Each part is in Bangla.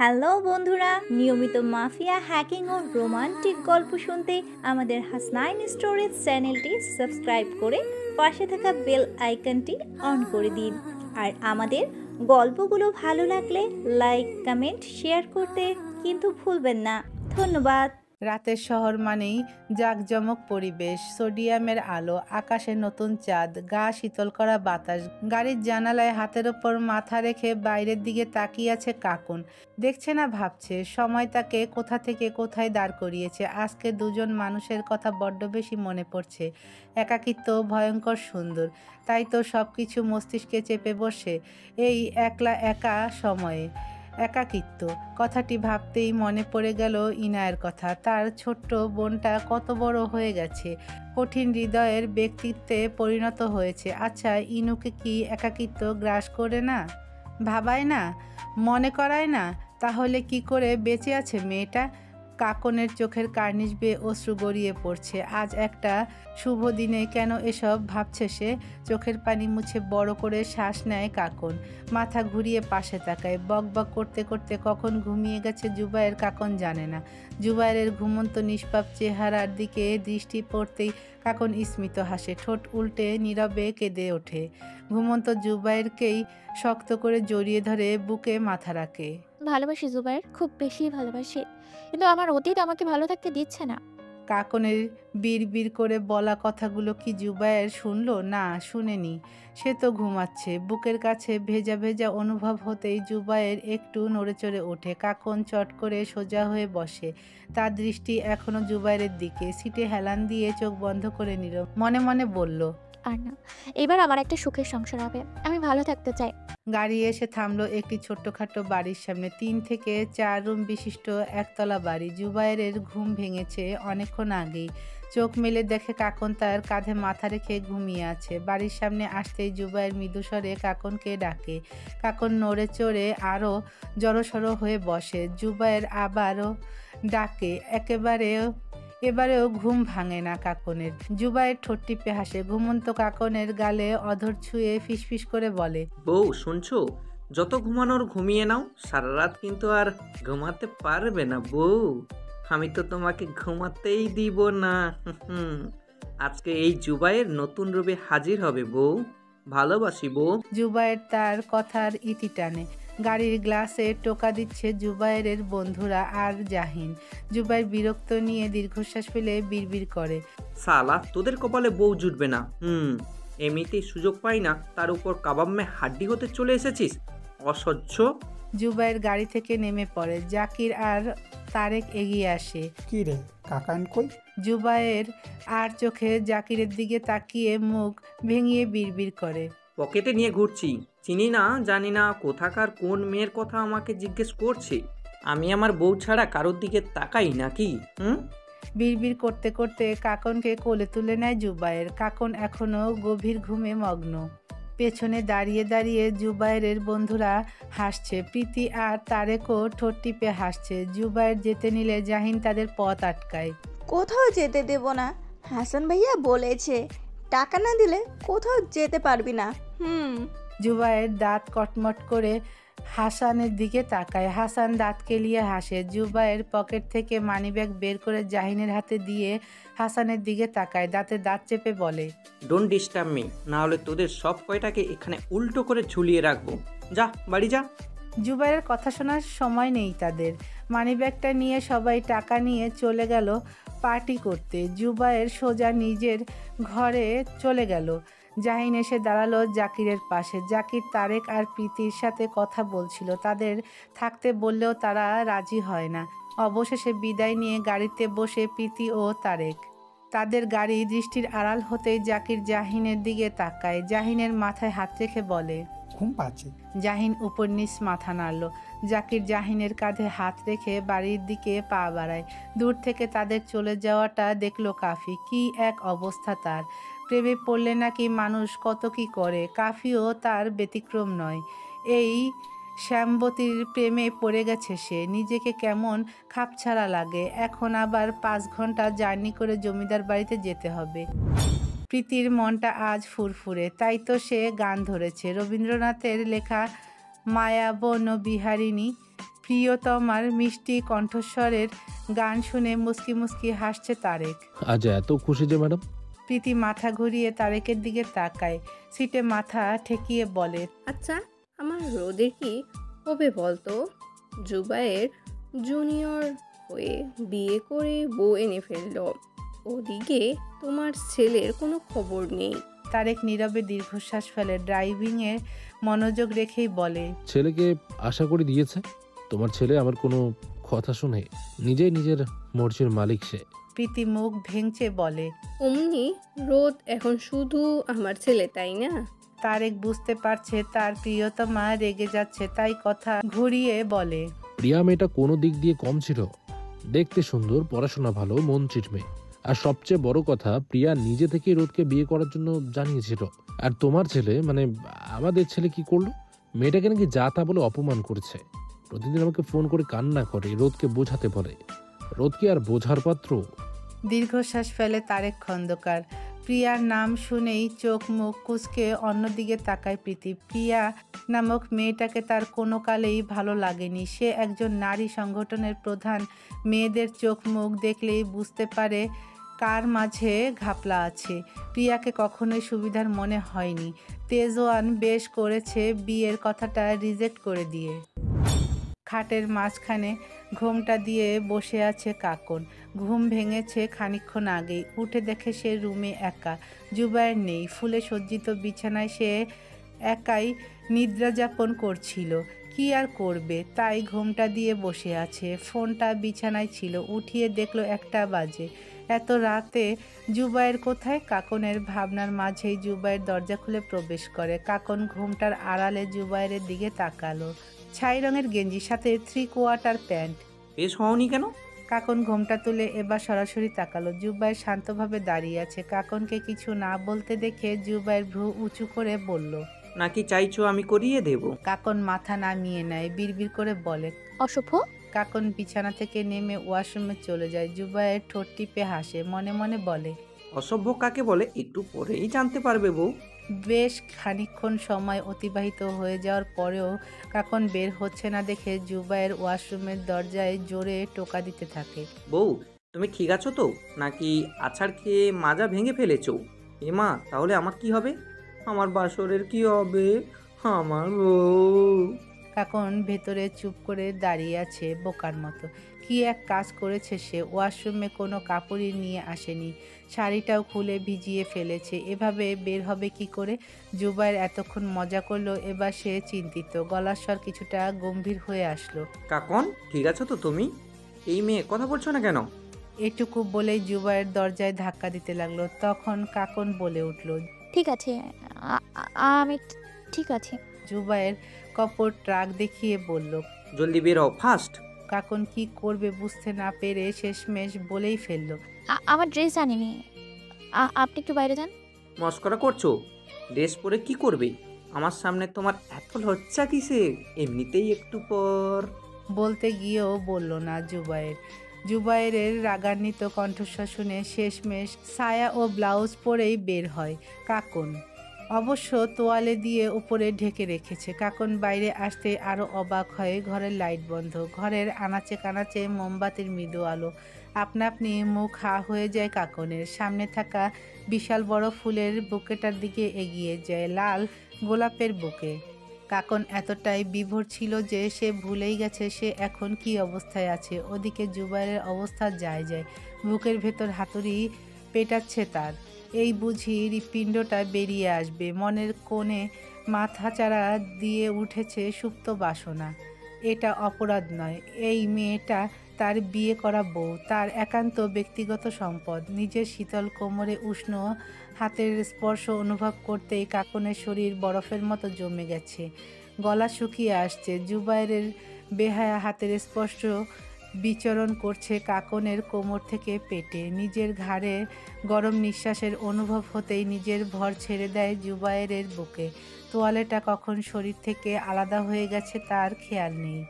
হ্যালো বন্ধুরা, নিয়মিত মাফিয়া হ্যাকিং ও রোমান্টিক গল্প শুনতে আমাদের হাসনাইন স্টোরিজ চ্যানেলটি সাবস্ক্রাইব করে পাশে থাকা বেল আইকনটি অন করে দিন। আর আমাদের গল্পগুলো ভালো লাগলে লাইক, কমেন্ট, শেয়ার করতে কিন্তু ভুলবেন না। ধন্যবাদ। রাতের শহর মানেই জাঁকজমক পরিবেশ, সোডিয়ামের আলো, আকাশে নতুন চাঁদ, গা শীতল করা বাতাস। গাড়ির জানালায় হাতের ওপর মাথা রেখে বাইরের দিকে তাকিয়ে আছে কাকুন। দেখছে না, ভাবছে সময় তাকে কোথা থেকে কোথায় দাঁড় করিয়েছে। আজকে দুজন মানুষের কথা বড্ড বেশি মনে পড়ছে। একাকিত্ব ভয়ঙ্কর সুন্দর, তাই তো সব কিছু মস্তিষ্কে চেপে বসে এই একলা একা সময়ে। একাকিত্ব কথাটি ভাবতেই মনে পড়ে গেল ইনায়ের কথা। তার ছোট্ট বোনটা কত বড় হয়ে গেছে, কঠিন হৃদয়ের ব্যক্তিত্বে পরিণত হয়েছে। আচ্ছা, ইনুকে কি একাকিত্ব গ্রাস করে না, ভাবায় না, মনে করায় না? তাহলে কি করে বেঁচে আছে মেয়েটা? কাকনের চোখের কার্নিশ বেয়ে অশ্রু গড়িয়ে পড়ছে। আজ একটা শুভ দিনে কেন এসব ভাবছে সে? চোখের পানি মুছে বড় করে শ্বাস নেয় কাকন। মাথা ঘুরিয়ে পাশে তাকায়। বক বক করতে করতে কখন ঘুমিয়ে গেছে জুবায়ের কাকন জানে না। জুবায়ের ঘুমন্ত নিষ্পাপ চেহারার দিকে দৃষ্টি পড়তেই কাকন স্মিত হাসে, ঠোঁট উল্টে নীরবে কেঁদে ওঠে। ঘুমন্ত জুবায়েরকেই শক্ত করে জড়িয়ে ধরে বুকে মাথা রাখে। ভালোবাসি জুবাইর, খুব বেশি ভালোবাসি। কিন্তু আমার অতীত আমাকে ভালো থাকতে দিচ্ছে না। কাকনের বিড়বিড় করে বলা কথাগুলো কি জুবায়ের শুনলো? না, শুনেনি। সে তো ঘুমাচ্ছে। বুকের কাছে ভেজা ভেজা অনুভব হতেই জুবায়ের একটু নড়েচড়ে ওঠে। কাকন চট করে সোজা হয়ে বসে। তার দৃষ্টি এখনো জুবায়ের দিকে। সিটে হেলান দিয়ে চোখ বন্ধ করে নিল। মনে মনে বলল, আর না, এবার আমার একটা সুখের সংসার হবে। আমি ভালো থাকতে চাই। গাড়ি এসে থামলো একটি ছোট্টখাটো বাড়ির সামনে। ৩ থেকে ৪ রুম বিশিষ্ট একতলা বাড়ি। জুবায়ের ঘুম ভেঙেছে অনেকক্ষণ আগেই। চোখ মেলে দেখে কাকন তার কাঁধে মাথা রেখে ঘুমিয়ে আছে। বাড়ির সামনে আসতেই জুবায়ের মৃদুস্বরে কাকনকে ডাকে। কাকন নড়ে চড়ে আরও জড়সড় হয়ে বসে। জুবায়ের আবারও ডাকে। এবারেও ঘুম ভাঙে না কাকনের। জুবায়ের ঠোঁট টিপে হাসে। ঘুমন্ত কাকনের গালে অধর ছুঁয়ে ফিসফিস করে বলে, বউ শুনছো? যত ঘুমানোর ঘুমিয়ে নাও, সারা রাত কিন্তু আর ঘুমাতে পারবে না বউ। আমি তো তোমাকে ঘুমাতেই দিব না। হুম, আজকে এই জুবাইয়ের নতুন রূপে হাজির হবে বউ। ভালোবাসি বউ। জুবায়ের তার কথার ইতি টানে। গাড়ির গ্লাসে টোকা দিচ্ছে জুবায়েরের বন্ধুরা আর জাহিন। জুবায়ের বিরক্ত নিয়ে দীর্ঘশ্বাস ফেলে বিড়বিড় করে, সালা, তোদের কপালে বউ জুটবে না। এমনিতেই সুযোগ পাই না, তার উপর কাবাম্মে হাড্ডি হতে চলে এসেছিস, অসহ্য। জুবায়ের গাড়ি থেকে নেমে পড়ে। জাকির আর তারেক এগিয়ে আসে। কি রে, কাকান কই? জুবায়ের আর চোখে জাকিরের দিকে তাকিয়ে মুখ ভেঙিয়ে বিড়বিড় করে, পকেটে নিয়ে ঘুরছি, চিনি না জানি না কোথাকার কোন মেয়ের কথা আমাকে জিজ্ঞেস করছে। আমি আমার বউ ছাড়া কারোর দিকে তাকাই নাকি? বিড়বিড় করতে করতে কাকনকে কোলে তুলে নেয় জুবায়ের। কাকন এখনো গভীর ঘুমে মগ্ন। পেছনে দাঁড়িয়ে দাঁড়িয়ে জুবায়েরের বন্ধুরা হাসছে। প্রীতি আর তারেকও ঠোঁট টিপে হাসছে। জুবায়ের যেতে নিলে জাহিন তাদের পথ আটকায়। কোথাও যেতে দেব না। হাসান ভাইয়া বলেছে টাকা না দিলে কোথাও যেতে পারবি না। জুবায়ের দাঁত কটমট করে হাসানের দিকে তাকায়। হাসান দাঁত কেলিয়ে হাসে। জুবায়ের পকেট থেকে মানিব্যাগ বের করে জাহিনের হাতে দিয়ে হাসানের দিকে তাকায়। দাঁতে দাঁত চেপে বলে, ডোন্ট ডিস্টার্ব মি, না হলে তোদের সব কয়টাকে এখানে উল্টো করে ঝুলিয়ে রাখবো। যা বাড়ি যা। জুবায়ের কথা শোনার সময় নেই তাদের। মানিব্যাগটা নিয়ে সবাই টাকা নিয়ে চলে গেল পার্টি করতে। জুবায়ের সোজা নিজের ঘরে চলে গেল। জাহিন এসে দাঁড়ালো জাকিরের পাশে। জাকির তারেক আর প্রীতির সাথে কথা বলছিল। তাদের থাকতে বললেও তারা রাজি হয় না। অবশেষে বিদায় নিয়ে গাড়িতে বসে প্রীতি ও তারেক। তাদের গাড়ি দৃষ্টির আড়াল হতেই জাকির জাহিনের দিকে তাকায়। জাহিনের মাথায় হাত রেখে বলে, ঘুম পাচ্ছে। জাহিন উপর নিচ মাথা নাড়ল। জাকির জাহিনের কাঁধে হাত রেখে বাড়ির দিকে পা বাড়ায়। দূর থেকে তাদের চলে যাওয়াটা দেখলো কাফি। কি এক অবস্থা তার! প্রেমে পড়লে নাকি মানুষ কত কি করে, কাফিও তার ব্যতিক্রম নয়। এই শ্যামবতীর প্রেমে পড়ে গেছে সে। নিজেকে কেমন খাপছাড়া লাগে। এখন আবার 5 ঘন্টা জার্নি করে জমিদার বাড়িতে যেতে হবে। প্রীতির মনটা আজ ফুরফুরে, তাই তো সে গান ধরেছে রবীন্দ্রনাথের লেখা মায়াবন বিহারিণী। প্রিয়তমার মিষ্টি কণ্ঠস্বরের গান শুনে মুস্কি মুস্কি হাসছে তারেক। আজ এত খুশি যে ম্যাডাম? প্রীতি মাথা ঘুরিয়ে তারেকের দিকে তাকায়, সিটে মাথা ঠেকিয়ে বলে, আচ্ছা, আমার রোদের কি হবে বলতো? জুবাইয়ের জুনিয়র হয়ে বিয়ে করে বউ এনে ফেললো, ওদিকে তোমার ছেলের কোনো খবর নেই। তারেক নীরবে দীর্ঘশ্বাস ফেলে, ড্রাইভিংয়ে মনোযোগ রেখেই বলে, ছেলেকে আশা করে দিয়েছে? তোমার ছেলে আমার কোনো কথা শুনে নিজেই নিজের মর্জির মালিক সে। প্রীতি মুখ ভেঙচে বলে, অমনি রোদ এখন শুধু আমার ছেলে, তাই না? তারেক বুঝতে পারছে তার প্রিয়তমা রেগে যাচ্ছে, তাই কথা ঘুরিয়ে বলে, প্রিয়া মেয়েটা কোনো দিক দিয়ে কম ছিল? দেখতে সুন্দর, পড়াশোনা ভালো, মন্ত্রীর মেয়ে। আর সবচেয়ে বড় কথা, প্রিয়া নিজে থেকেই রোদকে বিয়ে করার জন্য জানিয়েছিল। আর তোমার ছেলে, মানে আমাদের ছেলে কি করলো? মেয়েটাকে নাকি যা তা বলে অপমান করেছে। প্রতিদিন আমাকে ফোন করে কান্না করে, রোদকে বোঝাতে বলে। রোদ কি আর বোঝার পাত্র? দীর্ঘশ্বাস ফেলে তারেক খন্দকার। প্রিয়ার নাম শুনেই চোখ মুখ কুঁচকে অন্যদিকে তাকায় প্রীতি। প্রিয়া নামক মেয়েটাকে তার কোনো কালেই ভালো লাগেনি। সে একজন নারী সংগঠনের প্রধান, মেয়েদের চোখ মুখ দেখলেই বুঝতে পারে কার মাঝে ঘাপলা আছে। প্রিয়াকে কখনোই সুবিধার মনে হয়নি। তেজওয়ান বেশ করেছে বিয়ের কথাটা রিজেক্ট করে দিয়ে। খাটের মাঝখানে ঘোমটা দিয়ে বসে আছে কাকন। ঘুম ভেঙেছে খানিকক্ষণ আগেই। উঠে দেখে সে রুমে একা, জুবায়ের নেই। ফুলে সজ্জিত বিছানায় সে একাই নিদ্রা যাপন করছিল। কি আর করবে, তাই ঘোমটা দিয়ে বসে আছে। ফোনটা বিছানায় ছিল, উঠিয়ে দেখলো 1টা বাজে। এত রাতে জুবায়ের কোথায়? কাকনের ভাবনার মাঝেই জুবায়ের দরজা খুলে প্রবেশ করে। কাকন ঘোমটার আড়ালে জুবায়ের দিকে তাকালো। ছাই রঙের গেঞ্জি, সাথে 3/4 প্যান্ট। বেশ হওনি কেন? কাকন ঘোমটা তুলে এবার সরাসরি তাকালো। জুবায়ের শান্তভাবে দাঁড়িয়ে আছে। কাকনকে কিছু না বলতে দেখে জুবায়ের ভ্রু উঁচু করে বলল, নাকি চাইছো আমি করিয়ে দেব? কাকন মাথা নামিয়ে নেয়, বিড়বিড় করে বলে। অশুভ, কাকন বিছানা থেকে নেমে ওয়াশরুমে চলে যায়। জুবায়ের ঠোঁট টিপে হাসে, মনে মনে বলে, অসভ্য কাকে বলে একটু পরেই জানতে পারবে বউ। বেশ খানিকক্ষণ সময় অতিবাহিত হয়ে যাওয়ার পরেও কাকন বের হচ্ছে না দেখে জুবায়ের ওয়াশরুমের দরজায় জোরে টোকা দিতে থাকে। বউ, তুমি ঠিক আছো তো? নাকি আছাড় খেয়ে মাজা ভেঙে ফেলেছো? মা, তাহলে আমার কি হবে? আমার বাসরের কি হবে? আমার বউ। কাকন ভেতরে চুপ করে দাঁড়িয়ে আছে বোকার মতো। কি এক কাজ করেছে সে! ওয়াশরুমে কোনো কাপড়ই নিয়ে আসেনি, শাড়িটাও খুলে ভিজিয়ে ফেলেছে। এভাবে বের হবে কি করে? জুবায়ের এতক্ষণ মজা করলো, এবার সে চিন্তিত। গলার স্বর কিছুটা গম্ভীর হয়ে আসলো। কাকন, ঠিক আছো তো তুমি? এই মেয়ে কথা বলছো না কেন? এটুকু বলেই জুবায়ের দরজায় ধাক্কা দিতে লাগলো। তখন কাকন বলে উঠল। ঠিক আছে, আমি ঠিক আছে। জুবায়ের কপট রাগ দেখিয়ে বলল। জলদি বের হও, ফাস্ট। কাকন কি করবে বুঝতে না পেরে শেষমেশ বলেই ফেলল। আমার ড্রেস আনিনি, আপনি একটু বাইরে যান। মস্করা করছো? ড্রেস পরে কি করবে? আমার সামনে তোমার এত লজ্জা কিসের? এমনিতেই একটু পর। বলতে গিয়েও বলল না জুবায়ের। জুবায়েরের রাগান্বিত কণ্ঠস্বর শুনে শেষমেশ সায়া ও ব্লাউজ পরেই বের হয় কাকন। অবশ্য তোয়ালে দিয়ে উপরে ঢেকে রেখেছে। কাকন বাইরে আসতে আরও অবাক হয়। ঘরের লাইট বন্ধ, ঘরের আনাচে কানাচে মোমবাতির মৃদু আলো। আপনা আপনি মুখ হা হয়ে যায় কাকনের। সামনে থাকা বিশাল বড় ফুলের বুকেটার দিকে এগিয়ে যায়, লাল গোলাপের বুকে। কাকন এতটাই বিভোর ছিল যে সে ভুলেই গেছে সে এখন কি অবস্থায় আছে। ওদিকে জুবায়ের অবস্থা যায়, বুকের ভেতর হাতুড়ি পেটাচ্ছে তার। এই বুঝি হৃৎপিণ্ডটা বেরিয়ে আসবে। মনের কোণে মাথাচাড়া দিয়ে উঠেছে সুপ্ত বাসনা। এটা অপরাধ নয়। এই মেয়েটা তার বিয়ে করা বউ, তার একান্ত ব্যক্তিগত সম্পদ। নিজের শীতল কোমরে উষ্ণ হাতের স্পর্শ অনুভব করতেই কাকনের শরীর বরফের মতো জমে গেছে, গলা শুকিয়ে আসছে। জুবায়েরের বেহায়া হাতের স্পর্শ বিচরণ করছে কাকনের কোমর থেকে পেটে। নিজের ঘাড়ে গরম নিঃশ্বাসের অনুভব হতেই নিজের ভর ছেড়ে দেয় জুবায়েরের বুকে। তোয়ালেটা কখন শরীর থেকে আলাদা হয়ে গেছে তার খেয়াল নেই।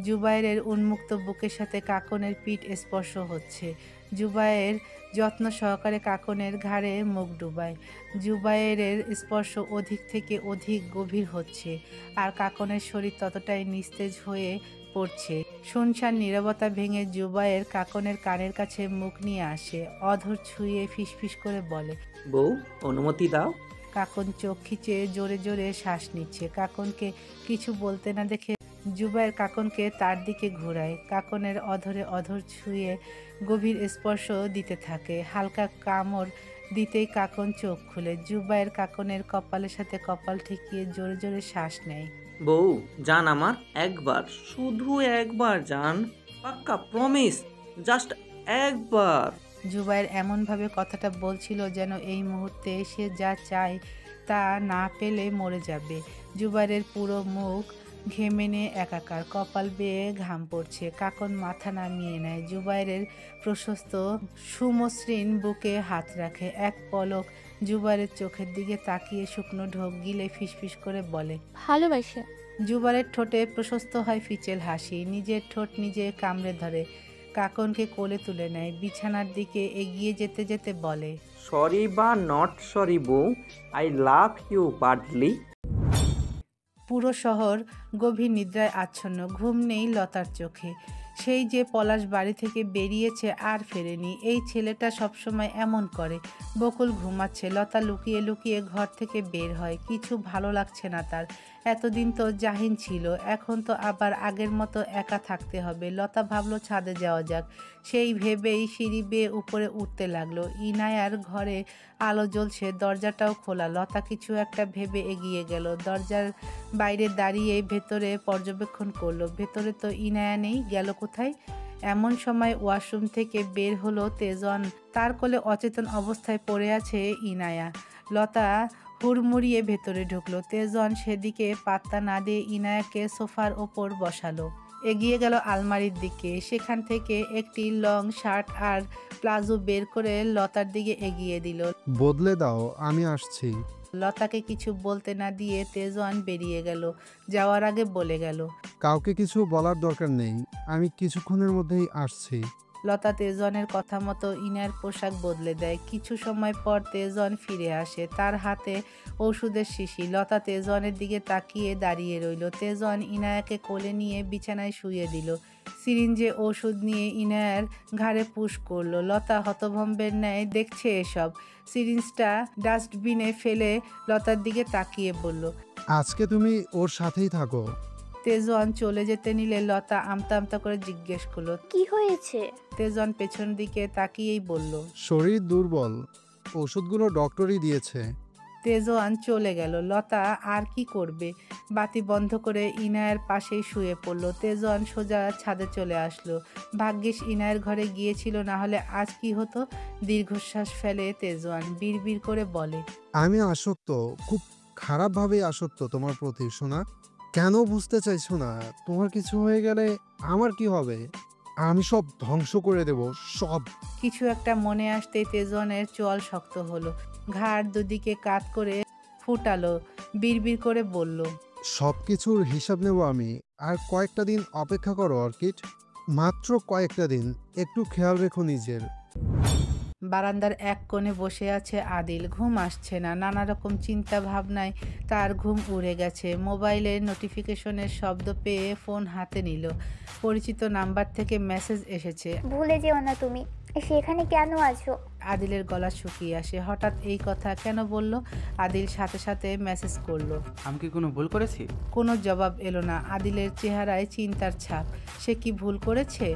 জুবায়েরের উন্মুক্ত বুকের সাথে কাকনের পিঠ স্পর্শ হচ্ছে। জুবায়ের যত্ন সহকারে কাকনের ঘাড়ে মুখ ডুবায়। জুবায়েরের স্পর্শ অধিক থেকে অধিক গভীর হচ্ছে, আর কাকনের শরীর ততটাই নিস্তেজ হয়ে পড়ছে। শুনশান নীরবতা ভেঙে জুবায়ের কাকনের কানের কাছে মুখ নিয়ে আসে, অধর ছুঁয়ে ফিসফিস করে বলে, বউ অনুমতি দাও। কাকন চোখ খিচে জোরে জোরে শ্বাস নিচ্ছে। কাকনকে কিছু বলতে না দেখে জুবায়ের কাকনকে তার দিকে ঘোরায়। কাকনের অধরে অধর ছুঁয়ে গভীর স্পর্শ দিতে থাকে। হালকা কামড় দিতেই কাকন চোখ খুলে। জুবায়ের কাকনের কপালের সাথে কপাল ঠেকিয়ে জোরে জোরে শ্বাস নেয়। বউ জান আমার, একবার, শুধু একবার জান, পাক্কা প্রমিস, জাস্ট একবার। জুবায়ের এমনভাবে কথাটা বলছিল যেন এই মুহূর্তে সে যা চায় তা না পেলে মরে যাবে। জুবায়ের পুরো মুখ ঘেমে নিয়ে একাকার, কপাল বেয়ে ঘাম পড়ছে। কাকন মাথা নামিয়ে নেয়। জুবায়ের প্রশস্ত সুমসৃণ বুকে হাত রাখে। এক পলক জুবায়ের চোখের দিকে তাকিয়ে শুকনো ঢোক গিলে ফিসফিস করে বলে, ভালোবাসে। জুবায়ের ঠোঁটে প্রশস্ত হয় ফিচেল হাসি। নিজের ঠোঁট নিজে কামড়ে ধরে কাকনকে কোলে তুলে নেয়। বিছানার দিকে এগিয়ে যেতে যেতে বলে, সরি বা নট সরি বউ, আই লাভ ইউ বাডলি। পুরো শহর গভীর নিদ্রায় আচ্ছন্ন। ঘুম নেই লতার চোখে। সেই যে পলাশ বাড়ি থেকে বেরিয়েছে আর ফেরেনি। এই ছেলেটা সবসময় এমন করে। বকুল ঘুমাচ্ছে। লতা লুকিয়ে লুকিয়ে ঘর থেকে বের হয়। কিছু ভালো লাগছে না তার। এতদিন তো জাহিন ছিল, এখন তো আবার আগের মতো একা থাকতে হবে। লতা ভাবলো ছাদে যাওয়া যাক। সেই ভেবেই সিঁড়ি বেয়ে উপরে উঠতে লাগলো। ইনায়ার ঘরে আলো জ্বলছে, দরজাটাও খোলা। লতা কিছু একটা ভেবে এগিয়ে গেল। দরজার বাইরে দাঁড়িয়ে ভেতরে পর্যবেক্ষণ করলো। ভেতরে তো ইনায়া নেই, গেল কোথায়? এমন সময় ওয়াশরুম থেকে বের হলো তেজন। তার কোলে অচেতন অবস্থায় পড়ে আছে ইনায়া। লতা হুড়মুড়িয়ে ভেতরে ঢুকলো। তেজন সেদিকে পাত্তা না দিয়ে ইনায়াকে সোফার ওপর বসালো। এগিয়ে গেল আলমারির দিকে। সেখান থেকে একটি লং শার্ট আর প্লাজো বের করে লতার দিকে এগিয়ে দিল। বদলে দাও, আমি আসছি। লতাকে কিছু বলতে না দিয়ে তেজন বেরিয়ে গেল। যাওয়ার আগে বলে গেল, কাউকে কিছু বলার দরকার নেই, আমি কিছুক্ষণের মধ্যেই আসছি। লতা তেজনের কথা মতো ইনার পোশাক বদলে দেয়। কিছু সময় পর তেজন ফিরে আসে, তার হাতে ওষুধের শিশি। লতা তেজনের দিকে তাকিয়ে দাঁড়িয়ে রইল। তেজন ইনায়াকে কোলে নিয়ে বিছানায় শুয়ে দিল। সিরিঞ্জে ওষুধ নিয়ে ইনায়ার ঘাড়ে পুশ করলো। লতা হতভম্বের ন্যায় দেখছে এসব। সিরিঞ্জটা ডাস্টবিনে ফেলে লতার দিকে তাকিয়ে বলল, আজকে তুমি ওর সাথেই থাকো। তেজন চলে যেতে নিলে লতা আমতা আমতা করে জিজ্ঞেস করলো, কি হয়েছে? তেজন পেছন দিকে তাকিয়েই বলল, শরীর দুর্বল, ওষুধগুলো ডক্টরই দিয়েছে। তেজওয়ান চলে গেল। লতা আর কি করবে? বাতি বন্ধ করে ইনায়ের পাশেই শুয়ে পড়ল। তেজওয়ান সোজা ছাদে চলে আসলো। ভাগ্যিস ইনায়ের ঘরে গিয়েছিল, না হলে আজ কি হতো? দীর্ঘশ্বাস ফেলে তেজওয়ান বিড়বিড় করে বলে, আমি আসক্ত, খুব খারাপভাবে আসক্ত তোমার প্রতি সোনা। কেন বুঝতে চাইছো না? তোমার কিছু হয়ে গেলে আমার কি হবে? আমি সব ধ্বংস করে দেব, সব। কিছু একটা মনে আসতেই তেজওয়ানের চোয়াল শক্ত হলো। ঘাড় দুদিকে কাত করে ফুটালো। বিড়বিড় করে বলল, সব কিছুর হিসাব নেব আমি। আর কয়েকটা দিন অপেক্ষা করো অর্কিড, মাত্র কয়েকটা দিন। একটু খেয়াল রেখো নিজের। বারান্দার এক কোণে বসে আছে আদিল। ঘুম আসছে না। নানা রকম চিন্তা ভাবনায় তার ঘুম উড়ে গেছে। মোবাইলের নোটিফিকেশনের শব্দ পেয়ে ফোন হাতে নিল। পরিচিত নাম্বার থেকে মেসেজ এসেছে। ভুলে যেও না তুমি, সেখানে কেন আছো? আদিলের গলা শুকিয়ে আসে। হঠাৎ এই কথা কেন বলল? আদিল সাথে সাথে মেসেজ করলো, আমি কি কোনো ভুল করেছি? কোনো জবাব এলো না। আদিলের চেহারায় চিন্তার ছাপ। সে কি ভুল করেছে?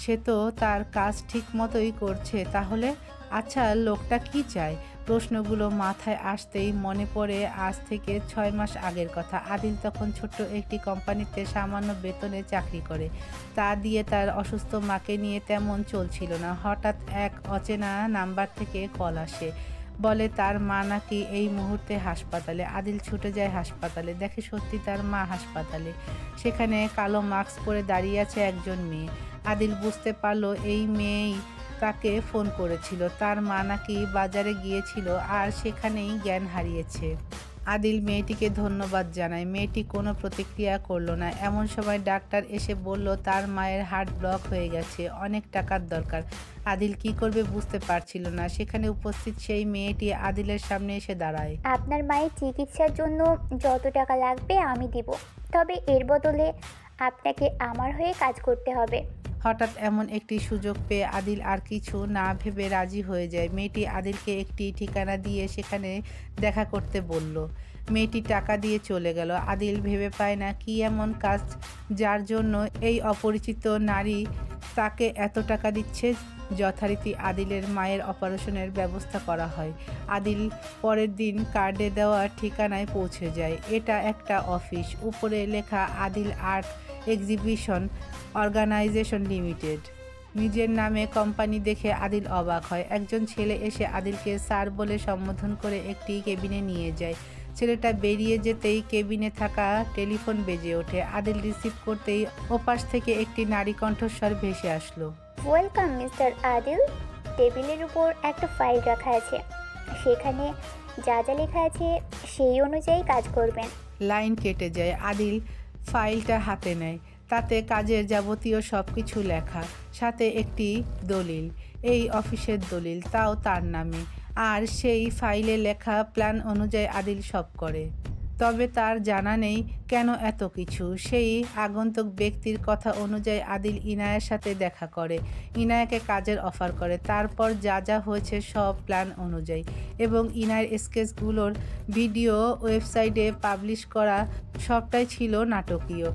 সে তো তার কাজ ঠিক মতোই করছে। তাহলে আচ্ছা, লোকটা কি চায়? প্রশ্নগুলো মাথায় আসতেই মনে পড়ে আজ থেকে 6 মাস আগের কথা। আদিল তখন ছোট্ট একটি কোম্পানিতে সামান্য বেতনে চাকরি করে। তা দিয়ে তার অসুস্থ মাকে নিয়ে তেমন চলছিল না। হঠাৎ এক অচেনা নাম্বার থেকে কল আসে। বলে তার মা নাকি এই মুহূর্তে হাসপাতালে। আদিল ছুটে যায় হাসপাতালে। দেখে সত্যি তার মা হাসপাতালে। সেখানে কালো মাস্ক পরে দাঁড়িয়ে আছে একজন মেয়ে। আদিল বুঝতে পারলো এই মেয়েই তাকে ফোন করেছিল। তার মা নাকি বাজারে গিয়েছিল আর সেখানেই জ্ঞান হারিয়েছে। আদিল মেয়েটিকে ধন্যবাদ জানায়। মেয়েটি কোনো প্রতিক্রিয়া করলো না। এমন সময় ডাক্তার এসে বলল তার মায়ের হার্ট ব্লক হয়ে গেছে, অনেক টাকার দরকার। আদিল কি করবে বুঝতে পারছিল না। সেখানে উপস্থিত সেই মেয়েটি আদিলের সামনে এসে দাঁড়ায়। আপনার মায়ের চিকিৎসার জন্য যত টাকা লাগবে আমি দিব, তবে এর বদলে আপনাকে আমার হয়ে কাজ করতে হবে। হঠাৎ এমন একটি সুযোগ পেয়ে আদিল আর কিছু না ভেবে রাজি হয়ে যায়। মেয়েটি আদিলকে একটি ঠিকানা দিয়ে সেখানে দেখা করতে বলল। মেয়েটি টাকা দিয়ে চলে গেল। আদিল ভেবে পায় না কি এমন কাজ যার জন্য এই অপরিচিত নারী তাকে এত টাকা দিচ্ছে। যথারীতি আদিলের মায়ের অপারেশনের ব্যবস্থা করা হয়। আদিল পরের দিন কার্ডে দেওয়া ঠিকানায় পৌঁছে যায়। এটা একটা অফিস, উপরে লেখা Adil art exhibition organization limited. নিজের নামে কোম্পানি দেখে আদিল অবাক হয়। একজন ছেলে এসে আদিলকে স্যার বলে সম্বোধন করে একটি কেবিনে নিয়ে যায়। ছেলেটা বেরিয়ে যেতেই কেবিনে থাকা টেলিফোন বেজে ওঠে। আদিল রিসিভ করতেই ওপাশ থেকে একটি নারী কণ্ঠস্বর ভেসে আসলো। Welcome mister Adil. টেবিলের উপর একটা ফাইল রাখা আছে, সেখানে যা যা লেখা আছে সেই অনুযায়ী কাজ করবেন। লাইন কেটে যায়। আদিল ফাইলটা হাতে নেয়। তাতে কাজের যাবতীয় সব কিছু লেখা, সাথে একটি দলিল, এই অফিসের দলিল, তাও তার নামে। আর সেই ফাইলে লেখা প্ল্যান অনুযায়ী আদিল সব করে। তবে তার জানা নেই কেন এত কিছু। সেই আগন্তুক ব্যক্তির কথা অনুযায়ী আদিল ইনায়ের সাথে দেখা করে, ইনায়াকে কাজের অফার করে। তারপর যা যা হয়েছে সব প্ল্যান অনুযায়ী, এবং ইনায়ের স্কেচগুলোর ভিডিও ওয়েবসাইটে পাবলিশ করা সবটাই ছিল নাটকীয়।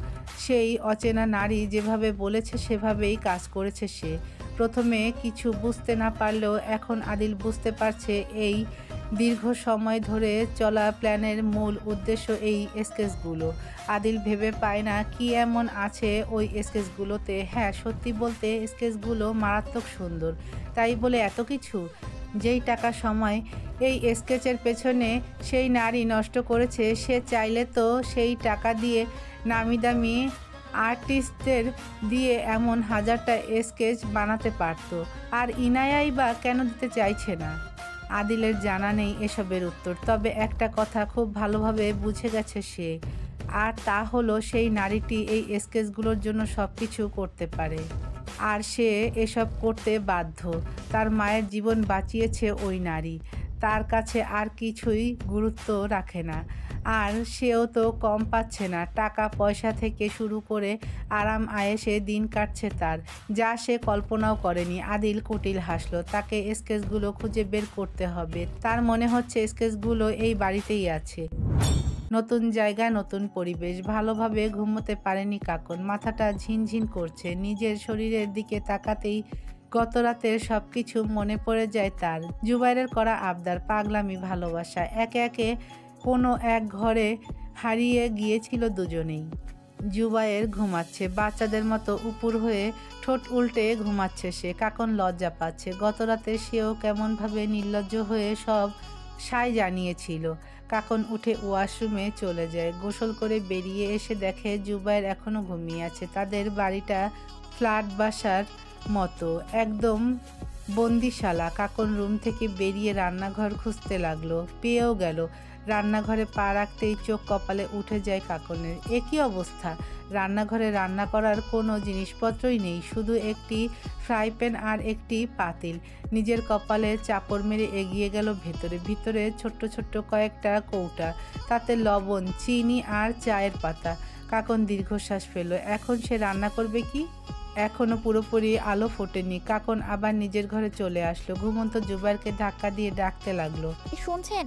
সেই অচেনা নারী যেভাবে বলেছে সেভাবেই কাজ করেছে সে। প্রথমে কিছু বুঝতে না পারলেও এখন আদিল বুঝতে পারছে এই দীর্ঘ সময় ধরে চলা প্ল্যানের মূল উদ্দেশ্য এই স্কেচগুলো। আদিল ভেবে পায় না কি এমন আছে ওই স্কেচগুলোতে। হ্যাঁ, সত্যি বলতে স্কেচগুলো মারাত্মক সুন্দর, তাই বলে এত কিছু। যেই টাকা সময় এই স্কেচের পেছনে সেই নারী নষ্ট করেছে, সে চাইলে তো সেই টাকা দিয়ে নামি দামি আর্টিস্টদের দিয়ে এমন হাজারটা স্কেচ বানাতে পারত। আর ইনায়াই বা কেন দিতে চাইছে না? আদিলের জানা নেই এসবের উত্তর। তবে একটা কথা খুব ভালোভাবে বুঝে গেছে সে, আর তা হলো সেই নারীটি এই স্কেচগুলোর জন্য সব কিছু করতে পারে, আর সে এসব করতে বাধ্য। তার মায়ের জীবন বাঁচিয়েছে ওই নারী, তার কাছে আর কিছুই গুরুত্ব রাখে না। আর সেও তো কম পাচ্ছে না। টাকা পয়সা থেকে শুরু করে আরাম আয়েসে দিন কাটছে তার, যা সে কল্পনাও করেনি। আদিল কুটিল হাসলো। তাকে স্কেচগুলো খুঁজে বের করতে হবে। তার মনে হচ্ছে স্কেচগুলো এই বাড়িতেই আছে। নতুন জায়গা, নতুন পরিবেশ। ভালোভাবে ঘুমোতে পারেনি কাকন। মাথাটা ঝিনঝিন করছে। নিজের শরীরের দিকে তাকাতেই গত রাতের সব কিছু মনে পড়ে যায় তার। জুবাইরের করা আবদার, পাগলামি, ভালোবাসা, একে একে কোনো এক ঘরে হারিয়ে গিয়েছিল দুজনেই। জুবাইর ঘুমাচ্ছে বাচ্চাদের মতো উপুর হয়ে, ঠোঁট উল্টে ঘুমাচ্ছে সে। কাকন লজ্জা পাচ্ছে। গত রাতে সেও কেমনভাবে নির্লজ্জ হয়ে সব সায় জানিয়েছিল। কাকন উঠে ওয়াশরুমে চলে যায়। গোসল করে বেরিয়ে এসে দেখে জুবাইর এখনো ঘুমিয়ে আছে। তাদের বাড়িটা ফ্ল্যাট বাসার মতো, একদম বন্দিশালা। কাকন রুম থেকে বেরিয়ে রান্নাঘর খুঁজতে লাগলো, পেয়েও গেল। রান্নাঘরে পা রাখতেই চোখ কপালে উঠে যায় কাকনের। একই অবস্থা, রান্নাঘরে রান্না করার কোনো জিনিসপত্রই নেই, শুধু একটি ফ্রাই প্যান আর একটি পাতিল। নিজের কপালে চাপড় মেরে এগিয়ে গেল ভেতরে। ভিতরে ছোট্ট ছোট্ট কয়েকটা কৌটা, তাতে লবণ, চিনি আর চায়ের পাতা। কাকন দীর্ঘশ্বাস ফেলল। এখন সে রান্না করবে কি? এখনো পুরোপুরি আলো ফোটেনি। কাকন আবার নিজের ঘরে চলে আসলো। ঘুমন্ত জুবাইরকে ধাক্কা দিয়ে ডাকতে লাগলো। শুনছেন?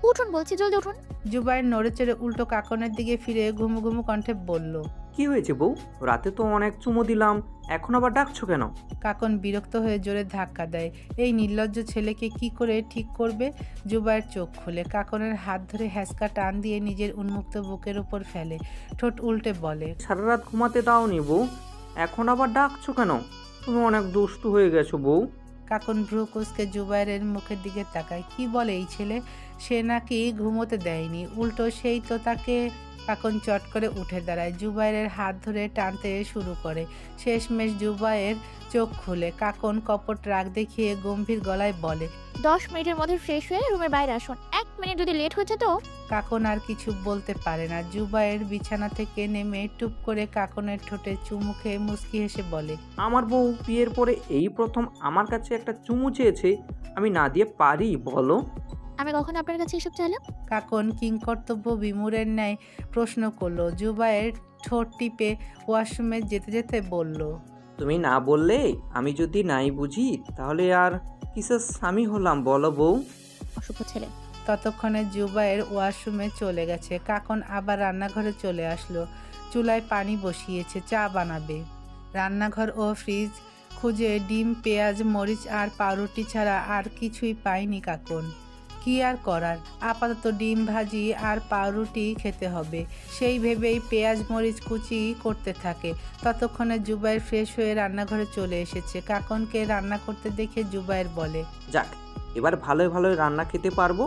উঠুন বলছি, জলদি উঠুন। জুবাইর নড়ে চড়ে উল্টো কাকনের দিকে ফিরে ঘুমু ঘুমু কণ্ঠে বলল, কি হয়েছে বউ? রাতে তো অনেক চুমু দিলাম, এখন আবার ডাকছো কেন? কাকন বিরক্ত হয়ে জোরে ধাক্কা দেয়। এই নির্লজ্জ ছেলেকে কি করে ঠিক করবে? জুবাইর চোখ খুলে কাকনের হাত ধরে হ্যাঁচকা টান দিয়ে নিজের উন্মুক্ত বুকের উপর ফেলে। ঠোঁট উল্টে বলে, সারা রাত ঘুমাতে দাওনি বউ, এখন আবার ডাকছো কেন? তুমি অনেক দুষ্টু হয়ে গেছো বউ। কাকন ভ্রু কুঁচকে জুবাইরের মুখের দিকে তাকায়। কি বলে এই ছেলে? সে নাকি ঘুমোতে দেয়নি, উল্টো সেই তো তাকে। কাকন চট করে উঠে দাঁড়ায়, জুবাইরের হাত ধরে টানতে শুরু করে। শেষমেশ জুবাইর চোখ খুলে। কাকন কপট রাগ দেখিয়ে গম্ভীর গলায় বলে, 10 মিনিটের মধ্যে ফ্রেশ হয়ে রুমের বাইরে আসুন। 1 মিনিট যদি লেট হয়েছে তো। কাকন আর কিছু বলতে পারে না। জুবাইর বিছানা থেকে নেমে টুপ করে কাকনের ঠোঁটে চুমু খেয়ে মুচকি হেসে বলে, আমার বউ বিয়ের পরে এই প্রথম আমার কাছে একটা চুমু চেয়েছে, আমি না দিয়ে পারি বলো? আমি কখন আপনার কাছে এসব চাইলাম? কাকন কিংকর্তব্য বিমূঢ়ের ন্যায় প্রশ্ন করলো। জুবাইর ঠোঁট টিপে ওয়াশরুমে যেতে যেতে বলল, তুমি না বললে আমি যদি নাই বুঝি তাহলে আর কিসের স্বামী হলাম বলো বউ? অশুভ ছেলে। ততক্ষণে জুবাইর ওয়াশরুমে চলে গেছে। কাকন আবার রান্নাঘরে চলে আসলো। চুলায় পানি বসিয়েছে, চা বানাবে। রান্নাঘর ও ফ্রিজ খুঁজে ডিম, পেঁয়াজ, মরিচ আর পাউরুটি ছাড়া আর কিছুই পায়নি কাকন। কি আর করার, আপাতত ডিম ভাজি আর পাউরুটি খেতে হবে, সেই ভেবেই পেঁয়াজ মরিচ কুচি করতে থাকে। ততক্ষণে জুবাইর ফ্রেশ হয়ে রান্নাঘরে চলে এসেছে। কাকনকে রান্না করতে দেখে জুবাইর বলে, যাক, এবার ভালোই ভালোই রান্না খেতে পারবো।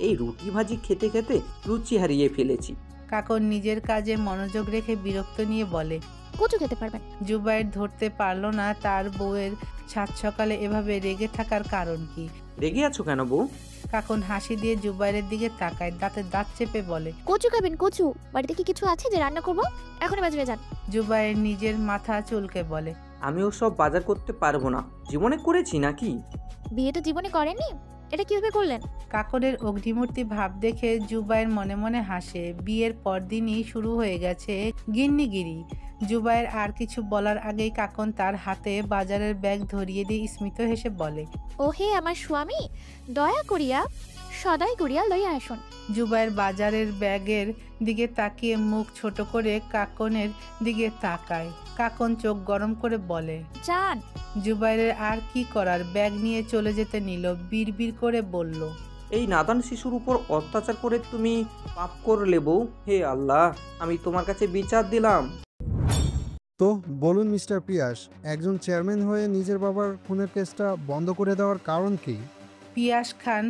এই রুটি ভাজি খেতে খেতে রুচি হারিয়ে ফেলেছি। কাকন নিজের কাজে মনোযোগ রেখে বিরক্ত নিয়ে বলে। কচু খেতে পারবেন। জুবাইর ধরতে পারল না তার বউয়ের সাত সকালে এভাবে রেগে থাকার কারণ কি। রেগে আছো কেন বউ? কাকন হাসি দিয়ে জুবাইরের দিকে তাকায়, দাঁতে দাঁত চেপে বলে, কচু খাবেন কচু? বাড়িতে কি কিছু আছে যে রান্না করবো? এখনই বাজারে যান। জুবাইর নিজের মাথা চুলকে বলে, আমিও সব বাজার করতে পারবো না, জীবনে করেছি নাকি? বিয়ে তো জীবনে করেননি, এটা কিভাবে করলেন? কাকনের অগ্নিমূর্তি ভাব দেখে জুবাইর মনে মনে হাসে। বিয়ের পরদিনই শুরু হয়ে গেছে গিন্নিগিরি। জুবাইর আর কিছু বলার আগেই কাকন তার হাতে বাজারের ব্যাগ ধরিয়ে দিয়ে স্মিত হেসে বলে, ও হে আমার স্বামী, দয়া করিয়া সদাই করিয়া লইয়া আসুন। জুবাইর বাজারের ব্যাগের দিকে তাকিয়ে মুখ ছোট করে কাকনের দিকে তাকায়। কাকন চোখ গরম করে বলে, যান। জুবাইরের আর কি করার, ব্যাগ নিয়ে চলে যেতে নিল। বিড়বিড় করে বলল, এই নাদান শিশুর উপর অত্যাচার করে তুমি পাপ করলে বউ। হে আল্লাহ, আমি তোমার কাছে বিচার দিলাম। তো বলুন মিস্টার পিয়াস, একজন চেয়ারম্যান হয়ে নিজের বাবার খুনের কেসটা বন্ধ করে দেওয়ার কারণ কি? পিয়াস খান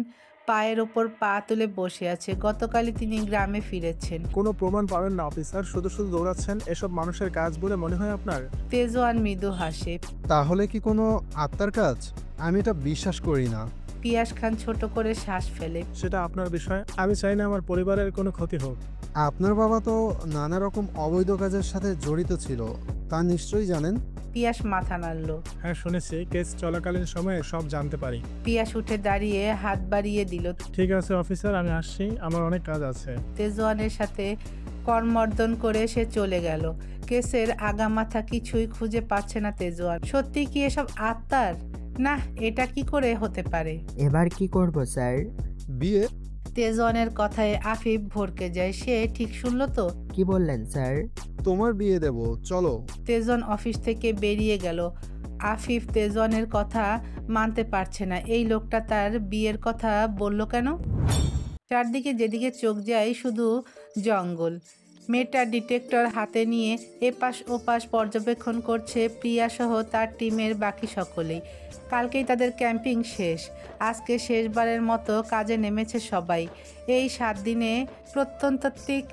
পায়ের ওপর পা তুলে বসে আছে। গতকালই তিনি গ্রামে ফিরেছেন। কোনো প্রমাণ পাবেন না অফিসার, শুধু শুধু দৌড়াচ্ছেন। এসব মানুষের কাজ বলে মনে হয় আপনার? তেজওয়ান মৃদু হাসে। তাহলে কি কোনো আত্মার কাজ? আমি এটা বিশ্বাস করি না। পিয়াস খান ছোট করে শ্বাস ফেলে। সেটা আপনার বিষয়, আমি চাই না আমার পরিবারের কোনো ক্ষতি হোক। আপনার বাবা তো নানা রকম অবৈধ কাজের সাথে জড়িত ছিল, তা নিশ্চয়ই জানেন। পিয়াস মাথা নাড়ল। হ্যাঁ শুনেছি, কেস চলাকালীন সময়ে সব জানতে পারি। পিয়াস উঠে দাঁড়িয়ে হাত বাড়িয়ে দিল। ঠিক আছে অফিসার, আমি আসছি, আমার অনেক কাজ আছে। তেজওয়ানের সাথে করমর্দন করে সে চলে গেল। কেসের আগামাথা কিছুই খুঁজে পাচ্ছে না তেজওয়ান। সত্যি কি এসব আত্মার? না, এটা কি করে হতে পারে? এবার কি করব স্যার? বিয়ে? তেজওয়ানের কথায় আফিফ ভরকে যায়। সে ঠিক শুনলো তো? কি বললেন স্যার? তোমার বিয়ে দেব, চলো। তেজওয়ান অফিস থেকে বেরিয়ে গেল। আফিফ তেজওয়ানের কথা মানতে পারছে না। এই লোকটা তার বিয়ের কথা বলল কেন? চারদিকে যেদিকে চোখ যায় শুধু জঙ্গল। মেয়েটা ডিটেক্টর হাতে নিয়ে এপাশ ওপাশ পর্যবেক্ষণ করছে প্রিয়াসহ তার টিমের বাকি সকলেই। কালকেই তাদের ক্যাম্পিং শেষ। আজকে শেষবারের মতো কাজে নেমেছে সবাই। এই 7 দিনে প্রত্নতাত্ত্বিক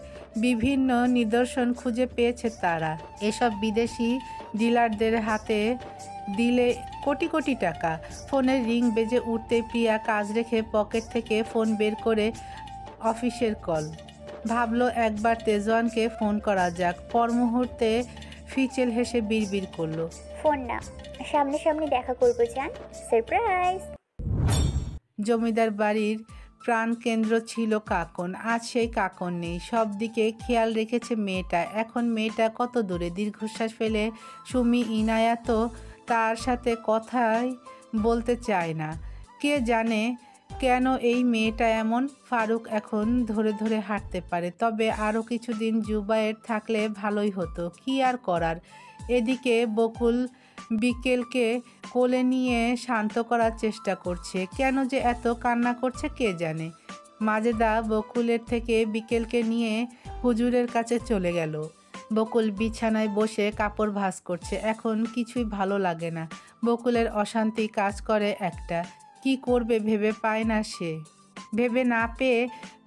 বিভিন্ন নিদর্শন খুঁজে পেয়েছে তারা। এসব বিদেশি ডিলারদের হাতে দিলে কোটি কোটি টাকা। ফোনের রিং বেজে উঠতে প্রিয়া কাজ রেখে পকেট থেকে ফোন বের করে অফিসের কল। ভাবলো একবার তেজওয়ানকে ফোন করা যাক। পর মুহূর্তে ফিচেল হেসে বিড়বিড় করলো, ফোন না, সামনাসামনি দেখা করবো জান, সারপ্রাইজ। জমিদার বাড়ির প্রাণকেন্দ্র ছিল কাকন। আজ সেই কাকন নেই। সব দিকে খেয়াল রেখেছে মেয়েটা। এখন মেয়েটা কত দূরে? দীর্ঘশ্বাস ফেলে সুমি ইনায়া তো তার সাথে কথাই বলতে চায় না। কে জানে কেন এই মেয়েটা এমন। ফারুক এখন ধরে ধরে হাঁটতে পারে। তবে আরও কিছুদিন জুবায়ের থাকলে ভালোই হতো। কি আর করার। এদিকে বকুল বিকেলকে কোলে নিয়ে শান্ত করার চেষ্টা করছে। কেন যে এত কান্না করছে কে জানে। মাজেদা বকুলের থেকে বিকেলকে নিয়ে হুজুরের কাছে চলে গেল। বকুল বিছানায় বসে কাপড় ভাঁজ করছে। এখন কিছুই ভালো লাগে না। বকুলের অশান্তি কাজ করে একটা। কি করবে ভেবে পায় না সে। ভেবে না পেয়ে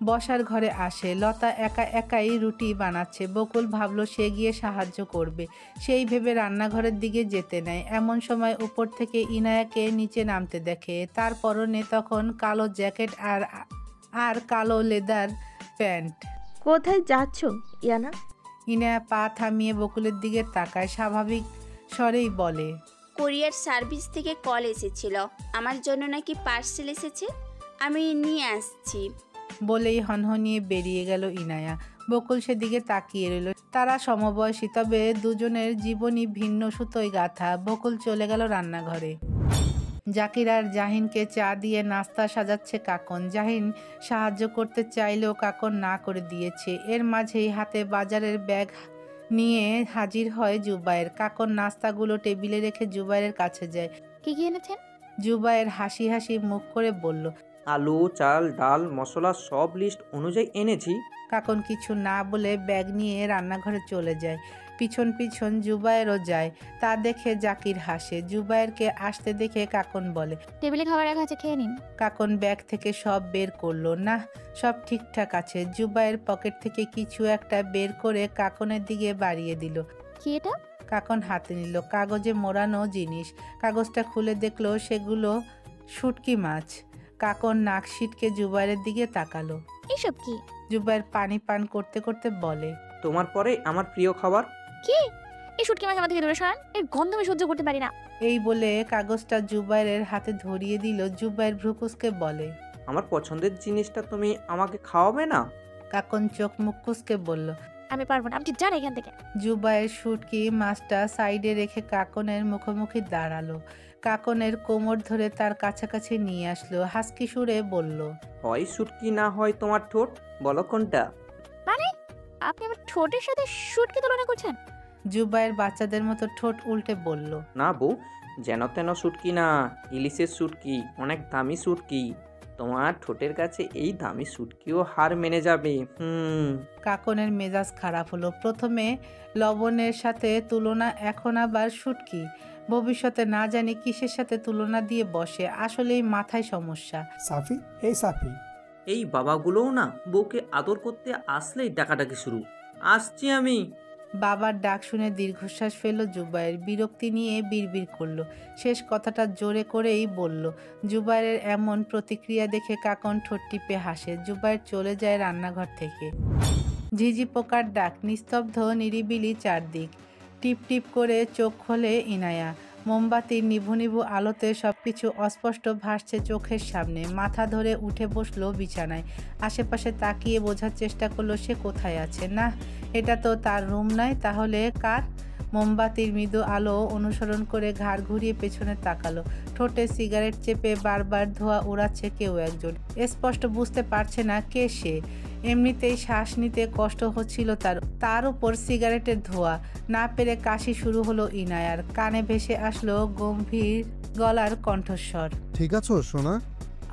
বসার ঘরে আসে। লতা একা একাই রুটি বানাচ্ছে। বকুল ভাবলো সে গিয়ে সাহায্য করবে। সেই ভেবে রান্নাঘরের দিকে যেতে নেয়। এমন সময় উপর থেকে ইনায়াকে নিচে নামতে দেখে। তার পরনে তখন কালো জ্যাকেট আর কালো লেদার প্যান্ট। কোথায় যাচ্ছ ইয়ানা? ইনায়া পা থামিয়ে বকুলের দিকে তাকায়। স্বাভাবিক স্বরেই বলে, কোরিয়ার সার্ভিস থেকে কল এসেছিল, আমার জন্য নাকি পার্সেল এসেছে, আমি নিয়ে আসছি। বলেই হনহনিয়ে বেরিয়ে গেল ইনায়া। বকুল সেদিকে তাকিয়ে রইল। তারা সমবয়সী, তবে দুজনের জীবনই ভিন্ন সুতোয় গাঁথা। বকুল চলে গেল রান্নাঘরে। জাকির আর জাহিনকে চা দিয়ে নাস্তা সাজাচ্ছে কাকন। জাহিন সাহায্য করতে চাইলেও কাকন না করে দিয়েছে। এর মাঝেই হাতে বাজারের ব্যাগ নিয়ে হাজির হয় জুবায়ের। কাকন নাস্তাগুলো টেবিলে রেখে জুবায়ের কাছে যায়। কি কি এনেছেন? জুবায়ের হাসি হাসি মুখ করে বলল, আলু, চাল, ডাল, মশলা সব লিস্ট অনুযায়ী এনেছি। কাকন কিছু না বলে ব্যাগ নিয়ে রান্নাঘরে চলে যায়। পিছন পিছন জুবায়েরও যায়। তা দেখে জাকির হাসে। জুবায়েরকে আসতে দেখে কাকন বলে, টেবিলে খাবার রাখা আছে, খেয়ে নিন। কাকন ব্যাগ থেকে সব বের করলো। না, সব ঠিকঠাক আছে। জুবায়ের পকেট থেকে কিছু একটা বের করে কাকনের দিকে বাড়িয়ে দিল। কি এটা? কাকন হাতে নিল কাগজে মোড়ানো জিনিস। কাগজটা খুলে দেখলো সেগুলো শুটকি মাছ। কাকন নাক সিটকে জুবায়ের দিকে তাকালো। এসব কি? জুবায়ের পানি পান করতে করতে বলে, তোমার পরে আমার প্রিয় খাবার। কি? এই শুটকি মাছ আমার থেকে দূরে সরান, এর গন্ধ আমি সহ্য করতে পারি না। এই বলে কাগজটা জুবায়ের হাতে ধরিয়ে দিল। জুবায়ের ভ্রুকুসকে বলে, আমার পছন্দের জিনিসটা তুমি আমাকে খাওয়াবে না? কাকন চোখ মুখ কুসকে বলল, আমি পারবো না, আপনি যান এখান থেকে। জুবায়ের শুটকি মাছটা সাইডে রেখে কাকনের মুখোমুখি দাঁড়ালো। কাকনের কোমর ধরে তার কাছাকাছি নিয়ে আসলো। হাসকি সুরে বলল, হয় শুটকি না হয় তোমার ঠোঁট, বলো কোনটা? মানে আপনি আমার ঠোঁটের সাথে শুটকি তুলনা করছেন? জুবায়ের বাচ্চাদের মতো ঠোঁট উল্টে বলল, না বউ, যেন তেন শুটকি না, ইলিশের শুটকি, অনেক দামি শুটকি। তোমার ঠোঁটের কাছে এই দামি শুটকিও হার মেনে যাবে। কাকনের মেজাজ খারাপ হলো। প্রথমে লবণের সাথে তুলনা, এখন আবার শুটকি। ভবিষ্যতে না জানি কিসের সাথে তুলনা দিয়ে বসে। আসলেই মাথায় সমস্যা। সাফি, এই সাফি। এই বাবাগুলোও না বউকে আদর করতে আসলেই ডাকাডাকি শুরু। আসছি আমি। বাবার ডাক শুনে দীর্ঘশ্বাস ফেলল জুবায়ের। বিরক্তি নিয়ে বিড়বিড় করলো। শেষ কথাটা জোরে করেই বলল। জুবায়ের এমন প্রতিক্রিয়া দেখে কাকন ঠোঁট টিপে হাসে। জুবায়ের চলে যায় রান্নাঘর থেকে। ঝিঝি পোকার ডাক, নিস্তব্ধ নিরিবিলি চারদিক। টিপ টিপ করে চোখ খোলে ইনায়া। মোমবাতির নিভু নিভু আলোতে সবকিছু অস্পষ্ট ভাসছে চোখের সামনে। মাথা ধরে উঠে বসলো বিছানায়। আশেপাশে তাকিয়ে বোঝার চেষ্টা করলো সে কোথায় আছে। না, এটা তো তার রুম নয়, তাহলে কার? মোমবাতির মৃদু আলো অনুসরণ করে ঘাড় ঘুরিয়ে পেছনে তাকালো। ঠোঁটে সিগারেট চেপে বারবার ধোঁয়া উড়াচ্ছে কেউ একজন। স্পষ্ট বুঝতে পারছে না কে সে। এমনিতেই শ্বাস নিতে কষ্ট হচ্ছিল তার উপর সিগারেটের ধোঁয়া। না পেরে কাশি শুরু হলো ইনায়ার। কানে ভেসে আসলো গম্ভীর গলার কণ্ঠস্বর, ঠিক আছো সোনা?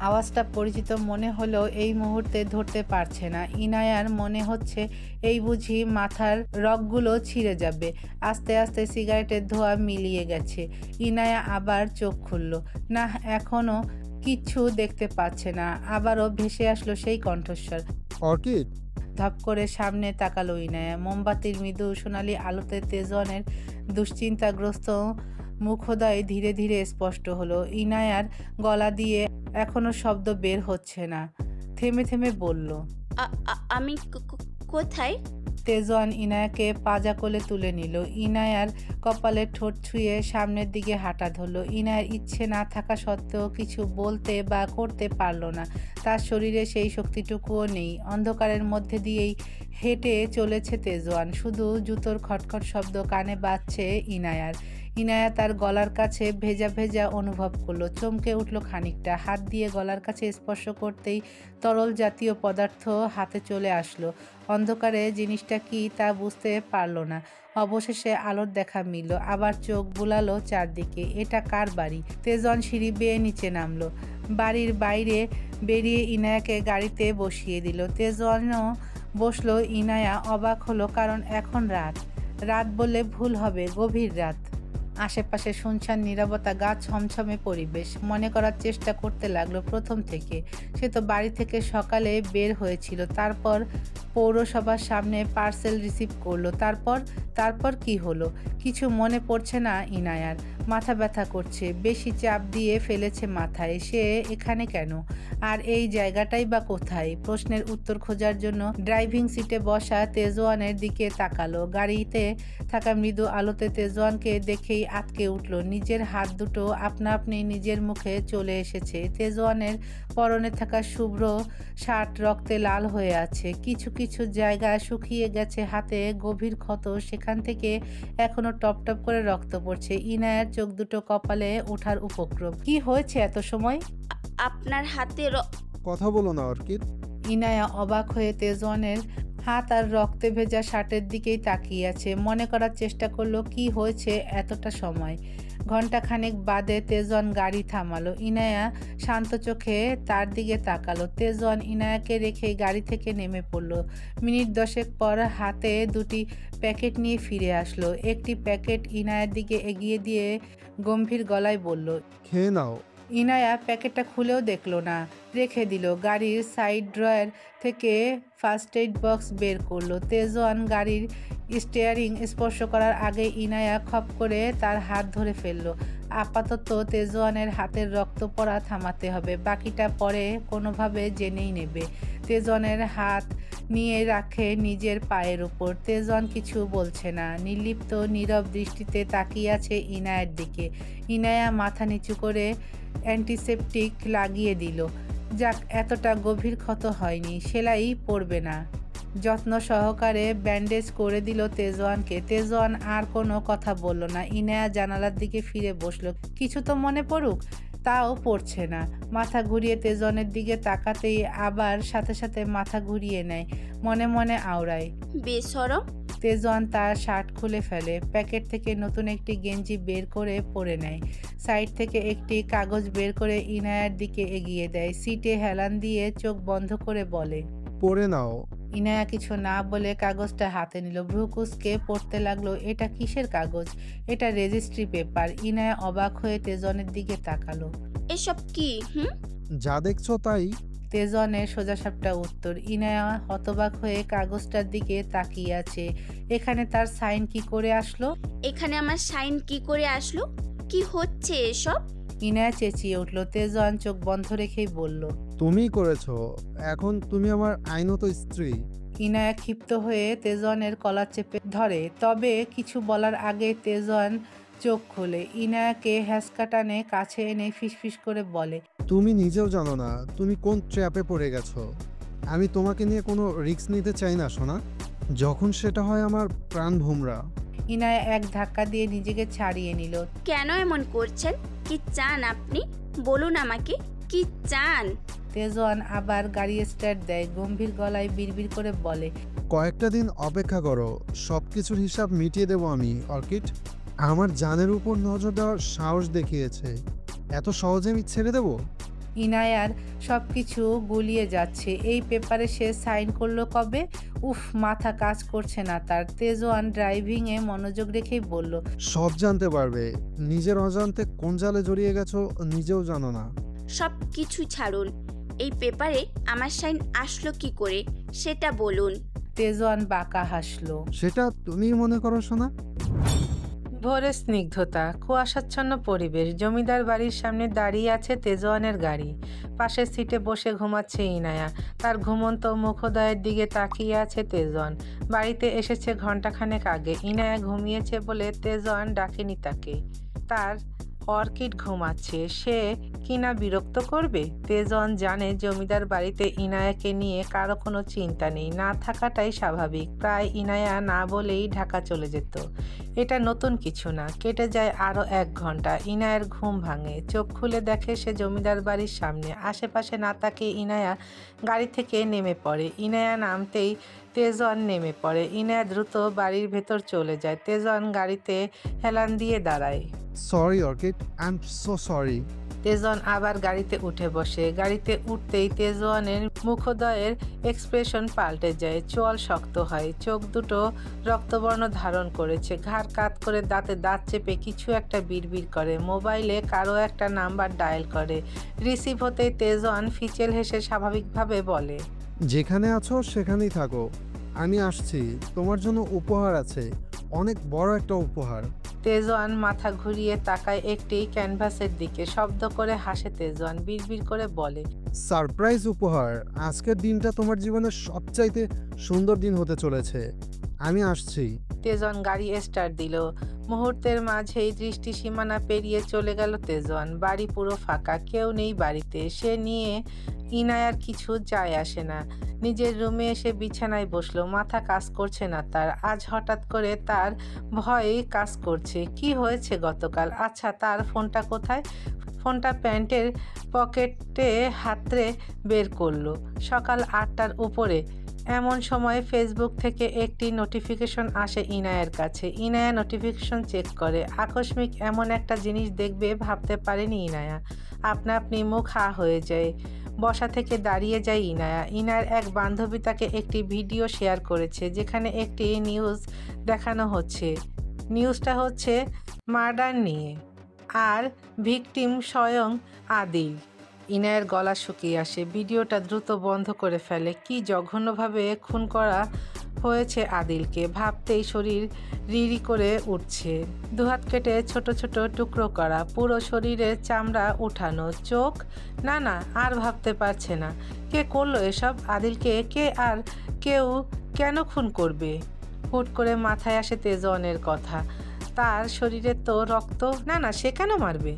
আওয়াজটা পরিচিত মনে হলেও এই মুহূর্তে ধরতে পারছে না। ইনায়ার মনে হচ্ছে এই বুঝি মাথার রগগুলো ছিঁড়ে যাবে। আস্তে আস্তে সিগারেটের ধোঁয়া মিলিয়ে গেছে। ইনায়া আবার চোখ খুলল। না, এখনো কিচ্ছু দেখতে পাচ্ছে না। আবারও ভেসে আসলো সেই কণ্ঠস্বর। অর্কিড। ধপ করে সামনে তাকালো ইনায়া। মোমবাতির মৃদু সোনালি আলোতে তেজনের দুশ্চিন্তাগ্রস্ত মুখোদয় ধীরে ধীরে স্পষ্ট হলো। ইনায়ার গলা দিয়ে এখনো শব্দ বের হচ্ছে না। থেমে থেমে বলল, আমি কোথায়? তেজওয়ান ইনায়াকে পাজা কোলে তুলে নিল। ইনায়ার কপালে ঠোঁট ছুঁয়ে সামনের দিকে হাঁটা ধরলো। ইনায়ার ইচ্ছে না থাকা সত্ত্বেও কিছু বলতে বা করতে পারল না। তার শরীরে সেই শক্তিটুকুও নেই। অন্ধকারের মধ্যে দিয়েই হেঁটে চলেছে তেজওয়ান। শুধু জুতোর খটখট শব্দ কানে বাজছে ইনায়ার। ইনায়া তার গলার কাছে ভেজা ভেজা অনুভব করলো। চমকে উঠল খানিকটা। হাত দিয়ে গলার কাছে স্পর্শ করতেই তরল জাতীয় পদার্থ হাতে চলে আসলো। অন্ধকারে জিনিসটা কি তা বুঝতে পারল না। অবশেষে আলোর দেখা মিলল। আবার চোখ বুলালো চারদিকে। এটা কার বাড়ি? তেজন সিঁড়ি বেয়ে নিচে নামলো। বাড়ির বাইরে বেরিয়ে ইনায়াকে গাড়িতে বসিয়ে দিল। তেজনও বসলো। ইনায়া অবাক হলো, কারণ এখন রাত বললে ভুল হবে, গভীর রাত। আশেপাশে শুনশান নীরবতা, গা ছমছমে পরিবেশ। মনে করার চেষ্টা করতে লাগলো প্রথম থেকে। সে তো বাড়ি থেকে সকালে বের হয়েছিল, তারপর পৌরসভার সামনে পার্সেল রিসিভ করলো। তারপর কি হলো কিছু মনে পড়ছে না ইনায়ার। মাথা ব্যথা করছে, বেশি চাপ দিয়ে ফেলেছে মাথায়। সে এখানে কেন, আর এই জায়গাটাই বা কোথায়? প্রশ্নের উত্তর খোঁজার জন্য ড্রাইভিং সিটে বসা তেজওয়ানের দিকে তাকালো। গাড়িতে থাকা মৃদু আলোতে তেজওয়ানকে দেখেই আটকে উঠল। নিজের হাত দুটো আপনা আপনি নিজের মুখে চলে এসেছে। তেজওয়ানের পরনে থাকা শুভ্র শার্ট রক্তে লাল হয়ে আছে। কিছু কিছু জায়গা শুকিয়ে গেছে, হাতে গভীর ক্ষত, সেখান থেকে এখনো টপ টপ করে রক্ত পড়ছে। ইনায়ার চোখ দুটো কপালে ওঠার উপক্রম। কি হয়েছে এত সময়? আপনার হাতে কথা বলো না অর্কিড। ইনায়া অবাক হয়ে তেজওয়ানের হাত আর রক্তে ভেজা শার্টের দিকেই তাকিয়ে আছে। মনে করার চেষ্টা করলো কি হয়েছে এতটা সময়। ঘন্টাখানেক বাদে তেজওয়ান গাড়ি থামালো। ইনায়া শান্ত চোখে তার দিকে তাকালো। তেজওয়ান ইনায়াকে রেখে গাড়ি থেকে নেমে পড়লো। মিনিট 10 পর হাতে দুটি প্যাকেট নিয়ে ফিরে আসলো। একটি প্যাকেট ইনায়ার দিকে এগিয়ে দিয়ে গম্ভীর গলায় বলল, খেয়ে নাও। ইনায়া প্যাকেটটা খুলেও দেখলো না, রেখে দিল। গাড়ির সাইড ড্রয়ার থেকে ফার্স্ট এইড বক্স বের করলো। তেজওয়ান গাড়ির স্টিয়ারিং স্পর্শ করার আগে ইনায়া খপ করে তার হাত ধরে ফেললো। আপাতত তেজওয়ানের হাতের রক্ত পড়া থামাতে হবে, বাকিটা পরে কোনোভাবে জেনেই নেবে। তেজওয়ানের হাত নিয়ে রাখে নিজের পায়ের উপর। তেজওয়ান কিছু বলছে না, নির্লিপ্ত নীরব দৃষ্টিতে তাকিয়ে আছে ইনায়ার দিকে। ইনায়া মাথা নিচু করে অ্যান্টিসেপটিক লাগিয়ে দিল। যাক, এতটা গভীর ক্ষত হয়নি, সেলাই পড়বে না। যত্ন সহকারে ব্যান্ডেজ করে দিল তেজওয়ানকে। তেজওয়ান আর কোনো কথা বলল না। ইনায়া জানালার দিকে ফিরে বসলো। কিছু তো মনে পড়ুক, তাও পড়ছে না। মাথা ঘুরিয়ে তেজওয়ানের দিকে তাকাতেই আবার সাথে সাথে মাথা ঘুরিয়ে নেয়, মনে মনে আওড়ায়, বেসরম। তেজওয়ান তার শার্ট খুলে ফেলে, প্যাকেট থেকে নতুন একটি গেঞ্জি বের করে পরে নেয়। সাইড থেকে একটি কাগজ বের করে ইনায়ার দিকে এগিয়ে দেয়। সিটে হেলান দিয়ে চোখ বন্ধ করে বলে, পড়ে নাও। ইনায়া কিছু না বলে কাগজটা হাতে নিল। ভ্রু কুঁচকে পড়তে লাগলো, এটা কিসের কাগজ? এটা রেজিস্ট্রি পেপার। ইনায়া অবাক হয়ে তেজওয়ানের দিকে তাকালো। এসব কি? যা দেখছো তাই। তেজওয়ানের সোজাসাপটা উত্তর। ইনায়া হতবাক হয়ে কাগজটার দিকে তাকিয়ে আছে। এখানে তার সাইন কি করে আসলো? এখানে আমার সাইন কি করে আসলো? কি হচ্ছে এসব? ইনায়া চেঁচিয়ে উঠল। তেজওয়ান চোখ বন্ধ রেখেই বলল, তুমিই করেছো, এখন তুমি আমার আইনত স্ত্রী। ইনায়া ক্ষিপ্ত হয়ে তেজওয়ানের কলার চেপে ধরে, তবে কিছু বলার আগে তেজওয়ান চোখ খোলে। ইনায়াকে হ্যাঁচকা টানে কাছে এনে ফিসফিস করে বলে, তুমি নিজেও জানো না তুমি কোন ট্র্যাপে পড়ে গেছো। আমি তোমাকে নিয়ে কোনো রিস্ক নিতে চাই না সোনা, যখন সেটা হয় আমার প্রাণ ভোমরা। ইনায়া এক ধাক্কা দিয়ে নিজেকে ছাড়িয়ে নিল। কেন এমন করছেন? কি চান আপনি? বলুন আমাকে, কি চান? তেজওয়ান আবার গাড়ি স্টার্ট দেয়, গম্ভীর গলায় বিড়বিড় করে বলে, কয়েকটা দিন অপেক্ষা করো, সব কিছুর হিসাব মিটিয়ে দেবো আমি অর্কিড। আমার জানের উপর নজর দেওয়ার সাহস দেখিয়েছে, এত সহজে আমি ছেড়ে দেবো? ইনায়ার সব কিছু গুলিয়ে যাচ্ছে। এই পেপারে সে সাইন করলো কবে? উফ, মাথা কাজ করছে না তার। তেজওয়ান ড্রাইভিংয়ে মনোযোগ রেখেই বলল, সব জানতে পারবে, নিজের অজান্তে কোন জালে জড়িয়ে গেছো নিজেও জানো না। সব কিছু ছাড়ুন, এই পেপারে আমার সাইন আসলো কি করে সেটা বলুন। তেজওয়ান বাঁকা হাসলো। সেটা তুমিই মনে করো সোনা। ভোরের স্নিগ্ধতা, কুয়াশাচ্ছন্ন পরিবেশ। জমিদার বাড়ির সামনে দাঁড়িয়ে আছে তেজওয়ানের গাড়ি। পাশের সিটে বসে ঘুমাচ্ছে ইনায়া। তার ঘুমন্ত মুখোদয়ের দিকে তাকিয়ে আছে তেজওয়ান। বাড়িতে এসেছে ঘন্টাখানেক আগে। ইনায়া ঘুমিয়েছে বলে তেজওয়ান ডাকেনি তাকে। তার অর্কিড ঘুমাচ্ছে, সে কিনা বিরক্ত করবে। তেজওয়ান জানে জমিদার বাড়িতে ইনায়াকে নিয়ে কারো কোনো চিন্তা নেই, না থাকাটাই স্বাভাবিক। প্রায় ইনায়া না বলেই ঢাকা চলে যেত। এটা নতুন কিছু না। কেটে যায় আরও 1 ঘন্টা। ইনায়ার ঘুম ভাঙে, চোখ খুলে দেখে সে জমিদার বাড়ির সামনে। আশেপাশে না তাকিয়ে ইনায়া গাড়ি থেকে নেমে পড়ে। ইনায়া নামতেই তেজওয়ান নেমে পড়ে। ইনায়া দ্রুত বাড়ির ভেতর চলে যায়। তেজওয়ান গাড়িতে হেলান দিয়ে দাঁড়ায়। Sorry Orchid, I am so sorry. Tejwan আবার গাড়িতে উঠে বসে। গাড়িতে উঠতেই তেজওয়ানের মুখোদয়ের এক্সপ্রেশন পাল্টে যায়, চোয়াল শক্ত হয়, চোখ দুটো রক্তবর্ণ ধারণ করেছে। ঘাড় কাত করে দাঁতে দাঁত চেপে কিছু একটা বিড়বিড় করে। মোবাইলে কারো একটা নাম্বার ডায়াল করে। রিসিভ হতেই তেজওয়ান ফিচেল হেসে স্বাভাবিকভাবে বলে, যেখানে আছো সেখানেই থাকো, আমি আসছি। তোমার জন্য উপহার আছে, অনেক বড় একটা উপহার। তেজওয়ান মাথা ঘুরিয়ে তাকায় একটি ক্যানভাসের দিকে। শব্দ করে হাসে তেজওয়ান, বিড়বিড় করে বলে, সারপ্রাইজ উপহার। আজকের দিনটা তোমার জীবনের সবচাইতে সুন্দর দিন হতে চলেছে। আমি আসছি। তেজন গাড়ি স্টার্ট দিল। মুহূর্তের মাঝেই দৃষ্টি সীমানা পেরিয়ে চলে গেল তেজন। বাড়ি পুরো ফাঁকা, কেউ নেই বাড়িতে। সে নিয়ে ইনায়ার কিছু যায় আসে না। নিজের রুমে এসে বিছানায় বসলো। মাথা কাজ করছে না তার। আজ হঠাৎ করে তার ভয়ে কাজ করছে। কি হয়েছে গতকাল? আচ্ছা, তার ফোনটা কোথায়? ফোনটা প্যান্টের পকেটে হাতড়ে বের করলো। সকাল 8টার উপরে। এমন সময় ফেসবুক থেকে একটি নোটিফিকেশন আসে ইনায়ার কাছে। ইনায়া নোটিফিকেশন চেক করে। আকস্মিক এমন একটা জিনিস দেখবে ভাবতে পারেনি ইনায়া। আপনা আপনি মুখ হা হয়ে যায়। বসা থেকে দাঁড়িয়ে যায় ইনায়া। ইনায়ার এক বান্ধবী তাকে একটি ভিডিও শেয়ার করেছে, যেখানে একটি নিউজ দেখানো হচ্ছে। নিউজটা হচ্ছে মার্ডার নিয়ে, আর ভিকটিম স্বয়ং আদিল। ইনায়ের গলা শুকিয়ে আসে। ভিডিওটা দ্রুত বন্ধ করে ফেলে। কি জঘন্যভাবে খুন করা হয়েছে আদিলকে ভাবতেই শরীর রিরি করে উঠছে। দুহাত কেটে ছোট ছোট টুকরো করা, পুরো শরীরের চামড়া উঠানো, চোখ না না আর ভাবতে পারছে না। কে করলো এসব? আদিলকে কে? আর কেউ কেন খুন করবে? হুট করে মাথায় আসে তেজনের কথা। তার শরীরে তো রক্ত। না না, সে কেন মারবে?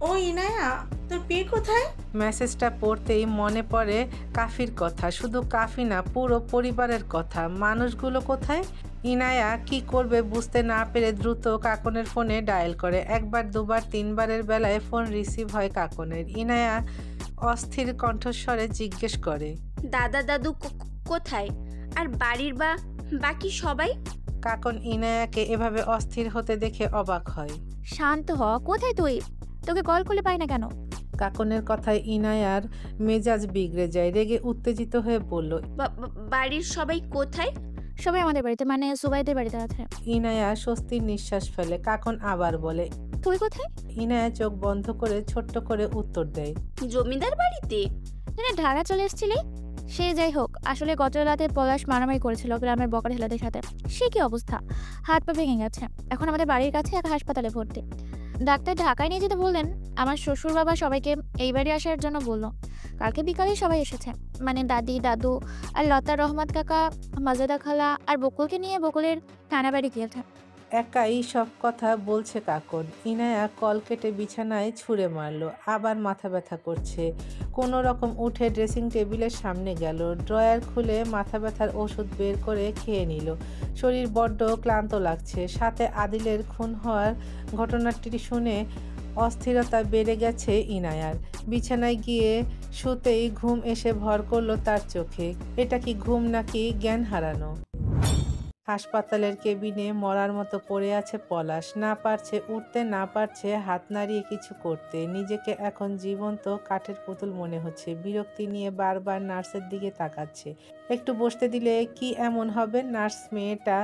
ও ইনায়া, তোর বিয়ে কোথায়? মেসেজটা পড়তেই মনে পড়ে কাফির কথা। শুধু কাফি না, পুরো পরিবারের কথা। মানুষগুলো কোথায়? ইনায়া কি করবে বুঝতে না পেরে দ্রুত কাকনের ফোনে ডায়াল করে। একবার, দুবার, তিনবারের বেলায় ফোন রিসিভ হয় কাকনের। ইনায়া অস্থির কণ্ঠস্বরে জিজ্ঞেস করে, দাদা দাদু কোথায়? আর বাড়ির বাকি সবাই? কাকন ইনায়াকে এভাবে অস্থির হতে দেখে অবাক হয়। শান্ত হ, কোথায় তুই? তোকে কল করলে পাই না কেন? কাকনের কথায় ইনায়ার মেজাজ বিগড়ে যায়। রেগে উত্তেজিত হয়ে বলল, বাড়ির সবাই কোথায়? সবাই আমাদের বাড়িতে, মানে সুবাইদের বাড়িতে আছে। ইনায়া স্বস্তির নিঃশ্বাস ফেলে। কাকন আবার বলে, তুই কোথায়? ইনায়া চোখ বন্ধ করে ছোট্ট করে উত্তর দেয়, জমিদার বাড়িতে। ঢাকা চলে এসেছিলি? সে যাই হোক, আসলে গত রাতে পলাশ মারামারি করেছিল গ্রামের বকার হেলাদের সাথে। সে কি অবস্থা, হাত পা ভেঙে গেছে। এখন আমাদের বাড়ির কাছে এক হাসপাতালে ভর্তি। ডাক্তার ঢাকায় নিয়ে যেতে বললেন। আমার শ্বশুর বাবা সবাইকে এই বাড়ি আসার জন্য বললো। কালকে বিকালে সবাই এসেছে, মানে দাদি, দাদু আর লতা, রহমত কাকা, মাজেদা খালা আর বকুলকে নিয়ে বকুলের থানা বাড়ি গিয়েছে। একাই সব কথা বলছে কাকন। ইনায়া কল কেটে বিছানায় ছুঁড়ে মারলো। আবার মাথা ব্যথা করছে। কোনো রকম উঠে ড্রেসিং টেবিলের সামনে গেল। ড্রয়ার খুলে মাথা ব্যথার ওষুধ বের করে খেয়ে নিল। শরীর বড্ড ক্লান্ত লাগছে। সাথে আদিলের খুন হওয়ার ঘটনাটি শুনে অস্থিরতা বেড়ে গেছে ইনায়ার। বিছানায় গিয়ে শুতেই ঘুম এসে ভর করলো তার চোখে। এটা কি ঘুম নাকি জ্ঞান হারানো? হাসপাতালের কেবিনে মরার মতো পড়ে আছে পলাশ। না পারছে উঠতে, না পারছে হাত নাড়িয়ে কিছু করতে। নিজেকে এখন জীবন্ত কাঠের পুতুল মনে হচ্ছে। বিরক্তি নিয়ে বারবার নার্সের দিকে তাকাচ্ছে। একটু বসতে দিলে কি এমন হবে? নার্স মেয়েটা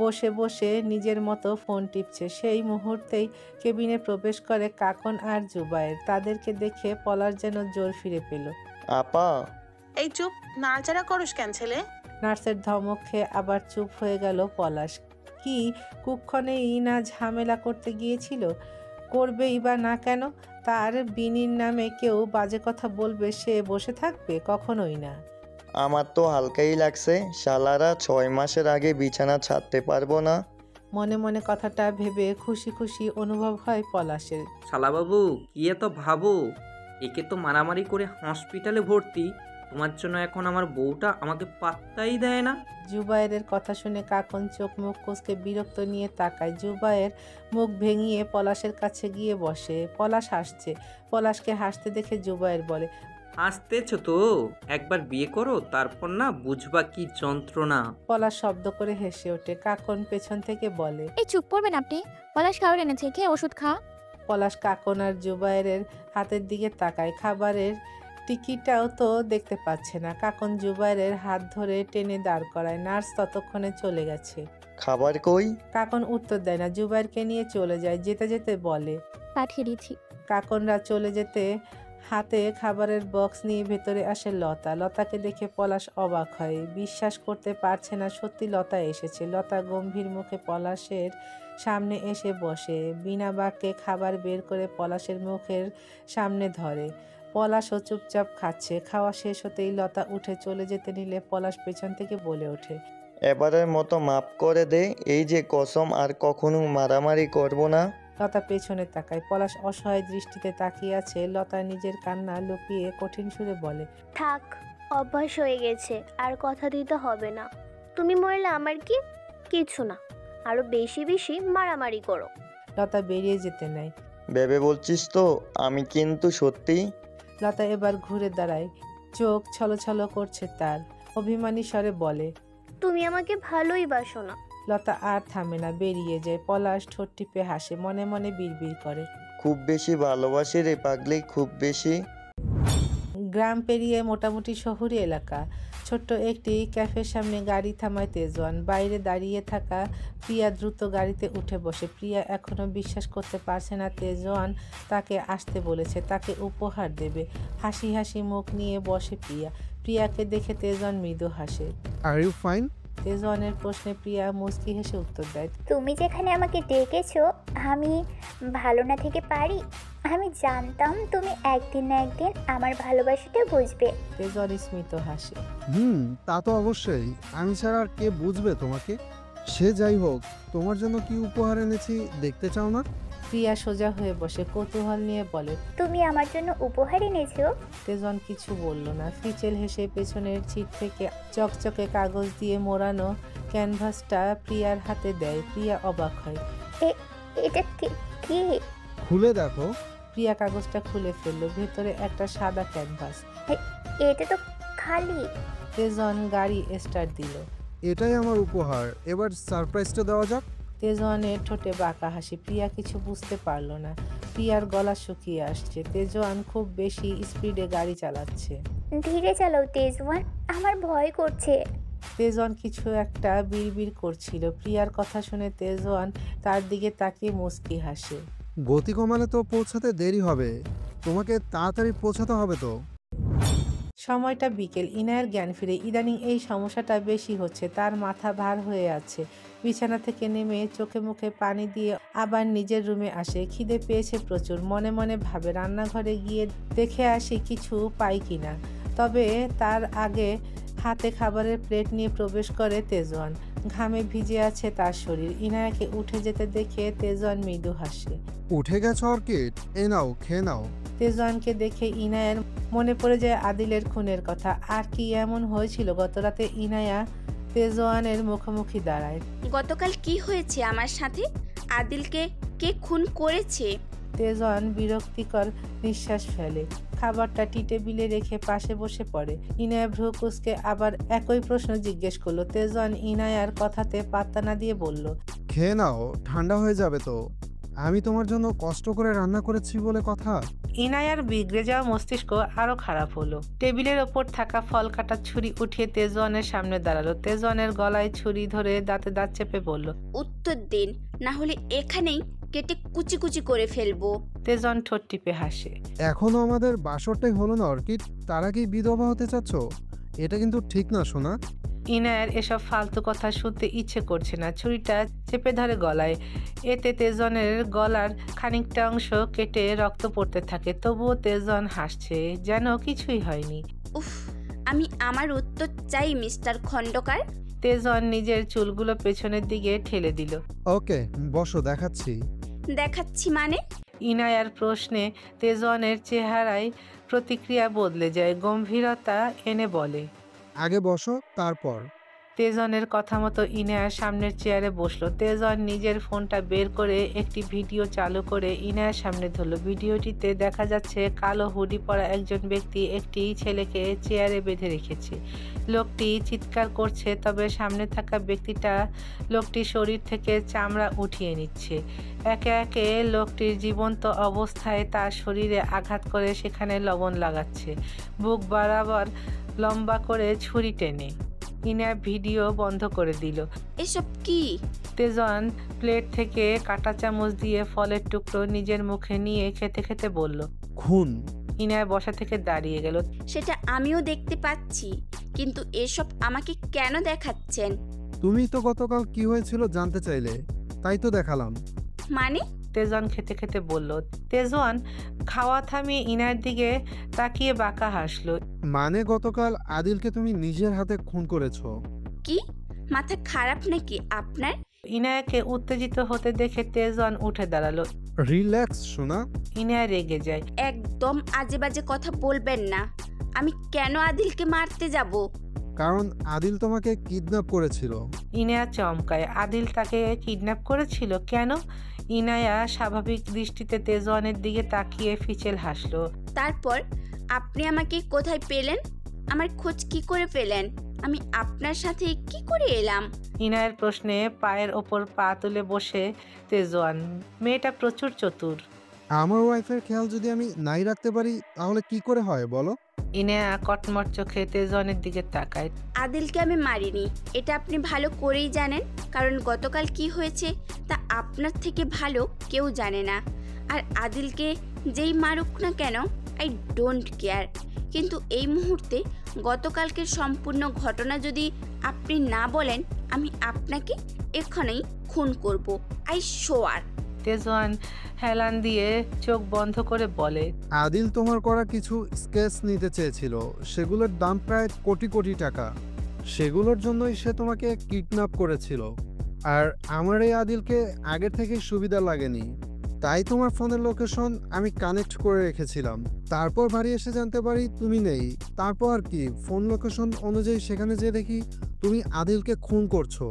বসে বসে নিজের মতো ফোন টিপছে। সেই মুহূর্তেই কেবিনে প্রবেশ করে কাকন আর জুবায়ের। তাদেরকে দেখে পলাশ যেন জোর ফিরে পেল। আপা, এই চুপ, নাড়াচাড়া করস কেন ছেলে? নার্সের ধমক খেয়ে আবার চুপ হয়ে গেল পলাশ। কি কুক্ষণেই না ঝামেলা করতে গিয়েছিল? করবেই বা না কেন? তার বিনির নামে কেউ বাজে কথা বলবে সে বসে থাকবে? কখনোই না। আমার তো হালকাই লাগছে। শালারা 6 মাসের আগে বিছানা ছাড়তে পারবো না। মনে মনে কথাটা ভেবে খুশি খুশি অনুভব হয় পলাশের। শালাবাবু, কি এত ভাবো? একে তো মারামারি করে হসপিটালে ভর্তি। তোমার জন্য এখন আমার বউটা আমাকে পাত্তাই দেয় না। জুবায়ের কথা শুনে কাকন চোখ মুখ কুঁচকে বিরক্ত নিয়ে তাকায়। জুবায়ের মুখ ভেঙিয়ে পলাশের কাছে গিয়ে বসে। পলাশ হাসছে। পলাশকে হাসতে দেখে জুবায়ের বলে, হাসতেছ তো? একবার বিয়ে করো, তারপর না বুঝবা কি যন্ত্রণা। পলাশ শব্দ করে হেসে ওঠে। কাকন পেছন থেকে বলে, এই চুপ করবেন আপনি? পলাশ খাবার এনেছে, খেয়ে ওষুধ খা। পলাশ কাকন আর জুবায়ের হাতের দিকে তাকায়। খাবারের টিকিটাও তো দেখতে পাচ্ছে না। কাকন জুবায়ের হাত ধরে টেনে দাঁড় করায়। নার্স ততক্ষণে চলে গেছে। খাবার কই? কাকন উত্তর দেয় না। জুবায়েরকে নিয়ে চলে যায়। যেতে যেতে বলে, পাঠিয়ে দিচ্ছি। কাকনরা চলে যেতে হাতে খাবারের বক্স নিয়ে ভেতরে আসে লতা। লতাকে দেখে পলাশ অবাক হয়। বিশ্বাস করতে পারছে না সত্যি লতা এসেছে। লতা গম্ভীর মুখে পলাশের সামনে এসে বসে। বিনা বাক্যে খাবার বের করে পলাশের মুখের সামনে ধরে। পলাশও চুপচাপ খাচ্ছে। খাওয়া শেষ হতেই লতা উঠে চলে যেতে নিলে পলাশ পেছন থেকে বলে ওঠে, এবারের মতো মাফ করে দে, এই যে কসম আর কখনো মারামারি করব না। লতা পেছনে তাকায়। পলাশ অসহায় দৃষ্টিতে তাকিয়ে আছে। লতা নিজের কান্না লুকিয়ে কঠিন সুরে বলে, থাক, অভ্যাস হয়ে গেছে, আর কথা দিতে হবে না। তুমি মরলে আমার কি? কিছু না, আরো বেশি বেশি মারামারি করো। লতা বেরিয়ে যেতে নেয়। ভেবে বলছিস তো? আমি কিন্তু সত্যি। লতা এবার ঘুরে দাঁড়ায়, চোখ ছলছল করছে তার। অভিমানী স্বরে বলে, তুমি আমাকে ভালোই বাসো না। লতা আর থামে না, বেরিয়ে যায়। পলাশ ঠোঁট টিপে হাসে, মনে মনে বিড়বিড় করে, খুব বেশি ভালোবাসি রে পাগলি, খুব বেশি। গ্রাম পেরিয়ে মোটামুটি শহুরে এলাকা। ছোট্ট একটি ক্যাফের সামনে গাড়ি থামায় তেজওয়ান। বাইরে দাঁড়িয়ে থাকা প্রিয়া দ্রুত গাড়িতে উঠে বসে। প্রিয়া এখনো বিশ্বাস করতে পারছে না তেজওয়ান তাকে আসতে বলেছে, তাকে উপহার দেবে। হাসি হাসি মুখ নিয়ে বসে প্রিয়া। প্রিয়াকে দেখে তেজওয়ান মৃদু হাসে। Are you fine? তেজওয়ানের প্রশ্নে প্রিয়া মুচকি হেসে উত্তর দেয়, তুমি যেখানে আমাকে ডেকেছো আমি ভালো না থেকে পারি? আমি জানতাম তুমি একদিন না একদিন আমার ভালোবাসাটা বুঝবে। তেজওয়ান স্মিত হাসে। তা তো অবশ্যই। আমি ছাড়া আর কে বুঝবে তোমাকে? সে যাই হোক, তোমার জন্য কি উপহার এনেছি দেখতে চাও না? প্রিয়া সোজা হয়ে বসে কৌতূহল নিয়ে বলে, তুমি আমার জন্য উপহার এনেছো? তেজওয়ান কিছু বলল না। ফিচেল হেসে পেছনের সিট থেকে চকচকে কাগজ দিয়ে মোড়ানো ক্যানভাসটা প্রিয়ার হাতে দেয়। প্রিয়া অবাক হয়। এটা কি? খুলে দেখো। প্রিয়া কাগজটা খুলে ফেললো। ভেতরে একটা সাদা ক্যানভাস। এটা তো খালি। তেজওয়ান গাড়ি স্টার্ট দিল। এটাই আমার উপহার, এবার সারপ্রাইজটা দেওয়া যাক। তেজওয়ানের ঠোঁটে বাঁকা হাসি। প্রিয়া কিছু বুঝতে পারল না। প্রিয়ার গলা শুকিয়ে আসছে। তেজওয়ান খুব বেশি স্পিডে গাড়ি চালাচ্ছে। ধীরে চালাও তেজওয়ান, আমার ভয় করছে। তেজওয়ান কিছু একটা বিড়বিড় করছিল। প্রিয়ার কথা শুনে তেজওয়ান তার দিকে তাকিয়ে মুচকি হাসে। গতি কমালে তো পৌঁছাতে দেরি হবে, তোমাকে তাড়াতাড়ি পৌঁছাতে হবে তো। সময়টা বিকেল। ইনায়ের জ্ঞান ফিরে। ইদানিং এই সমস্যাটা বেশি হচ্ছে। তার মাথা ভার হয়ে আছে। বিছানা থেকে নেমে চোখে মুখে পানি দিয়ে আবার নিজের রুমে আসে। খিদে পেয়েছে প্রচুর। মনে মনে ভাবে রান্নাঘরে গিয়ে দেখে আসি কিছু পাই কিনা। তবে তার আগে হাতে খাবারের প্লেট নিয়ে প্রবেশ করে তেজওয়ান। ঘামে ভিজে আছে তার শরীর। ইনায়াকে উঠে যেতে দেখে তেজওয়ান মৃদু হাসে। উঠে গেছ অর্কিড, এ নাও খেয়ে নাও। তেজওয়ানকে দেখে ইনায়ার মনে পড়ে যায় আদিলের খুনের কথা। আর কি এমন হয়েছিল গতরাতে? ইনায়া তেজওয়ানের মুখোমুখি দাঁড়ায়। গতকাল কি হয়েছে আমার সাথে? আদিলকে কে খুন করেছে? তেজওয়ান বিরক্তিকর নিঃশ্বাস ফেলে। খাবারটা টি টেবিলে রেখে পাশে বসে পড়ে। ইনায়া ভ্রু কুঁচকে আবার একই প্রশ্ন জিজ্ঞেস করলো। তেজওয়ান ইনায়ার কথাতে পাত্তা না দিয়ে বলল, খেয়ে নাও, ঠান্ডা হয়ে যাবে তো। আমি তোমার জন্য কষ্ট করে রান্না করেছি বলে কথা। ইনায়ার বিগড়ে যাওয়া মস্তিষ্ক আরো খারাপ হলো। টেবিলের ওপর থাকা ফল কাটার ছুরি উঠিয়ে তেজওয়ানের সামনে দাঁড়ালো। তেজওয়ানের গলায় ছুরি ধরে দাঁতে দাঁত চেপে বলল, উত্তর দিন, না হলে এখানেই কেটে কুচি কুচি করে ফেলবো। তেজওয়ান ঠোঁট টিপে হাসে। এখনো আমাদের বাসরটাই হলো না অর্কিড, তার আগেই বিধবা হতে চাচ্ছ? এটা কিন্তু ঠিক না সোনা। ইনায়ের এসব ফালতু কথা শুনতে ইচ্ছে করছে না। ছুরিটা চেপে ধরে গলায়। এতে তেজওয়ানের গলার খানিকটা অংশ কেটে রক্ত পড়তে থাকে। তবুও তেজওয়ান হাসছে, যেন কিছুই হয়নি। উফ, আমি আমার উত্তর চাই মিস্টার খণ্ডকার। তেজওয়ান নিজের চুলগুলো পেছনের দিকে ঠেলে দিল। ওকে, বসো, দেখাচ্ছি। দেখাচ্ছি মানে? ইনায়ার প্রশ্নে তেজওয়ানের চেহারায় প্রতিক্রিয়া বদলে যায়। গম্ভীরতা এনে বলে, আগে বসো, তারপর। তেজওয়ানের কথা মতো ইনায়ার সামনের চেয়ারে বসলো। তেজওয়ান নিজের ফোনটা বের করে একটি ভিডিও চালু করে ইনায়ার সামনে ধরলো। ভিডিওটিতে দেখা যাচ্ছে কালো হুডি পরা একজন ব্যক্তি একটি ছেলেকে চেয়ারে বেঁধে রেখেছে। লোকটি চিৎকার করছে, তবে সামনে থাকা ব্যক্তিটা লোকটির শরীর থেকে চামড়া উঠিয়ে নিচ্ছে। একে একে লোকটির জীবন্ত অবস্থায় তার শরীরে আঘাত করে সেখানে লবণ লাগাচ্ছে। বুক বরাবর লম্বা করে ছুরি টেনে। ইনা ভিডিও বন্ধ করে দিল। এসব কি? তেজওয়ান প্লেট থেকে কাঁটা চামচ দিয়ে ফলের টুকরো নিজের মুখে নিয়ে খেতে খেতে বলল, খুন। ইনা বসা থেকে দাঁড়িয়ে গেল। সেটা আমিও দেখতে পাচ্ছি, কিন্তু এসব আমাকে কেন দেখাচ্ছেন? তুমি তো গতকাল কি হয়েছিল জানতে চাইলে, তাই তো দেখালাম। মানে? তেজওয়ান খেতে খেতে বলল। তেজওয়ান খাওয়া থামিয়ে ইনার দিকে তাকিয়ে বাঁকা হাসলো। মানে গতকাল আদিলকে তুমি নিজের হাতে খুন করেছো। কি? মাথা খারাপ নাকি আপনার? ইনায়াকে উত্তেজিত হতে দেখে তেজওয়ান উঠে দাঁড়ালো। রিল্যাক্স শোনা। ইনায়া রেগে যায়। একদম আজে বাজে কথা বলবেন না। আমি কেন আদিলকে মারতে যাব? কারণ আদিল তোমাকে কিডন্যাপ করেছিল। ইনায়া চমকায়। আদিল তাকে কিডন্যাপ করেছিল? কেন? ইনায়া স্বাভাবিক দৃষ্টিতে তেজওয়ানের দিকে তাকিয়ে ফিচেল হাসলো। তারপর আপনি আমাকে কোথায় পেলেন? আমার খোঁজ কি করে পেলেন? আমি আপনার সাথে কি করে এলাম? ইনায়ের প্রশ্নে পায়ের ওপর পা তুলে বসে তেজওয়ান। মেয়েটা প্রচুর চতুর। আমার ওয়াইফের খেয়াল যদি আমি নাই রাখতে পারি তাহলে কি করে হয় বলো? ইনায়া কটমট চোখে তেজওয়ানের দিকে তাকায়। আদিলকে আমি মারিনি, এটা আপনি ভালো করেই জানেন। কারণ গতকাল কি হয়েছে তা আপনার থেকে ভালো কেউ জানে না। আর আদিলকে যেই মারুক না কেন, আই ডোন্ট কেয়ার। কিন্তু এই মুহূর্তে গতকালকের সম্পূর্ণ ঘটনা যদি আপনি না বলেন, আমি আপনাকে এখানেই খুন করব। I swear. তেজওয়ান হেলান দিয়ে চোখ বন্ধ করে বলে, আদিল তোমার করা কিছু স্কেচ নিতে চেয়েছিল, সেগুলোর দাম প্রায় কোটি কোটি টাকা। সেগুলোর জন্যই সে তোমাকে কিডন্যাপ করেছিল। আর আমার এই আদিলকে আগের থেকে সুবিধা লাগেনি, তাই তোমার ফোনের লোকেশন আমি কানেক্ট করে রেখেছিলাম। তারপর বাড়ি এসে জানতে পারি তুমি নেই। তারপর আর কি, ফোন লোকেশন অনুযায়ী সেখানে যেয়ে দেখি তুমি আদিলকে খুন করছো।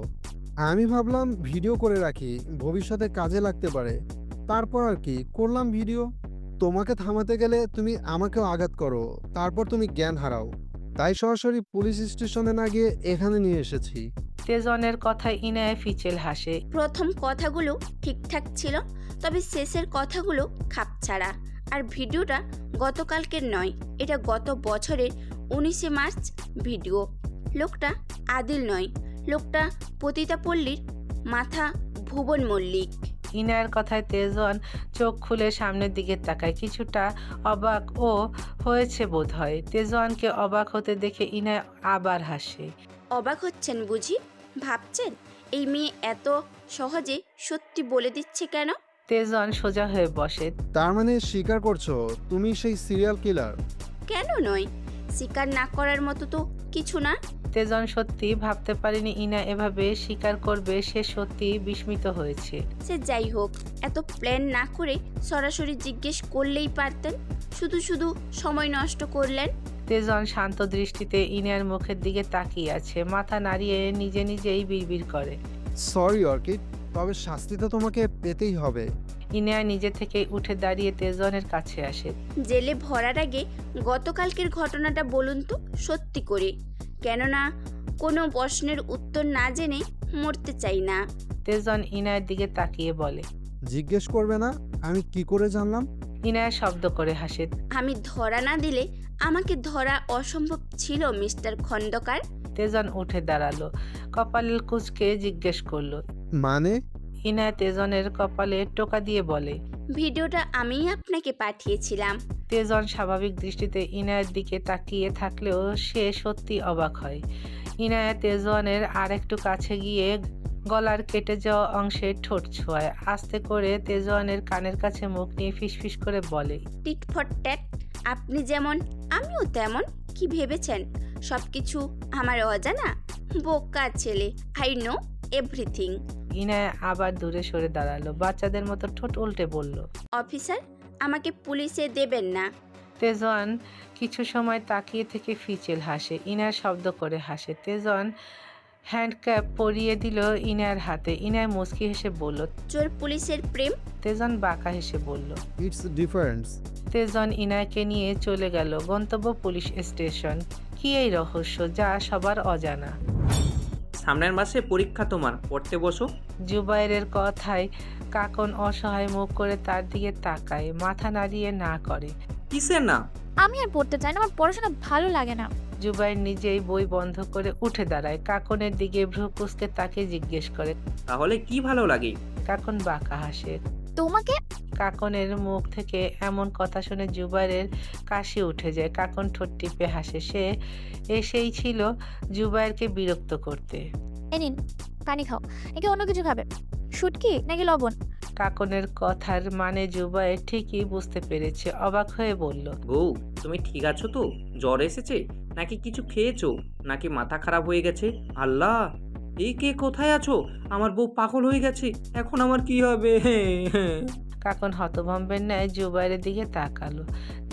আমি ভাবলাম ভিডিও করে রাখি, ভবিষ্যতে কাজে লাগতে পারে। তারপর আর কি করলাম ভিডিও। তোমাকে থামাতে গেলে তুমি আমাকেও আঘাত করো, তারপর তুমি জ্ঞান হারাও। তাই সরাসরি পুলিশ স্টেশনে না গিয়ে এখানে নিয়ে এসেছি। তেজওয়ানের কথায় ইনায়া ফিচেল হাসে। প্রথম কথাগুলো ঠিকঠাক ছিল, তবে শেষের কথাগুলো খাপছাড়া। আর ভিডিওটা গতকালকের নয়, এটা গত বছরের 19শে মার্চ ভিডিও। লোকটা আদিল নয়, লোকটা পতিতাপল্লীর মাথা ভুবন মল্লিক। ইনায়ার কথায় তেজওয়ান চোখ খুলে সামনের দিকে তাকায়। কিছুটা অবাক ও হয়েছে বোধ হয়। তেজওয়ানকে অবাক হতে দেখে ইনায়া আবার হাসে। অবাক হচ্ছেন বুঝি? ভাবছেন এই মেয়ে এত সহজে সত্যি বলে দিচ্ছে কেন? তেজওয়ান সোজা হয়ে বসে। তার মানে স্বীকার করছো তুমি সেই সিরিয়াল কিলার? কেন নয়, স্বীকার না করার মতো তো কিছু না। তেজন সত্যি ভাবতে পারেনি ইনা এভাবে স্বীকার করবে। সে সত্যি বিস্মিত হয়েছে। সে যাই হোক, এত প্ল্যান না করে সরাসরি জিজ্ঞেস করলেই পারতেন, শুধু শুধু সময় নষ্ট করলেন। তেজন শান্ত দৃষ্টিতে ইনার মুখের দিকে তাকিয়ে আছে। মাথা নাড়িয়ে নিজে নিজেই বিড়বিড় করে, সরি অর্কিড, তবে শাস্তি তো তোমাকে পেতেই হবে। ইনা নিজে থেকে উঠে দাঁড়িয়ে তেজনের কাছে আসে। জেলে ভরার আগে গতকালকের ঘটনাটা বলুন তো সত্যি করে, কেননা কোনো প্রশ্নের উত্তর না জেনে মরতে চাই না। তেজন ইনার দিকে তাকিয়ে বলে, জিজ্ঞেস করবে না? আমি কি করে জানলাম? ইনায়া শব্দ করে হাসে। আমি ধরা না দিলে আমাকে ধরা অসম্ভব ছিল মিস্টার খন্দকার। তেজন উঠে দাঁড়ালো, কপালের কুচকে জিজ্ঞেস করলো, মানে? ইনায়া তেজনের কপালে টোকা দিয়ে বলে, ভিডিওটা আমিই আপনাকে পাঠিয়েছিলাম। তেজন স্বাভাবিক দৃষ্টিতে ইনায়ের দিকে তাকিয়ে থাকলেও সে সত্যি অবাক হয়। ইনায়া তেজনের আর একটু কাছে গিয়ে গলার কেটে যাওয়া অংশে ঠোঁট ছোঁয়ায়। আস্তে করে তেজনের কানের কাছে মুখ নিয়ে ফিসফিস করে বলে, টিট ফর ট্যাট, আপনি যেমন আমিও তেমন। কি ভেবেছেন সবকিছু আমার অজানা? বোকা ছেলে, আই নো এভরিথিং। ইনায়া আবার দূরে সরে দাঁড়ালো, বাচ্চাদের মতো ঠোঁট উল্টে বলল, অফিসার, আমাকে পুলিশে দেবেন না। তেজন কিছু সময় তাকিয়ে থেকে ফিচেল হাসে। ইনার শব্দ করে হাসে। তেজন হ্যান্ডক্যাপ পরিয়ে দিল ইনার হাতে। ইনার মুচকি হেসে বলল, চোর পুলিশের প্রেম। তেজন বাঁকা হেসে বলল, ইটস ডিফারেন্স। তেজন ইনাকে নিয়ে চলে গেল। গন্তব্য পুলিশ স্টেশন। কি এই রহস্য যা সবার অজানা? সামনের মাসে পরীক্ষা তোমার, পড়তে বসো। জুবাইরের কথায় কাকন অসহায় মুখ করে তার দিকে তাকায়, মাথা নাড়িয়ে না করে। কিসের না? আমি আর পড়তে চাই না, আমার পড়াশোনা ভালো লাগে না। জুবাইর নিজেই বই বন্ধ করে উঠে দাঁড়ায়। কাকনের দিকে ভ্রু কুঁচকে তাকে জিজ্ঞেস করে, তাহলে কি ভালো লাগে? কাকন বাঁকা হাসে। তোমাকে? কাকনের মুখ থেকে এমন কথা শুনে জুবাইরের কাশি উঠে যায়। কাকন ঠোঁট টিপে হাসে। সে এসেই ছিল জুবাইরকে বিরক্ত করতে। এই নিন পানি খাও, নাকি অন্য কিছু খাবে? শুটকি নাকি লবণ? কাকনের কথার মানে জুবাইর ঠিকই বুঝতে পেরেছে। অবাক হয়ে বলল, বউ তুমি ঠিক আছো তো? জ্বর এসেছে নাকি কিছু খেয়েছো নাকি মাথা খারাপ হয়ে গেছে? আল্লাহ, এই কে, কোথায় আছো? আমার বউ পাগল হয়ে গেছে, এখন আমার কি হবে? কাকন হতভম্বের ন্যায় জুবাইরের দিকে তাকালো।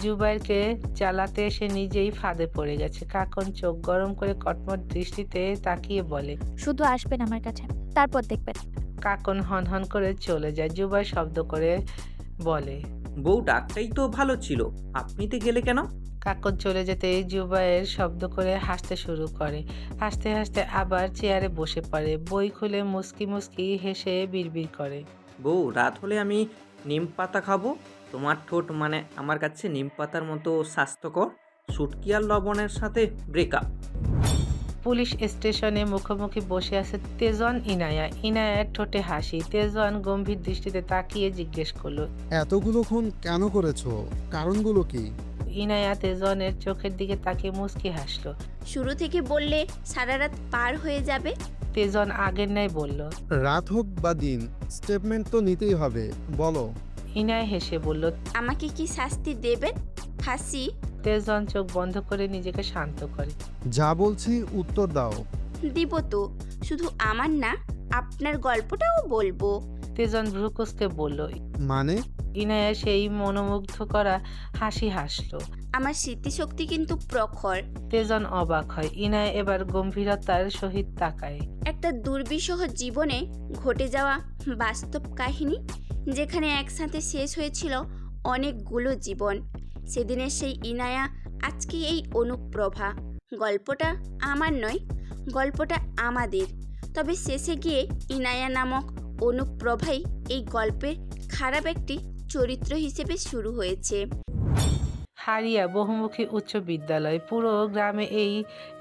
জুবাইরকে চালাতে এসে নিজেই ফাঁদে পড়ে গেছে। কাকন চোখ গরম করে কটমট দৃষ্টিতে তাকিয়ে বলে, শুধু আসবেন আমার কাছে, তারপর দেখবেন। কাকন হনহন করে চলে যায়। জুবাইর শব্দ করে বলে, বউ ডাকটাই তো ভালো ছিল, আপনি তো গেলে কেন? কাকন চলে যেতে জুবাইর শব্দ করে হাসতে শুরু করে। হাসতে হাসতে আবার চেয়ারে বসে পড়ে। বই খুলে মুস্কি মুস্কি হেসে বিড়বিড় করে, বউ রাত হলে আমি নিম পাতা খাবো। তোমার ঠোঁট মানে আমার কাছে নিম পাতার মতো স্বাস্থ্যকর। শুটকি আর লবণের সাথে ব্রেকআপ। পুলিশ স্টেশনে মুখোমুখি বসে আছে তেজন ইনায়া। ইনায়ার ঠোঁটে হাসি। তেজন গম্ভীর দৃষ্টিতে তাকিয়ে জিজ্ঞেস করলো, এতগুলো খুন কেন করেছো? কারণগুলো কি? ইনায়া তেজনের চোখের দিকে তাকিয়ে মুচকি হাসলো। শুরু থেকে বললে সারা রাত পার হয়ে যাবে। তেজন আগের ন্যায় বলল, রাত হোক বা দিন, স্টেটমেন্ট তো নিতেই হবে, বলো। ইনায়া হেসে বলল, আমাকে কি শাস্তি দেবেন? ফাঁসি? তেজন চোখ বন্ধ করে নিজেকে শান্ত করে, যা বলছি উত্তর দাও। দিব তো, শুধু আমার না, আপনার গল্পটাও বলবো। তেজন ভ্রুকুচকে বলল, মানে? ইনায়া সেই মনোমুগ্ধ করা হাসি হাসলো। আমার স্মৃতিশক্তি কিন্তু প্রখর। তেজন অবাক হয়। ইনায়া এবার গম্ভীরতার সহিত তাকায়। একটা দুর্বিষহ জীবনে ঘটে যাওয়া বাস্তব কাহিনী, যেখানে একসাথে শেষ হয়েছিল অনেকগুলো জীবন। সেদিনের সেই ইনায়া, আজকে এই অনুপ্রভা। গল্পটা আমার নয়, গল্পটা আমাদের। তবে শেষে গিয়ে ইনায়া নামক অনুপ্রভাই এই গল্পের খারাপ একটি চরিত্র হিসেবে শুরু হয়েছে। হারিয়া বহুমুখী উচ্চ বিদ্যালয়। পুরো গ্রামে এই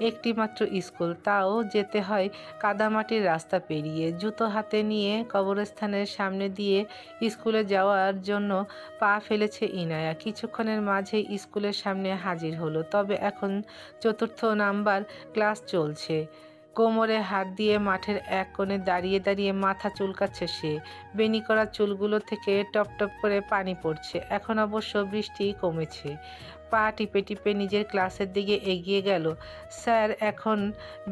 একটি মাত্র স্কুল, তাও যেতে হয় কাদামাটির রাস্তা পেরিয়ে। জুতো হাতে নিয়ে কবরস্থানের সামনে দিয়ে স্কুলে যাওয়ার জন্য পা ফেলেছে ইনায়া। কিছুক্ষণের মাঝেই স্কুলের সামনে হাজির হলো। তবে এখন 4র্থ নাম্বার ক্লাস চলছে। কোমরে হাত দিয়ে মাঠের এক কোণে দাঁড়িয়ে দাঁড়িয়ে মাথা চুলকাচ্ছে সে। বেনি করা চুলগুলো থেকে টপ টপ করে পানি পড়ছে। এখন অবশ্য বৃষ্টি কমেছে। পা টিপে টিপে নিজের ক্লাসের দিকে এগিয়ে গেল। স্যার এখন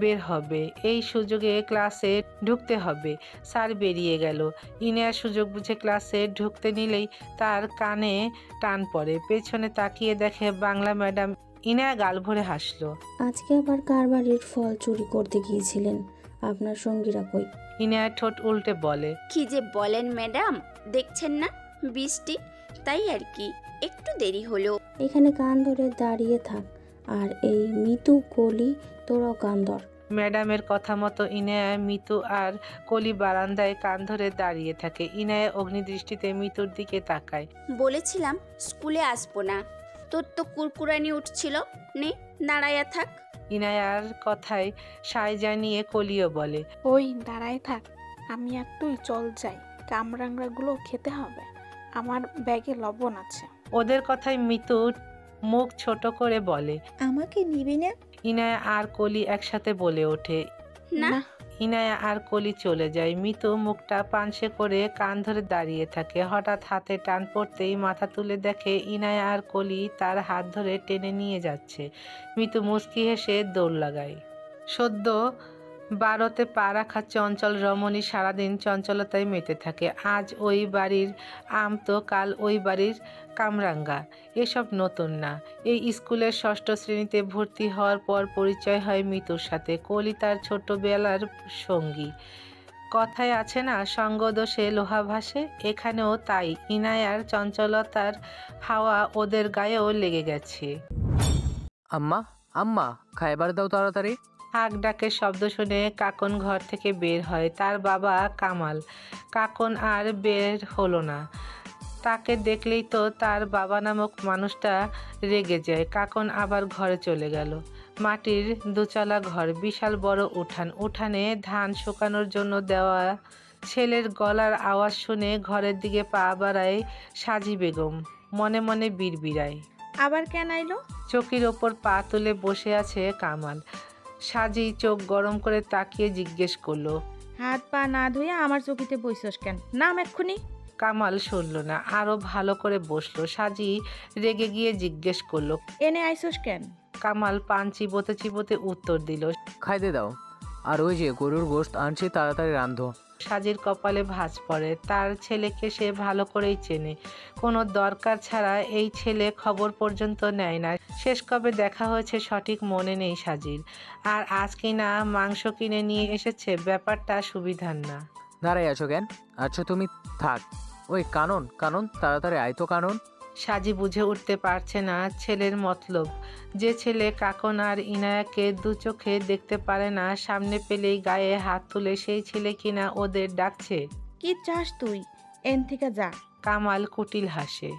বের হবে, এই সুযোগে ক্লাসে ঢুকতে হবে। স্যার বেরিয়ে গেল। ইনায়া সুযোগ বুঝে ক্লাসে ঢুকতে নিলেই তার কানে টান পড়ে। পেছনে তাকিয়ে দেখে বাংলা ম্যাডাম। ইনায়া গাল ভরে হাসলো। আজকে আবার কার বাড়ির ফল চুরি করতে গিয়েছিলেন? আপনার সঙ্গীরা কই? ইনায়া ঠোঁট উল্টে বলে, কি যে বলেন ম্যাডাম, দেখছেন না বৃষ্টি, তাই আর কি, একটু দেরি হলো। এখানে কান ধরে দাঁড়িয়ে থাক, আর এই মিতু কলি তোরাও কান ধর। ম্যাডামের কথা মতো ইনায়া, মিতু আর কলি বারান্দায় কান ধরে দাঁড়িয়ে থাকে। ইনায়া অগ্নিদৃষ্টিতে মিতুর দিকে তাকায়। বলেছিলাম স্কুলে আসবো না, তোর তো কুরকুরানি উঠছিল, নে দাঁড়ায়া থাক। ইনায়ার কথায় সায় জানিয়ে কলিও বলে, ওই দাঁড়ায় থাক, আমি আর তুই চল যাই, কামরাংরাগুলো খেতে হবে, আমার ব্যাগে লবণ আছে। ওদের কথায় মিতু মুখ ছোট করে বলে, আমাকে নিবি না? ইনায়া আর কলি একসাথে বলে ওঠে। না। ইনায়া আর কলি চলে যায়। মিতু মুখটা পানসে করে কান ধরে দাঁড়িয়ে থাকে। হঠাৎ হাতে টান পড়তেই মাথা তুলে দেখে ইনায়া আর কলি তার হাত ধরে টেনে নিয়ে যাচ্ছে। মিতু মুচকি হেসে দৌড় লাগায়। সদ্য 12তে পা রাখা চঞ্চল রমণী সারাদিন চঞ্চলতায় মেতে থাকে। আজ ওই বাড়ির আম তো কাল ওই বাড়ির কামরাঙ্গা। এসব নতুন না। এই স্কুলের 6ষ্ঠ শ্রেণীতে ভর্তি হওয়ার পর পরিচয় হয় মিতুর সাথে। কলি তার ছোটবেলার সঙ্গী। কথায় আছে না, সঙ্গদোষে লোহা ভাসে, এখানেও তাই। ইনায়ার চঞ্চলতার হাওয়া ওদের গায়েও লেগে গেছে। আম্মা, আম্মা, খাইবার দাও তাড়াতাড়ি। হাঁক ডাকের শব্দ শুনে কাকন ঘর থেকে বের হয়। তার বাবা কামাল। কাকন আর বের হলো না। তাকে দেখলেই তো তার বাবা নামক মানুষটা রেগে যায়। কাকন আবার ঘরে চলে গেল। মাটির দোচালা ঘর, বিশাল বড় উঠান। উঠানে ধান শুকানোর জন্য দেওয়া। ছেলের গলার আওয়াজ শুনে ঘরের দিকে পা বাড়ায় সাজি বেগম। মনে মনে বিড়বিড়ায়, আবার কেন আইলো? চকির ওপর পা তুলে বসে আছে কামাল। সাজি চোখ গরম করে তাকিয়ে জিজ্ঞেস করলো, হাত পা না ধুয়ে আমার চকিতে বইছস কেন? নাম এক্ষুনি। কামাল শুনল না, আরো ভালো করে বসলো। সাজি রেগে গিয়ে জিজ্ঞেস করলো, এনে আইছস কেন? কামাল পান চিবোতে চিবোতে উত্তর দিল, খাইতে দাও, আর ওই যে গরুর গোশত আনছি, তাড়াতাড়ি রান্ধো। সাজির কপালে ভাঁজ পড়ে। তার ছেলেকে সে ভালো করেই চেনে। কোনো দরকার ছাড়া এই ছেলে খবর পর্যন্ত নেয় না। শেষ কবে দেখা হয়েছে সঠিক মনে নেই সাজির। আর আজ কিনা মাংস কিনে নিয়ে এসেছে, ব্যাপারটা সুবিধার না। দাঁড়াই আছো কেন? আচ্ছা তুমি থাক। ওই কানন কানন, তাড়াতাড়ি আয় তো কানন। সাজি বুঝে উঠতে পারছে না ছেলের মতলব। যে ছেলে কাকন আর ইনায়াকে দু চোখে দেখতে পারে না, সামনে পেলেই গায়ে হাত তুলে সেই ছেলে কিনা ওদের ডাকছে। কি চাস তুই? এন থেকে যা। কামাল কুটিল হাসে।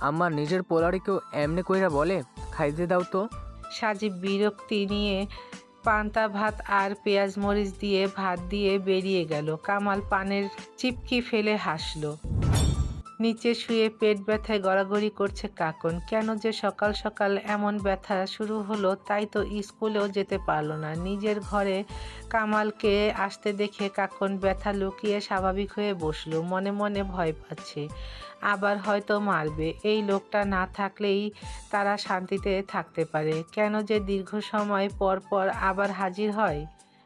আমার নিজের পোলারে কেউ এমনি কইরা বলে? খাইতে দাও তো। সাজি বিরক্তি নিয়ে পান্তা ভাত আর পেঁয়াজ মরিচ দিয়ে ভাত দিয়ে বেরিয়ে গেল। কামাল পানের চিপকি ফেলে হাসলো। নিচে শুয়ে পেট ব্যথায় গড়াগড়ি করছে কাকন। কেন যে সকাল সকাল এমন ব্যথা শুরু হলো, তাই তো স্কুলেও যেতে পারলো না। নিজের ঘরে কামালকে আসতে দেখে কাকন ব্যথা লুকিয়ে স্বাভাবিক হয়ে বসলো। মনে মনে ভয় পাচ্ছে, আবার হয়তো মারবে। এই লোকটা না থাকলেই তারা শান্তিতে থাকতে পারে। কেন যে দীর্ঘ সময় পর পর আবার হাজির হয়।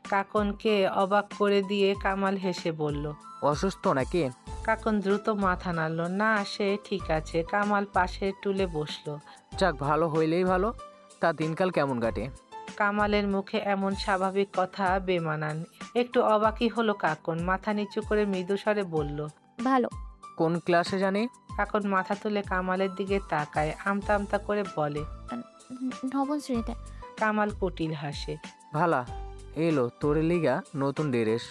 কাকনকে অবাক করে দিয়ে কামাল হেসে বলল, অসুস্থ নাকি? কাকন দ্রুত মাথা নাড়ল। না, সে ঠিক আছে। কামাল পাশের টুলে বসলো। যাক, ভালো হইলেই ভালো। তা দিনকাল কেমন কাটে? কামালের মুখে এমন স্বাভাবিক কথা বেমানান। একটু অবাকই হলো কাকন। মাথা নিচু করে মৃদুস্বরে বলল, ভালো। কোন ক্লাসে জানি? কাকন মাথা তুলে কামালের দিকে তাকায়, আমতা আমতা করে বলে, নবম শ্রেণীতে। কামাল কুটিল হাসে। ভালা, এলো তোর লিগা নতুন ড্রেস,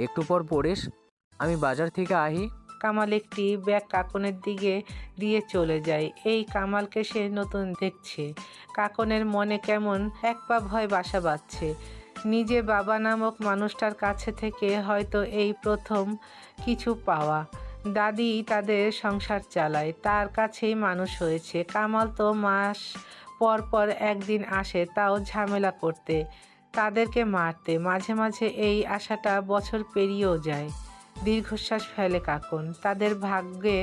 একটু পর পড়িস। আমি বাজার থেকে আহি। কামাল একটি ব্যাগ কাকনের দিকে দিয়ে চলে যায়। এই কামালকে সে নতুন দেখছে। কাকনের মনে কেমন এক পা ভয় বাসা বাঁধছে। নিজে বাবা নামক মানুষটার কাছে থেকে হয়তো এই প্রথম কিছু পাওয়া। দাদি তাদের সংসার চালায়, তার কাছেই মানুষ হয়েছে। কামাল তো মাস পর পর একদিন আসে, তাও ঝামেলা করতে, তাদেরকে মারতে। মাঝে মাঝে এই আশাটা বছর পেরিয়েও যায়। দীর্ঘশ্বাস ফেলে কাকন। তাদের ভাগ্যে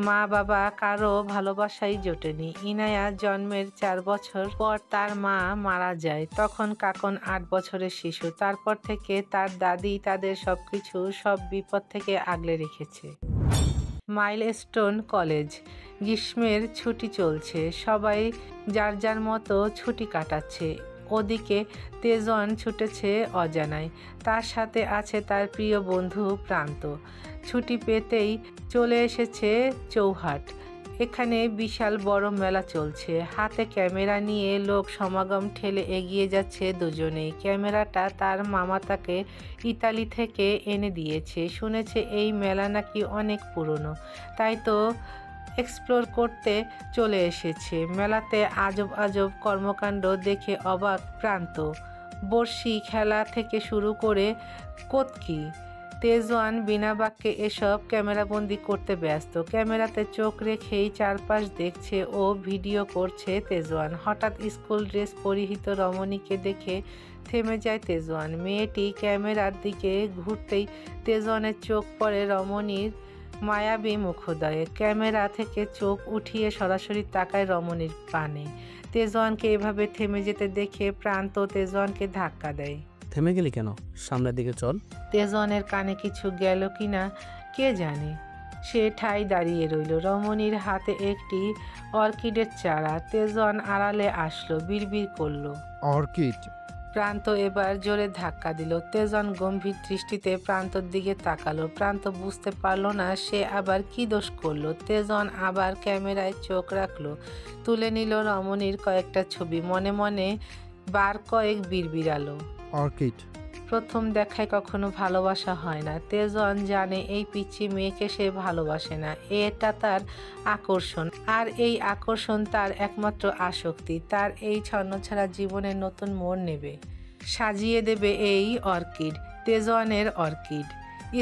মা বাবা কারো ভালোবাসাই জোটেনি। ইনায়া জন্মের 4 বছর পর তার মা মারা যায়। তখন কাকন 8 বছরের শিশু। তারপর থেকে তার দাদি তাদের সবকিছু, সব বিপদ থেকে আগলে রেখেছে। Milestone college. গ্রীষ্মের ছুটি চলছে। সবাই যার যার মতো ছুটি কাটাচ্ছে। ওদিকে তেজন ছুটেছে অজানায়। তার সাথে আছে তার প্রিয় বন্ধু প্রান্ত। ছুটি পেতেই চলে এসেছে চৌহাট। এখানে বিশাল বড় মেলা চলছে। হাতে ক্যামেরা নিয়ে লোক সমাগম ঠেলে এগিয়ে যাচ্ছে দুজনেই। ক্যামেরাটা তার মামা তাকে ইতালি থেকে এনে দিয়েছে। শুনেছে এই মেলা নাকি অনেক পুরনো, তাই তো এক্সপ্লোর করতে চলে এসেছে। মেলাতে আজব আজব কর্মকাণ্ড দেখে অবাক প্রান্ত। বড়শি খেলা থেকে শুরু করে কোতকি। তেজওয়ান বিনা বাক্যে এসব ক্যামেরাবন্দি করতে ব্যস্ত। ক্যামেরাতে চোখ রেখেই চারপাশ দেখছে ও ভিডিও করছে তেজওয়ান। হঠাৎ স্কুল ড্রেস পরিহিত রমণীকে দেখে থেমে যায় তেজওয়ান। মেয়েটি ক্যামেরার দিকে ঘুরতেই তেজওয়ানের চোখ পড়ে রমণীর মায়াবী মুখোদয়ে। ক্যামেরা থেকে চোখ উঠিয়ে সরাসরি তাকায় রমণীর পানে। তেজওয়ানকে এভাবে থেমে যেতে দেখে প্রান্ত তেজওয়ানকে ধাক্কা দেয়। থেমে গেলি কেন? সামনের দিকে চল। তেজওয়ানের কানে কিছু গেল কিনা কে জানে। সে ঠাই দাঁড়িয়ে রইল। রমণীর হাতে একটি অর্কিডের চারা। তেজওয়ান আড়ালে আসলো, বিড়বিড় করলো, অর্কিড। প্রান্ত এবার জোরে ধাক্কা দিল। তেজন গম্ভীর দৃষ্টিতে প্রান্তর দিকে তাকালো। প্রান্ত বুঝতে পারলো না সে আবার কি দোষ করলো। তেজন আবার ক্যামেরায় চোখ রাখলো, তুলে নিল রমণীর কয়েকটা ছবি। মনে মনে বার কয়েক বিড়বিড়ালো, অর্কিড। প্রথম দেখায় কখনো ভালোবাসা হয় না। তেজন জানে এই পিচ্চি মেয়েকে সে ভালোবাসে না, এটা তার আকর্ষণ। আর এই আকর্ষণ তার একমাত্র আসক্তি। তার এই ছন্নছাড়া জীবনের নতুন মোড় নেবে, সাজিয়ে দেবে এই অর্কিড, তেজনের অর্কিড।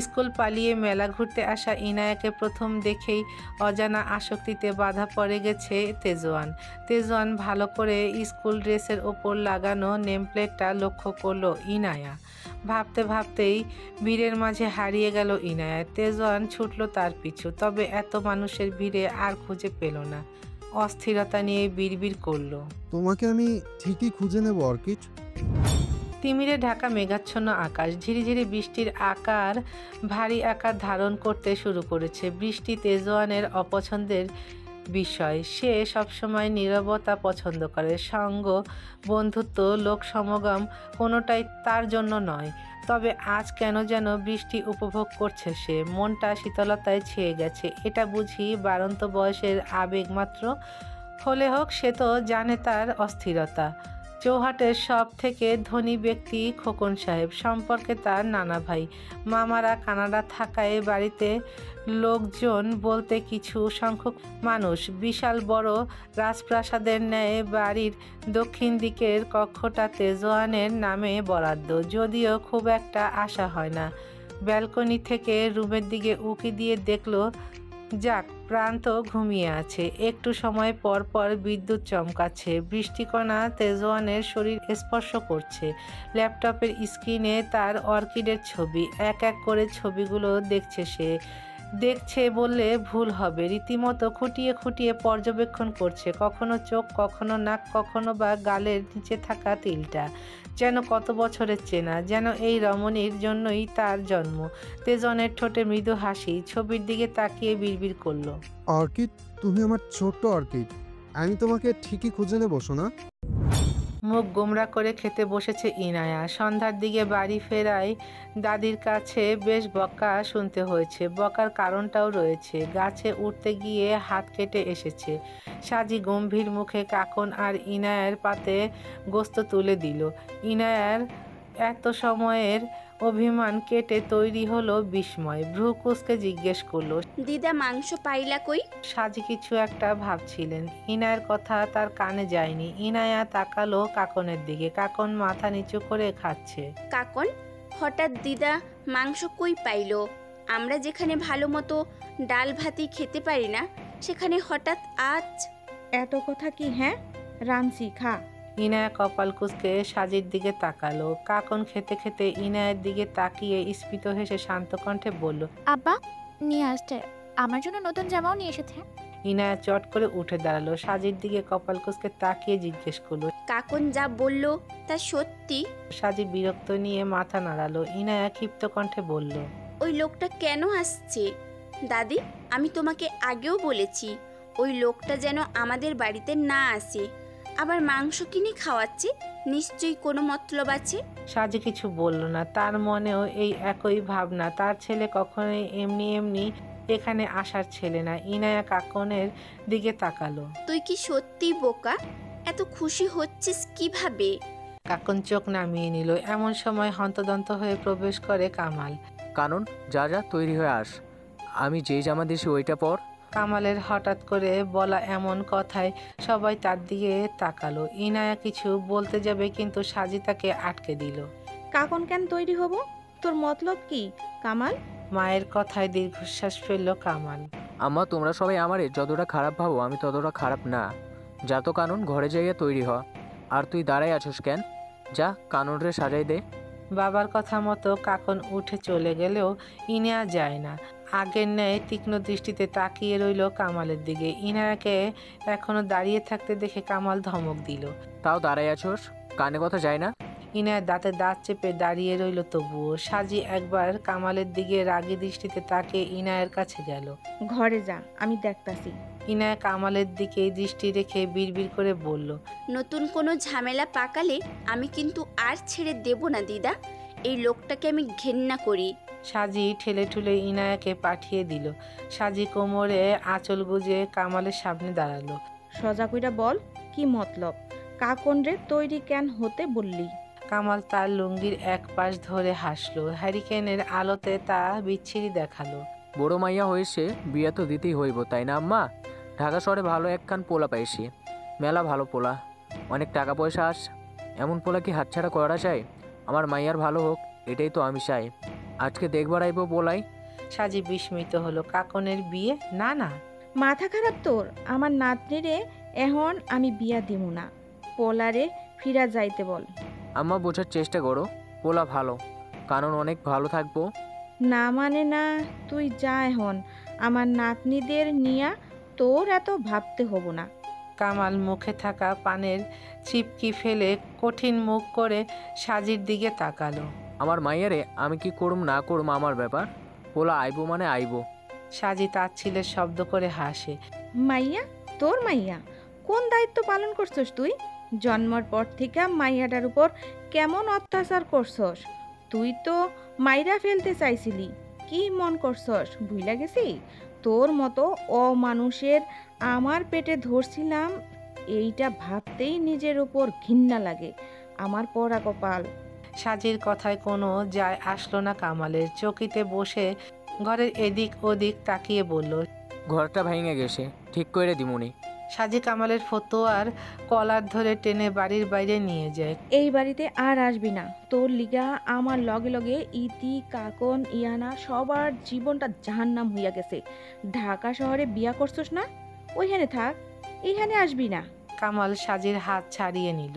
স্কুল পালিয়ে মেলা ঘুরতে আসা ইনায়াকে প্রথম দেখেই অজানা আসক্তিতে বাধা পড়ে গেছে তেজওয়ান। তেজওয়ান ভালো করে স্কুল ড্রেসের ওপর লাগানো নেমপ্লেটটা লক্ষ্য করলো ইনায়া। ভাবতে ভাবতেই ভিড়ের মাঝে হারিয়ে গেল ইনায়া। তেজওয়ান ছুটল তার পিছু, তবে এত মানুষের ভিড়ে আর খুঁজে পেল না। অস্থিরতা নিয়ে বিড়বিড় করলো, তোমাকে আমি ঠিকই খুঁজে নেব অর্কিড। তিমিরে ঢাকা মেঘাচ্ছন্ন আকাশ, ঝিরিঝিরি বৃষ্টির আকার ভারী আকার ধারণ করতে শুরু করেছে। বৃষ্টি তেজওয়ানের অপছন্দের বিষয়। সে সবসময় নীরবতা পছন্দ করে। সঙ্গ, বন্ধুত্ব, লোক সমাগম কোনোটাই তার জন্য নয়। তবে আজ কেন যেন বৃষ্টি উপভোগ করছে সে। মনটা শীতলতায় ছেয়ে গেছে। এটা বুঝি বাড়ন্ত বয়সের আবেগ মাত্র? হলে হোক, সে তো জানে তার অস্থিরতা। চৌহাটের সব থেকে ধনী ব্যক্তি খোকন সাহেব, সম্পর্কে তার নানা ভাই। মামারা কানাডা থাকায় বাড়িতে লোকজন বলতে কিছু সংখ্যক মানুষ। বিশাল বড় রাজপ্রাসাদের ন্যায় বাড়ির দক্ষিণ দিকের কক্ষটা তেজওয়ানের নামে বরাদ্দ, যদিও খুব একটা আশা হয় না। ব্যালকনি থেকে রুমের দিকে উঁকি দিয়ে দেখল, যাক, প্রান্ত ঘুমিয়ে আছে। একটু সময় পর পর বিদ্যুৎ চমকাচ্ছে। বৃষ্টিকণা তেজওয়ানের শরীর স্পর্শ করছে। ল্যাপটপের স্ক্রিনে তার অর্কিডের ছবি। এক এক করে ছবিগুলো দেখছে সে। দেখছে বললে ভুল হবে, রীতিমতো খুঁটিয়ে খুঁটিয়ে পর্যবেক্ষণ করছে। কখনো চোখ, কখনো নাক, কখনো বা গালের নিচে থাকা তিলটা যেন কত বছরের চেনা, যেন এই রমণীর জন্যই তার জন্ম। তেজনের ঠোঁটে মৃদু হাসি। ছবির দিকে তাকিয়ে বিড়বিড় করলো, অর্কিড, তুমি আমার ছোট্ট অর্কিড। আমি তোমাকে ঠিকই খুঁজে নেবো সোনা। মুখ গোমরা করে খেতে বসেছে ইনায়া। সন্ধ্যার দিকে বাড়ি ফেরায় দাদির কাছে বেশ বকা শুনতে হয়েছে। বকার কারণটাও রয়েছে। গাছে উঠতে গিয়ে হাত কেটে এসেছে। সাজি গম্ভীর মুখে কাকন আর ইনায়ার পাতে গোস্ত তুলে দিল। ইনায়ার এত সময়ের অভিমান কেটে তৈরি হলো বিস্ময়। ভ্রু কুঁচকে জিজ্ঞেস করলো, দিদা মাংস পাইলা কই? সাজি কিছু একটা ভাবছিলেন। ইনায়ার কথা তার কানে যায়নি। ইনায়া তাকালো কাকনের দিকে। কাকন মাথা নিচু করে খাচ্ছে। কাকন, হঠাৎ দিদা মাংস কই পাইলো? আমরা যেখানে ভালো মতো ডাল ভাতই খেতে পারি না, সেখানে হঠাৎ আজ? এত কথা কি? হ্যাঁ, রানছি, খা। ইনায়া কপাল কুঁচকে সাজির দিকে তাকালো। কাকন খেতে খেতে ইনায়ের দিকে তাকিয়ে স্ফীত হেসে শান্ত কণ্ঠে বলল, আব্বা নিয়ে আসছে, আমার জন্য নতুন জামাও নিয়ে এসেছে। ইনায়া চট করে উঠে দাঁড়ালো। সাজির দিকে কপাল কুঁচকে তাকিয়ে জিজ্ঞেস করলো, কাকন যা বলল তা সত্যি? সাজি বিরক্ত নিয়ে মাথা নাড়ালো। ইনায়া ক্ষিপ্ত কণ্ঠে বলল, ওই লোকটা কেন আসছে? দাদি, আমি তোমাকে আগেও বলেছি ওই লোকটা যেন আমাদের বাড়িতে না আসে। আবার মাংস কিনে খাওয়াচ্ছে, নিশ্চয়ই কোনো মতলব আছে। সাজি কিছু বলল না। তার মনেও এই একই ভাবনা। তার ছেলে কখনোই এমনি এমনি এখানে আসার ছেলে না। ইনায়া কাকনের দিকে তাকালো। তুই কি সত্যি বোকা? এত খুশি হচ্ছিস কিভাবে? কাকন চোখ নামিয়ে নিল। এমন সময় হন্তদন্ত হয়ে প্রবেশ করে কামাল। কানন, যা যা তৈরি হয়ে আস, আমি যেই জামা দিয়েছি ওইটা পর। কামালের হঠাৎ করে বলা এমন কথায় সবাই তার দিকে তাকালো। ইনায়া কিছু বলতে যাবে, কিন্তু সাজি তাকে আটকে দিল। কাকন কেন তৈরি হব? তোর মতলব কি কামাল? মায়ের কথায় দীর্ঘশ্বাস ফেলল কামাল। আম্মা, তোমরা সবাই আমারে যতটা খারাপ ভাবো আমি ততটা খারাপ না। যা তো কানন, ঘরে যাইয়া তৈরি হ। আর তুই দাঁড়াই আছোস কেন? যা কানন রে সাজাই দে। বাবার কথা মতো কাকন উঠে চলে গেলেও ইনায়া যায় না। আগের ন্যায় তীক্ষ্ণ দৃষ্টিতে তাকিয়ে রইল কামালের দিকে। ইনায়াকে এখনো দাঁড়িয়ে থাকতে দেখে কামাল ধমক দিল, তাও দাঁড়াই আছোস? কানে কথা যায় না? ইনায়ার দাঁতে দাঁত চেপে দাঁড়িয়ে রইল তবুও। সাজি একবার কামালের দিকে রাগী দৃষ্টিতে তাকিয়ে ইনায়ের কাছে গেল। ঘরে যা, আমি দেখতাছি। ইনায়া কামালের দিকে দৃষ্টি রেখে বিড়বিড় করে বলল, নতুন কোনো ঝামেলা পাকালে আমি কিন্তু আর ছেড়ে দেব না দিদা। এই লোকটাকে আমি ঘেন্না করি। সাজি ঠেলে ঠুলে ইনায়াকে পাঠিয়ে দিল। সাজি কোমরে আঁচল গুজে কামালের সামনে দাঁড়ালো। সজা কইরা বল, কি মতলব? কাকন রে তৈরি কেন হতে বললি? কামাল তার লুঙ্গির এক পাশ ধরে হাসলো। হ্যারিকেনের আলোতে তা বিচ্ছিরি দেখালো। বড় মাইয়া হয়েছে, বিয়া তো দিতেই হইব, তাই না আম্মা? ঢাকা শহরে ভালো একখান পোলা পাইছি, মেলা ভালো পোলা, অনেক টাকা পয়সা আস। এমন পোলা কি হাতছাড়া করা যায়? আমার মাইয়ার ভালো হোক, এটাই তো আমি চাই। আজকে দেখবার আইব পোলাই। সাজি বিস্মিত হলো। কাকনের বিয়ে? না না, মাথা খারাপ তোর? আমার নাতনিরে এখন আমি বিয়া দিমু না, পোলারে ফিরা যাইতে বল। আম্মা, বোঝার চেষ্টা করো, পোলা ভালো, কারণ অনেক ভালো থাকবো। না মানে না, তুই যা এখন। আমার নাতনিদের নিয়া তোর এত ভাবতে হব না। কামাল মুখে থাকা পানের চিপকি ফেলে কঠিন মুখ করে সাজির দিকে তাকালো। আমার মাইয়ারে আমি কি করুম না করুম আমার ব্যাপার, পোলা আইবো মানে আইবো। সাজি তাচ্ছিলের শব্দ করে হাসে। মাইয়া? তোর মাইয়া? কোন দায়িত্ব পালন করছস তুই? জন্মের পর থেকে মাইয়াটার উপর কেমন অত্যাচার করছস? তুই তো মাইরা ফেলতে চাইছিলি, কি মন করছস ভুইলা গেছি? তোর মতো অমানুষের আমার পেটে ধরছিলাম, এইটা ভাবতেই নিজের উপর ঘৃণা লাগে। আমার পড়া কপাল। সাজির কথায় কোনো যায় আসলো না কামালের। চকিতে বসে ঘরের এদিক ওদিক তাকিয়ে বলল, ঘরটা ভেঙে গেছে, ঠিক করে দিমুনি। সাজি কামালের ফতোয়ার কলার ধরে টেনে বাড়ির বাইরে নিয়ে যায়। এই বাড়িতে আর আসবি না। তোর লিগা আমার লগে লগে ইতি, কাকন, ইয়ানা সবার জীবনটা জাহান্নাম হইয়া গেছে। ঢাকা শহরে বিয়া করছস না, ওইখানে থাক, এইখানে আসবি না। কামাল সাজির হাত ছাড়িয়ে নিল।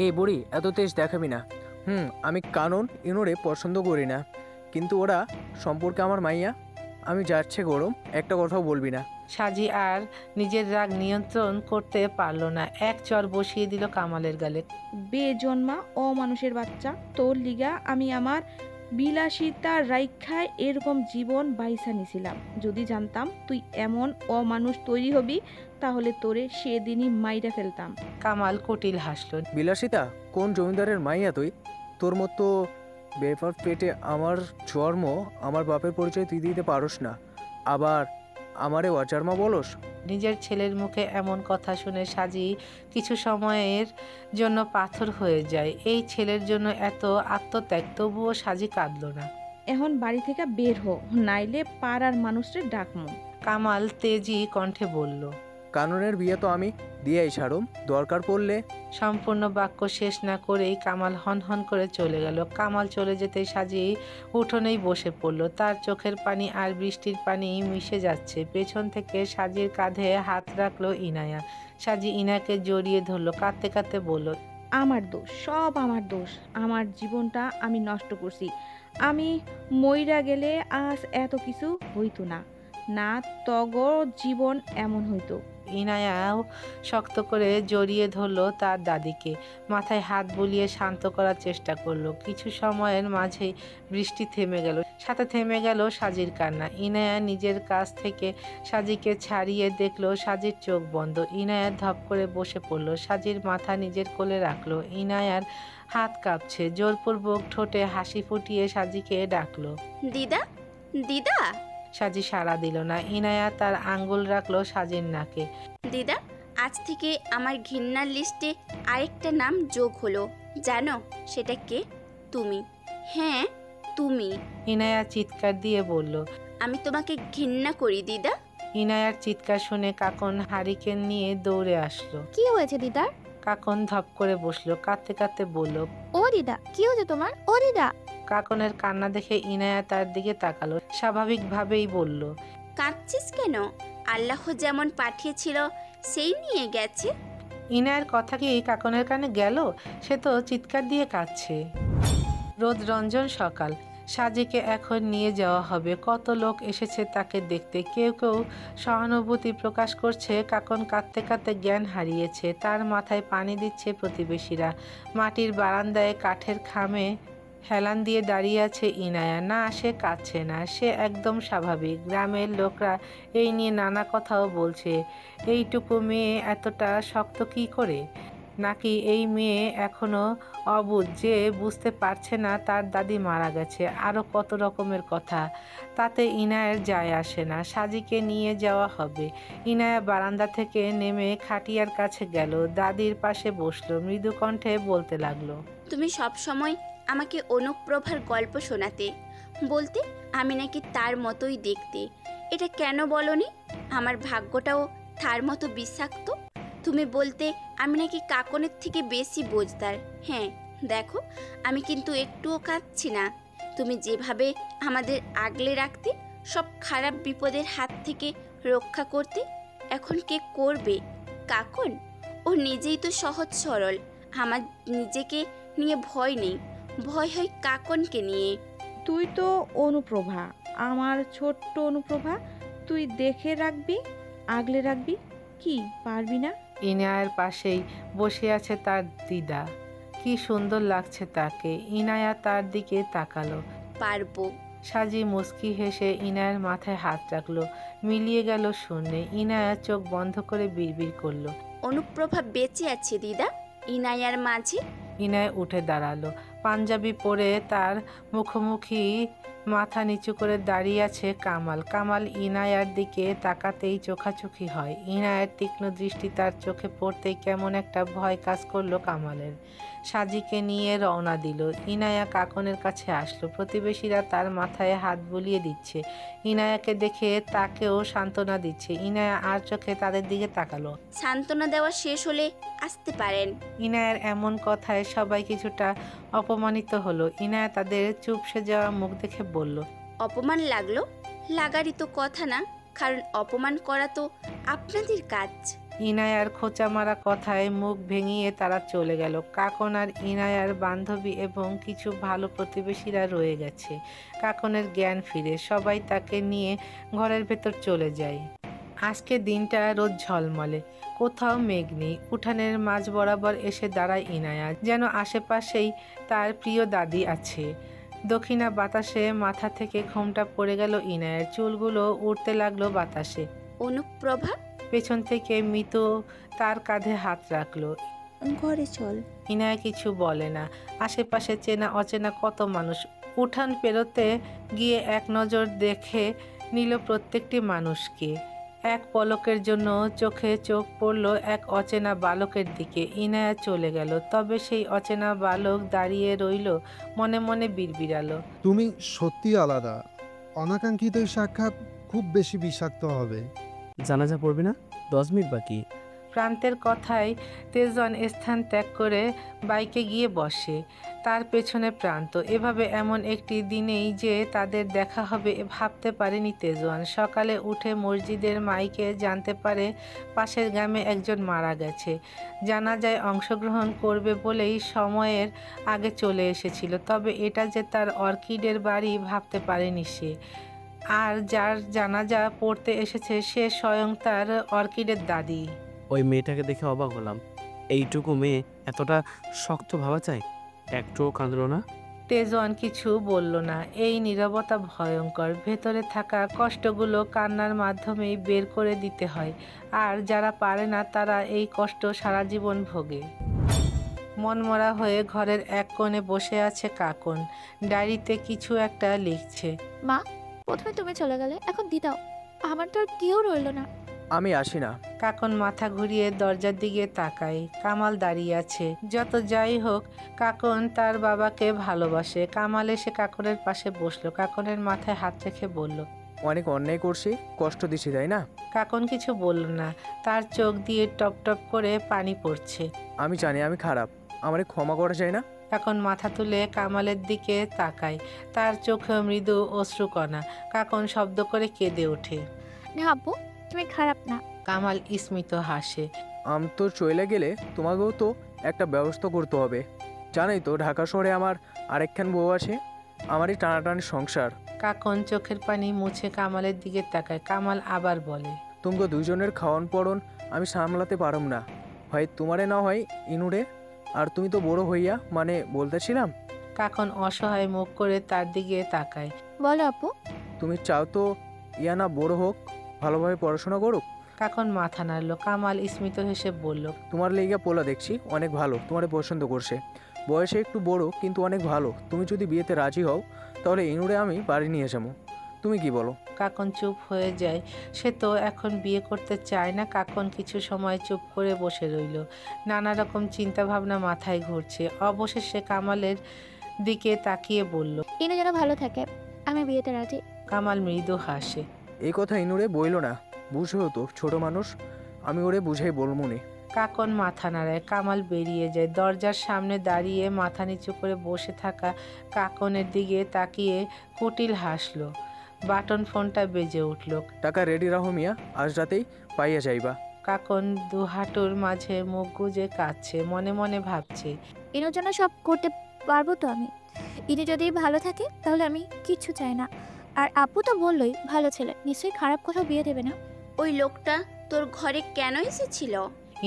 এই বুড়ি এত তেজ দেখাবি না। আমি কানন ইনোরে পছন্দ করি না, কিন্তু ওরা সম্পর্কে আমার মাইয়া। আমি যাচ্ছে গরম, একটা কথাও বলবি না। সাজি আর নিজের রাগ নিয়ন্ত্রণ করতে পারল না, এক চর বসিয়ে দিল কামালের গালে। বেজন্মা অমানুষের বাচ্চা, তোর লিগা আমি আমার বিলাসিতা রাইখায় এরকম জীবন বাইসা নিছিলাম। যদি জানতাম তুই এমন অমানুষ তৈরি হবি, তাহলে তোরে সেদিনই মাইরা ফেলতাম। কামাল কুটিল হাসল। বিলাসিতা? কোন জমিদারের মাইয়া তুই? তোর মতো বেপার পেটে আমার জন্ম, আমার বাপের পরিচয় তুই দিতে পারস না, আবার আমারে অজারমা বলস? নিজের ছেলের মুখে এমন কথা শুনে সাজি কিছু সময়ের জন্য পাথর হয়ে যায়। এই ছেলের জন্য এত আত্মত্যাগ, তবুও সাজি কাঁদল না। এখন বাড়ি থেকে বের হো, নাইলে পাড়ার মানুষের ডাকমু। কামাল তেজি কণ্ঠে বলল। কাননের বিয়ে তো আমি দিয়েই ছাড়ুম, দরকার পড়লে। সম্পূর্ণ বাক্য শেষ না করেই কামাল হন করে চলে গেল। কামাল চলে যেতে সাজি উঠোনেই বসে পড়ল। তার চোখের পানি আর বৃষ্টির পানি মিশে যাচ্ছে। পেছন থেকে সাজির কাঁধে হাত রাখলো ইনায়া। সাজি ইনাকে জড়িয়ে ধরলো, কাঁদতে কাঁদতে বলল, আমার দোষ, সব আমার দোষ। আমার জীবনটা আমি নষ্ট করছি। আমি মইরা গেলে আজ এত কিছু হইতো না, না তগর জীবন এমন হইতো। ইনায়াও শক্ত করে জড়িয়ে ধরলো তার দাদিকে, মাথায় হাত বুলিয়ে শান্ত করার চেষ্টা করলো। কিছু সময়ের মাঝেই বৃষ্টি থেমে গেল, সাথে থেমে গেল সাজির কান্না। ইনায়া নিজের কাছ থেকে সাজিকে ছাড়িয়ে দেখলো সাজির চোখ বন্ধ। ইনায়া ধপ করে বসে পড়লো, সাজির মাথা নিজের কোলে রাখলো। ইনায়ার হাত কাঁপছে, জোরপূর্বক ঠোঁটে হাসি ফুটিয়ে সাজিকে ডাকলো, দিদা দিদা। সাজি সাড়া দিল না। ইনায়া তার আঙ্গুল রাখলো সাজির নাকে। দিদা, আজ থেকে আমার ঘৃণার লিস্টে আরেকটা নাম যোগ হলো, জানো সেটা কে? তুমি। হ্যাঁ তুমি। ইনায়া চিৎকার দিয়ে বলল, আমি তোমাকে ঘৃণা করি দিদা। ইনায়ার চিৎকার শুনে কাকন হারিকেন নিয়ে দৌড়ে আসলো। কি হয়েছে দিদার? কাকন ধপ করে বসলো, কাঁদতে কাঁদতে বলল, ও দিদা, কি হয়েছে তোমার? ও দিদা। কাকনের কান্না দেখে ইনায়া তার দিকে তাকালো, স্বাভাবিকভাবেই বলল, কাঁদছিস কেন? আল্লাহ যেমন পাঠিয়েছিল সেই নিয়ে গেছে। ইনায়ার কথা কি কাকনের কানে গেল? সে তো চিৎকার দিয়ে কাঁদছে। রোদ রঞ্জন সকাল। সাজিকে এখন নিয়ে যাওয়া হবে। কত লোক এসেছে তাকে দেখতে। কেউ কেউ সহানুভূতি প্রকাশ করছে। কাকন কাঁদতে কাঁদতে জ্ঞান হারিয়েছে, তার মাথায় পানি দিচ্ছে প্রতিবেশীরা। মাটির বারান্দায় কাঠের খামে হেলান দিয়ে দাঁড়িয়ে আছে ইনায়া। না, সে কাঁদছে না, সে একদম স্বাভাবিক। গ্রামের লোকরা এই নিয়ে নানা কথাও বলছে। এইটুকু মেয়ে এতটা শক্ত কি করে? নাকি এই মেয়ে এখনো অবুঝ, যে বুঝতে পারছে না তার দাদি মারা গেছে? আরও কত রকমের কথা, তাতে ইনায়ের যায় আসে না। সাজিকে নিয়ে যাওয়া হবে। ইনায়া বারান্দা থেকে নেমে খাটিয়ার কাছে গেল, দাদির পাশে বসলো, মৃদু কণ্ঠে বলতে লাগলো, তুমি সব সময় আমাকে অনুপ্রভার গল্প শোনাতে, বলতে আমি নাকি তার মতোই দেখতে। এটা কেন বলনি? আমার ভাগ্যটাও তার মতো বিষাক্ত। তুমি বলতে আমি নাকি কাকনের থেকে বেশি বোঝদার। হ্যাঁ দেখো, আমি কিন্তু একটুও কাঁদছি না। তুমি যেভাবে আমাদের আগলে রাখতে, সব খারাপ বিপদের হাত থেকে রক্ষা করতে, এখন কে করবে? কাকন। ও নিজেই তো সহজ সরল। আমার নিজেকে নিয়ে ভয় নেই, ভয় হয় কাকনকে নিয়ে। তুই তো অনুপ্রভা, আমার ছোট্ট অনুপ্রভা। তুই দেখে রাখবি, আগলে রাখবি, কি পারবি না? ইনায়ার পাশেই বসে আছে তার দিদা। কি সুন্দর লাগছে তাকে। ইনায়া তার দিকে তাকালো। পারবো। সাজি মুচকি হেসে ইনায়ার মাথায় হাত রাখলো। মিলিয়ে গেল শূন্যে। ইনায়া চোখ বন্ধ করে বিড়বিড় করলো, অনুপ্রভা বেঁচে আছে দিদা ইনায়ার মাঝে। ইনায়া উঠে দাঁড়ালো। পাঞ্জাবি পরে তার মুখোমুখি মাথা নিচু করে দাঁড়িয়ে আছে কামাল। কামাল ইনায়ার দিকে তাকাতেই চোখাচোখি হয়। ইনায়ার তীক্ষ্ণ দৃষ্টি তার চোখে পড়তেই কেমন একটা ভয় কাজ করলো কামালের। সাজিকে নিয়ে রওনা দিল। ইনায়া কাকনের কাছে আসলো। প্রতিবেশীরা তার মাথায় হাত বুলিয়ে দিচ্ছে। ইনায়াকে দেখে তাকেও সান্ত্বনা দিচ্ছে। ইনায়া আর চোখে তাদের দিকে তাকালো। সান্ত্বনা দেওয়া শেষ হলে আসতে পারেন। ইনায়ার এমন কথায় সবাই কিছুটা অপমানিত হলো। ইনায়া তাদের চুপসে যাওয়া মুখ দেখে বলল, অপমান লাগলো? লাগারই তো কথা না, কারণ অপমান করা তো আপনাদের কাজ। ইনায়ার খোঁচা মারা কথায় মুখ ভেঙিয়ে তারা চলে গেল। কাকন আর ইনায়ার বান্ধবী এবং কিছু ভালো প্রতিবেশীরা রয়ে গেছে। কাকনের জ্ঞান ফিরে। সবাই তাকে নিয়ে ঘরের ভেতর চলে যায়। আজকে দিনটা রোদ ঝলমলে, কোথাও মেঘ নেই। উঠানের মাঝ বরাবর এসে দাঁড়ায় ইনায়া, যেন আশেপাশেই তার প্রিয় দাদি আছে। দক্ষিণা বাতাসে মাথা থেকে ঘোমটা পড়ে গেল ইনায়ার। চুলগুলো উড়তে লাগলো বাতাসে। অনুপ্রভা পেছন থেকে মিতু তার কাঁধে হাত রাখলো। ঘরে চল। ইনায়া কিছু বলে না। আশেপাশে চেনা অচেনা কত মানুষ। উঠান পেরোতে গিয়ে এক নজর দেখে নিল প্রত্যেকটি মানুষকে। এক পলকের জন্য চোখে চোখ পড়ল এক অচেনা বালকের দিকে। ইনায়া চলে গেল, তবে সেই অচেনা বালক দাঁড়িয়ে রইল, মনে মনে বিড়বিড়ালো, তুমি সত্যি আলাদা। অনাকাঙ্ক্ষিত সাক্ষাৎ খুব বেশি বিষাক্ত হবে। জানাজা পড়বে না, 10 মিনিট বাকি। প্রান্তের কথায় তেজন স্থান ত্যাগ করে বাইকে গিয়ে বসে। তার পেছনে প্রান্ত। এভাবে এমন একটি দিনেই যে তাদের দেখা হবে ভাবতে পারেনি তেজওয়ান। সকালে উঠে মসজিদের মাইকে জানতে পারে পাশের গ্রামে একজন মারা গেছে। জানাজায় অংশগ্রহণ করবে বলেই সময়ের আগে চলে এসেছিল। তবে এটা যে তার অর্কিডের বাড়ি ভাবতে পারেনি সে। আর যার জানাজা পড়তে এসেছে সে স্বয়ং তার অর্কিডের দাদি। ওই মেয়েটাকে দেখে অবাক হলাম। এইটুকু মেয়ে এতটা শক্ত ভাবা চাই? একটুও কাঁদলো না? তেজওয়ান কিছু বলল না। এই নীরবতা ভয়ঙ্কর। ভেতরে থাকা কষ্টগুলো কান্নার মাধ্যমেই বের করে দিতে হয়। আর যারা পারে না তারা এই কষ্ট সারা জীবন ভোগে। মনমরা হয়ে ঘরের এক কোণে বসে আছে কাকন। ডায়েরিতে কিছু একটা লিখছে। মা, প্রথমে তুমি চলে গেলে, এখন দিদাও। আমার তো আর কেউ রইল না। আমি আসি না। কাকন মাথা ঘুরিয়ে দরজার দিকে তাকায়। কামাল দাঁড়িয়ে আছে। যত যাই হোক কাকন তার বাবাকে ভালোবাসে। কামাল এসে কাকনের পাশে বসলো। কাকনের মাথায় হাত রেখে বলল, অনেক অন্যায় করছি, কষ্ট দিছি, তাই না? কাকন কিছু বলল না। তার চোখ দিয়ে টপ টপ করে পানি পড়ছে। আমি জানি আমি খারাপ, আমারে ক্ষমা করা যায় না? কাকন মাথা তুলে কামালের দিকে তাকায়। তার চোখে মৃদু অশ্রুকণা। কাকন শব্দ করে কেঁদে ওঠে। না আব্বু, তুমি খারাপ না। কামাল স্মিত হাসে। আমি তো চলে গেলে তোমাকেও তো একটা ব্যবস্থা করতে হবে। জানোই তো ঢাকা শহরে আমার আরেকখান বউ আছে। আমারই টানাটানি সংসার। কাকন চোখের পানি মুছে কামালের দিকে তাকায়। কামাল আবার বলে, তোমাকে দুইজনের খাওয়ান পড়ন আমি সামলাতে পারম না। হয় তোমারে না হয় ইনুরে। আর তুমি তো বড় হইয়া মানে বলতেছিলাম। কাকন অসহায় মুখ করে তার দিকে তাকায়। বলো আপু। তুমি চাও তো ইয়ানা বড় হোক, ভালোভাবে পড়াশোনা করুক? কাকন মাথা নাড়ল। কামাল স্মিত হেসে বলল, তোমার লেগা পোলা দেখছি অনেক ভালো, তোমারে পছন্দ করছে। বয়সে একটু বড় কিন্তু অনেক ভালো। তুমি যদি বিয়েতে রাজি হও তাহলে ইনুরে আমি বাড়ি নিয়ে যাবো। তুমি কি বলো? কাকন চুপ হয়ে যায়। সে তো এখন বিয়ে করতে চায় না। কাকন কিছু সময় চুপ করে বসে রইল। নানা রকম চিন্তা ভাবনা মাথায় ঘুরছে। অবশেষে কামালের দিকে তাকিয়ে বলল, ইনু যেন ভালো থাকে, আমি বিয়েতে রাজি। কামাল মৃদু হাসে। এই কথা ইনুরে বইল না, বুঝেও তো ছোট মানুষ, আমি ওরে বুঝাই বলবো নে। কাকন মাথা নাড়ায়। কামাল বেরিয়ে যায়। দরজার সামনে দাঁড়িয়ে মাথা নিচু করে বসে থাকা কাকনের দিকে তাকিয়ে কুটিল হাসলো। বাটন ফোনটা বেজে উঠল। টাকা রেডি রাখো মিয়া, আজ রাতেই পাইয়া যাইবা। কাকন দু হাঁটুর মাঝে মুখ গুজে কাঁদছে। মনে মনে ভাবছে, ইনুর জন্য সব করতে পারবো তো আমি। ইনি যদি ভালো থাকে তাহলে আমি কিচ্ছু চাই না। আর আপু তো বললোই ভালো ছেলে, নিশ্চয়ই খারাপ কোথাও বিয়ে দেবে না। ওই লোকটা তোর ঘরে কেন এসেছিল?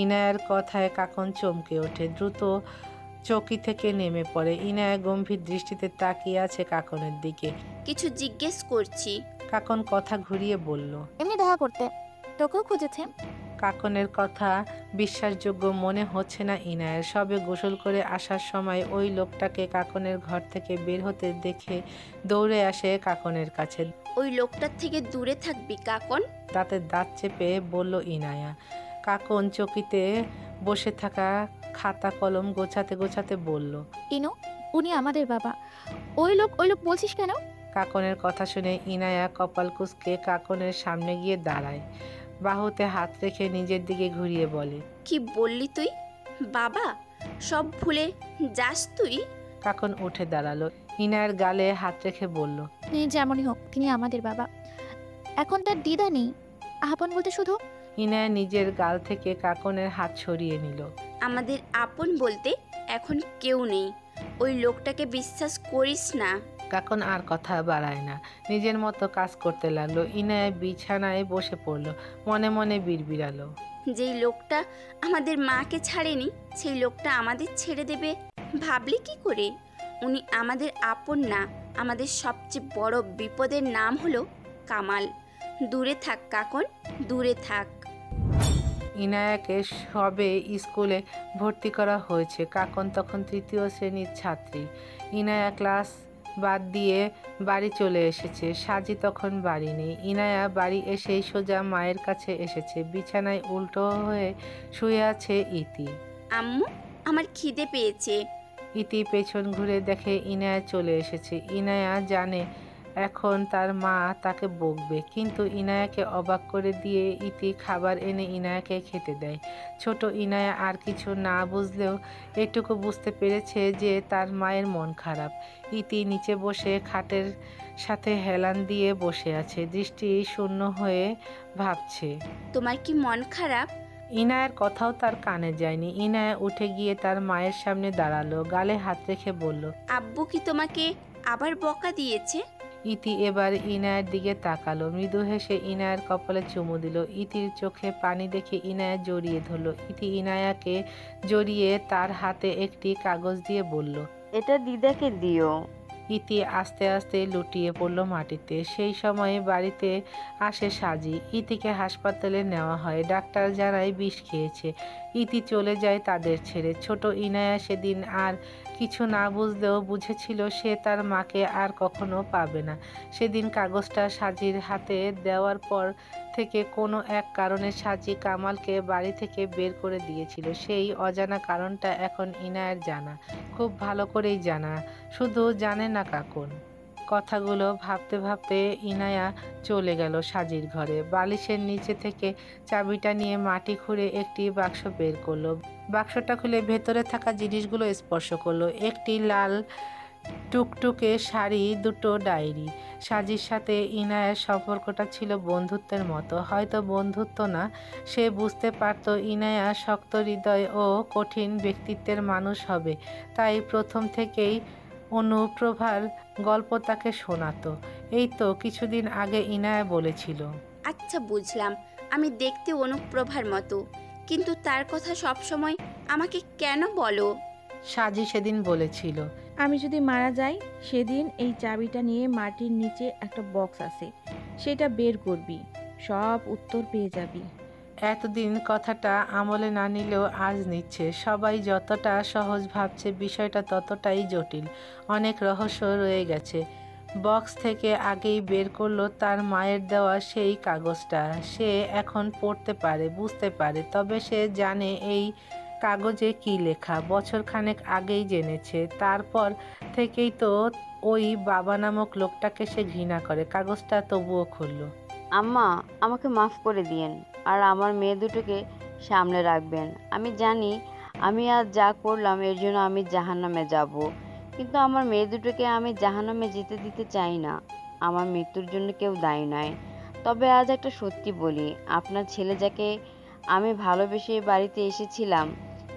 ইনায়ার কথায় কাকন চমকে ওঠে, দ্রুত চৌকি থেকে নেমে পড়ে। ইনায়া গম্ভীর দৃষ্টিতে তাকিয়ে আছে কাকনের দিকে। কিছু জিজ্ঞেস করছি। কাকন কথা ঘুরিয়ে বলল, এমনি দেখা করতে, তোকেও খুঁজেছে। কাকনের কথা বিশ্বাসযোগ্য মনে হচ্ছে না ইনায়ের। সবে গোসল করে আসার সময় ওই লোকটাকে কাকনের ঘর থেকে বের হতে দেখে দৌড়ে আসে কাকনের কাছে। ওই লোকটার থেকে দূরে থাকবি কাকন। দাঁতে দাঁত চেপে বলল ইনায়া। কাকন চকিতে বসে থাকা খাতা কলম গোছাতে গোছাতে বলল, ইনু, উনি আমাদের বাবা। ওই লোক বলছিস কেন? কাকনের কথা শুনে ইনায়া কপাল কুঁচকে কাকনের সামনে গিয়ে দাঁড়ায়, বাহুতে হাত রেখে নিজের দিকে ঘুরিয়ে বলে, কি বললি তুই? বাবা সব ভুলে যাস তুই? কাকন উঠে দাঁড়ালো, ইনায়ের গালে হাত রেখে বলল, তিনি যেমনই হোক, তিনি আমাদের বাবা। এখন তার দ্বিধা নেই, আপন বলতে শুধু। ইনায়া নিজের গাল থেকে কাকনের হাত সরিয়ে নিল। আমাদের আপন বলতে এখন কেউ নেই। ওই লোকটাকে বিশ্বাস করিস না। কাকন আর কথা বাড়ায় না, নিজের মতো কাজ করতে লাগলো। ইনায়া বিছানায় বসে পড়লো, মনে মনে বিড়বিড়ালো, যেই লোকটা আমাদের মাকে ছাড়েনি সেই লোকটা আমাদের ছেড়ে দেবে ভাবলি কি করে? উনি আমাদের আপন না, আমাদের সবচেয়ে বড় বিপদের নাম হলো কামাল। দূরে থাক কাকন, দূরে থাক। ইনায়াকে সবে স্কুলে ভর্তি করা হয়েছে। কাকন তখন 3য় শ্রেণীর ছাত্রী। ইনায়া ক্লাস বাদ দিয়ে বাড়ি চলে এসেছে। সাজি তখন বাড়ি নেই। ইনায়া বাড়ি এসেই সোজা মায়ের কাছে এসেছে। বিছানায় উল্টো হয়ে শুয়ে আছে ইতি। আম্মু, আমার খিদে পেয়েছে। ইতি পেছন ঘুরে দেখে ইনায়া চলে এসেছে। ইনায়া জানে এখন তার মা তাকে বকবে, কিন্তু ইনায়াকে অবাক করে দিয়ে ইতি খাবার এনে ইনায়াকে খেতে দেয়। ছোট ইনায়া আর কিছু না বুঝলেও এটুকু বুঝতে পেরেছে যে তার মায়ের মন খারাপ। ইতি নিচে বসে খাটের সাথে হেলান দিয়ে বসে আছে, দৃষ্টি শূন্য হয়ে ভাবছে। তোমার কি মন খারাপ? ইনায়ার কথাও তার কানে যায়নি। ইনায়া উঠে গিয়ে তার মায়ের সামনে দাঁড়ালো, গালে হাত রেখে বলল, আব্বু কি তোমাকে আবার বকা দিয়েছে? ইতি এবার ইনায়ার দিকে তাকালো, মৃদু হেসে ইনায়ার কপালে চুমু দিল। ইতির চোখে পানি দেখে ইনায়া জড়িয়ে ধরলো। ইতি ইনায়াকে জড়িয়ে তার হাতে একটি কাগজ দিয়ে বলল, এটা দিদাকে দিও। ইতি আস্তে আস্তে লুটিয়ে পড়ল মাটিতে। সেই সময়ে বাড়িতে আসে সাজি। ইতিকে হাসপাতালে নেওয়া হয়, ডাক্তার জানায় বিষ খেয়েছে। ইতি চলে যায় তাদের ছেড়ে। ছোট ইনায়া সেদিন আর কিছু না বুঝলেও বুঝেছিল সে তার মাকে আর কখনো পাবে না। সেদিন কাগজটা সাজির হাতে দেওয়ার পর থেকে কোনো এক কারণে সাজি কামালকে বাড়ি থেকে বের করে দিয়েছিল। সেই অজানা কারণটা এখন ইনায়ার জানা, খুব ভালো করেই জানা, শুধু জানে না কাকন। কথাগুলো ভাবতে ভাবতে ইনায়া চলে গেল সাজির ঘরে। বালিশের নিচে থেকে চাবিটা নিয়ে মাটি খুঁড়ে একটি বাক্স বের করলো। বাক্সটা খুলে ভেতরে থাকা জিনিসগুলো স্পর্শ করলো। একটি লাল টুকটুকে শাড়ি, দুটো ডায়েরি। সাজির সাথে ইনায়ার সম্পর্কটা ছিল বন্ধুত্বের মতো, হয়তো বন্ধুত্ব না। সে বুঝতে পারত ইনায়া শক্ত হৃদয় ও কঠিন ব্যক্তিত্বের মানুষ হবে, তাই প্রথম থেকেই অনুপ্রভার গল্প তাকে শোনাতো। এই তো কিছুদিন আগে ইনায়া বলেছিল, আচ্ছা বুঝলাম, আমি দেখতে অনুপ্রভার মতো, কিন্তু তার কথা সবসময় আমাকে কেন বলো? সাজি সেদিন বলেছিল, আমি যদি মারা যাই সেদিন এই চাবিটা নিয়ে মাটির নিচে একটা বক্স আছে, সেটা বের করবি, সব উত্তর পেয়ে যাবি। এতদিন কথাটা আমলে না নিলেও আজ নিচ্ছে। সবাই যতটা সহজ ভাবছে বিষয়টা ততটাই জটিল, অনেক রহস্য রয়ে গেছে। বক্স থেকে আগেই বের করলো তার মায়ের দেওয়া সেই কাগজটা। সে এখন পড়তে পারে, বুঝতে পারে, তবে সে জানে এই কাগজে কি লেখা। বছরখানেক আগেই জেনেছে। তারপর থেকেই তো ওই বাবা নামক লোকটাকে সে ঘৃণা করে। কাগজটা তবুও খুলল। আম্মা, আমাকে মাফ করে দিয়েন আর আমার মেয়ে দুটোকে সামনে রাখবেন। আমি জানি আমি আজ যা করলাম এর জন্য আমি জাহান্নামে যাব, কিন্তু আমার মেয়ে দুটোকে আমি জাহান্নামে যেতে দিতে চাই না। আমার মৃত্যুর জন্য কেউ দায়ী নয়। তবে আজ একটা সত্যি বলি, আপনার ছেলে যাকে আমি ভালোবেসে বাড়িতে এসেছিলাম,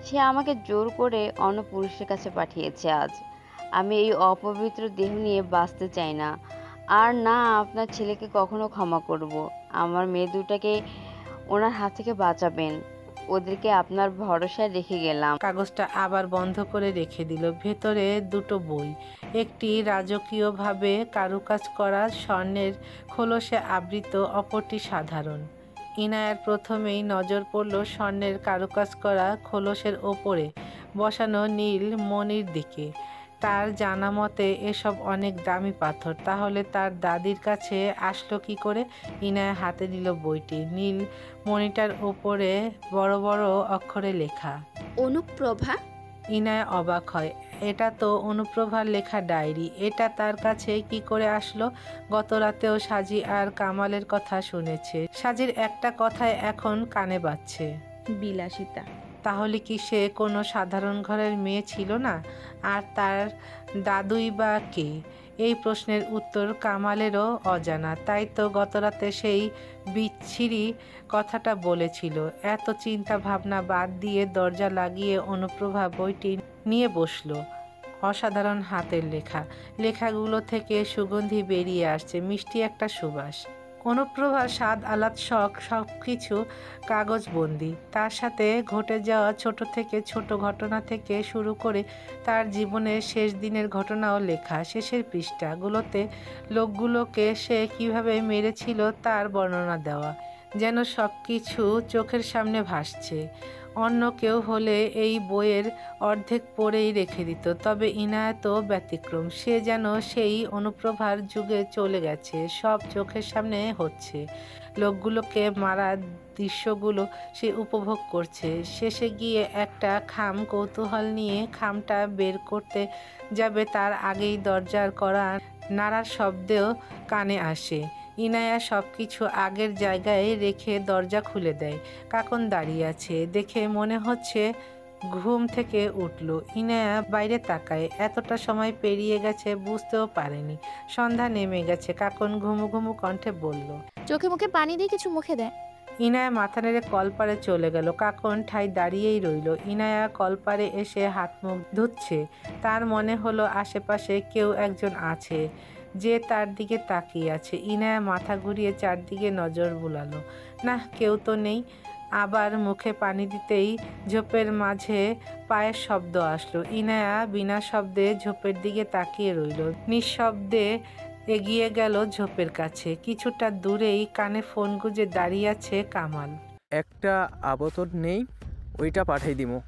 সে আমাকে জোর করে অন্য পুরুষের কাছে পাঠিয়েছে। আজ আমি এই অপবিত্র দেহ নিয়ে বাঁচতে চাই না, আর না আপনার ছেলেকে কখনো ক্ষমা করব। আমার মেয়ে দুটাকে ওনার হাত থেকে বাঁচাবেন। ওদেরকে আপনার ভরসায় রেখে গেলাম। কাগজটা আবার বন্ধ করে রেখে দিল। ভেতরে দুটো বই, একটি রাজকীয়ভাবে কারুকাজ করা স্বর্ণের খোলসে আবৃত, অপরটি সাধারণ। ইনায়ার প্রথমেই নজর পড়ল স্বর্ণের কারুকাজ করা খোলসের ওপরে বসানো নীল মণির দিকে। তার জানা মতে এসব অনেক দামি পাথর, তাহলে তার দাদির কাছে আসলো কি করে? ইনায়া হাতে নিল বইটি। নীল মণিটার ওপরে বড় বড় অক্ষরে লেখা অনুপ্রভা। ইনায়া অবাক হয়, এটা তো অনুপ্রভার লেখা ডায়েরি। এটা তার কাছে কি করে আসলো? গত রাতেও সাজি আর কামালের কথা শুনেছে। সাজির একটা কথায় এখন কানে বাজছে, বিলাসিতা। তাহলে কি সে কোনো সাধারণ ঘরের মেয়ে ছিল না? আর তার দাদুই বা কে? এই প্রশ্নের উত্তর কামালেরও অজানা। তাই তো গতরাতে সেই বিচ্ছিরি কথাটা বলেছিল। এত চিন্তা ভাবনা বাদ দিয়ে দরজা লাগিয়ে অনুপ্রভা বইটি নিয়ে বসলো। অসাধারণ হাতের লেখা। লেখাগুলো থেকে সুগন্ধি বেরিয়ে আসছে, মিষ্টি একটা সুবাস। অনুপ্রভার স্বাদ আহ্লাদ শখ সব কিছু কাগজবন্দি। তার সাথে ঘটে যাওয়া ছোট থেকে ছোট ঘটনা থেকে শুরু করে তার জীবনের শেষ দিনের ঘটনাও লেখা। শেষের পৃষ্ঠাগুলোতে লোকগুলোকে সে কিভাবে মেরেছিল তার বর্ণনা দেওয়া। যেন সব কিছু চোখের সামনে ভাসছে। অন্য কেউ হলে এই বইয়ের অর্ধেক পড়েই রেখে দিত, তবে ইনায়া তো ব্যতিক্রম। সে যেন সেই অনুপ্রভার যুগে চলে গেছে। সব চোখের সামনে হচ্ছে, লোকগুলোকে মারার দৃশ্যগুলো সে উপভোগ করছে। শেষে গিয়ে একটা খাম কৌতূহল নিয়ে খামটা বের করতে যাবে, তার আগেই দরজার করা নাড়ার শব্দেও কানে আসে। ইনায়া সব কিছু আগের জায়গায় রেখে দরজা খুলে দেয়। কাকন দাঁড়িয়ে আছে দেখে মনে হচ্ছে ঘুম থেকে উঠল। ইনায়া বাইরে তাকায়, এতটা সময় পেরিয়ে গেছে বুঝতেও পারেনি। সন্ধ্যা নেমে গেছে। কাকন ঘুমু ঘুমু কণ্ঠে বলল, চোখে মুখে পানি দিয়ে কিছু মুখে দেয়। ইনায়া মাথা নেড়ে কলপারে চলে গেল। কাকন ঠাই দাঁড়িয়েই রইল। ইনায়া কলপারে এসে হাত মুখ ধুচ্ছে। তার মনে হলো আশেপাশে কেউ একজন আছে যে তার দিকে তাকিয়ে আছে। ইনায়া মাথা ঘুরিয়ে চারদিকে নজর বুলালো। না, কেউ তো নেই। আবার মুখে পানি দিতেই ঝোপের মাঝে পায়ের শব্দ আসলো। ইনায়া বিনা শব্দে ঝোপের দিকে তাকিয়ে রইল। নিঃশব্দে এগিয়ে গেল ঝোপের কাছে। কিছুটা দূরেই কানে ফোন গুঁজে দাঁড়িয়ে আছে কামাল। একটা আবতর নেই, ওইটা পাঠাই দিমু।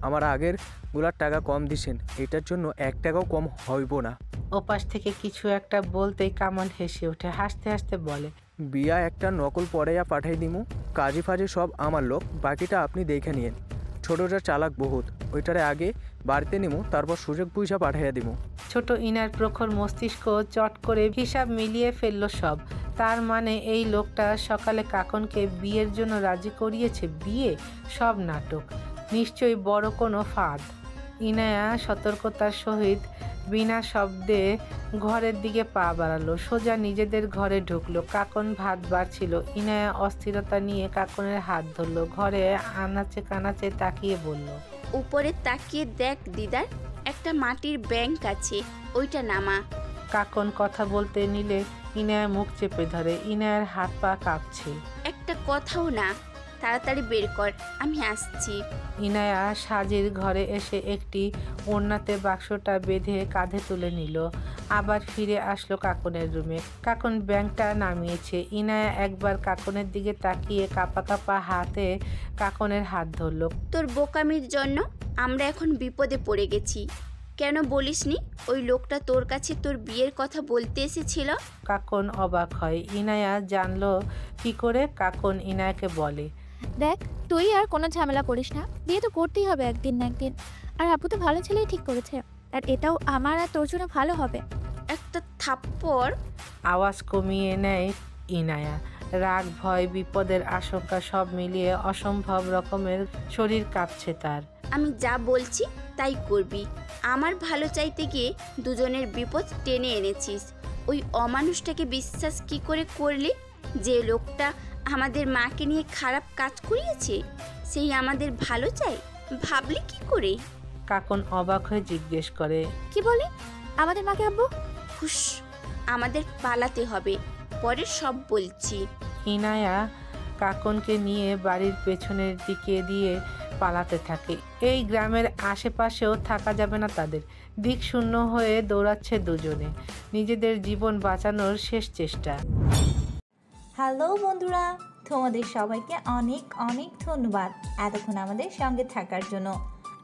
আমার আগের গুলার টাকা কম দিছেন, এটার জন্য 1 টাকাও কম হইব না। ওপাশ থেকে কিছু একটা বলতেই কামাল হেসে ওঠে। হাসতে হাসতে বলে, বিয়া একটা নকল পড়াইয়া পাঠাই দিমু। কাজী ফাজি সব আমার লোক, বাকিটা আপনি দেখে নিয়েন। ছোটটা চালাক বহুত, ওইটারে আগে বাড়িতে নিমু, তারপর সুযোগ বুঝা পাঠাইয়া দিমু। ছোট ইনার প্রখর মস্তিষ্ক চট করে হিসাব মিলিয়ে ফেললো সব। তার মানে এই লোকটা সকালে কাকনকে বিয়ের জন্য রাজি করিয়েছে। বিয়ে? সব নাটক, নিশ্চয়ই বড় কোনো ফাঁদ। ইনায়া সতর্কতার সহিত বিনা শব্দে ঘরের দিকে পা বাড়ালো। সোজা নিজেদের ঘরে ঢুকলো। কাকন ভাত বাড়ছিল। ইনায়া অস্থিরতা নিয়ে কাকনের হাত ধরলো। ঘরে আনাচে কানাচে তাকিয়ে বলল, উপরে তাকিয়ে দেখ দিদার, একটা মাটির ব্যাংক আছে, ওইটা নামা। কাকন কথা বলতে নিলে ইনায়া মুখ চেপে ধরে। ইনায়ার হাত পা কাঁপছে। একটা কথাও না, তাড়াতাড়ি বের কর, আমি আসছি। ইনায়া সাজির ঘরে এসে একটি ওড়নাতে বাক্সটা বেঁধে কাঁধে তুলে নিল। আবার ফিরে আসলো কাকনের রুমে। কাকন ব্যাংকটা নামিয়েছে। ইনায়া একবার কাকনের দিকে তাকিয়ে কাঁপা কাঁপা হাতে কাকনের হাত ধরল। তোর বোকামির জন্য আমরা এখন বিপদে পড়ে গেছি। কেন বলিসনি ওই লোকটা তোর কাছে তোর বিয়ের কথা বলতে এসেছিল? কাকন অবাক হয়। ইনায়া জানলো কি করে? কাকন ইনায়াকে বলে, দেখ, তুই আর কোনো ঝামেলা করিস না, বিয়ে তো করতেই হবে একদিন না একদিন। আর আপু তো ভালো ছেলেই ঠিক করেছে, আর এটাও আমার আর তোর জন্য ভালো হবে। একটা থাপ্পড়। আওয়াজ কমিয়ে নেয় ইনায়া। রাগ, ভয়, বিপদের আশঙ্কা সব মিলিয়ে অসম্ভব রকমের শরীর কাঁপছে তার। আমি যা বলছি তাই করবি। আমার ভালো চাইতে গিয়ে দুজনের বিপদ টেনে এনেছিস। ওই অমানুষটাকে বিশ্বাস কি করে করলি? যে লোকটা আমাদের মাকে নিয়ে খারাপ কাজ করিয়েছে, সেই আমাদের ভালো চাই? ভাবলি কি করে? কাকন অবাক হয়ে জিজ্ঞেস করে, কি বলি? আমাদের মাকে? আব্বু হুশ, আমাদের পালাতে হবে, পরে সব বলছি। ইনায়া কাকনকে নিয়ে বাড়ির পেছনের দিকে দিয়ে পালাতে থাকে। এই গ্রামের আশেপাশেও থাকা যাবে না তাদের। দিক শূন্য হয়ে দৌড়াচ্ছে দুজনে, নিজেদের জীবন বাঁচানোর শেষ চেষ্টা। হ্যালো বন্ধুরা, তোমাদের সবাইকে অনেক অনেক ধন্যবাদ এতক্ষণ আমাদের সঙ্গে থাকার জন্য।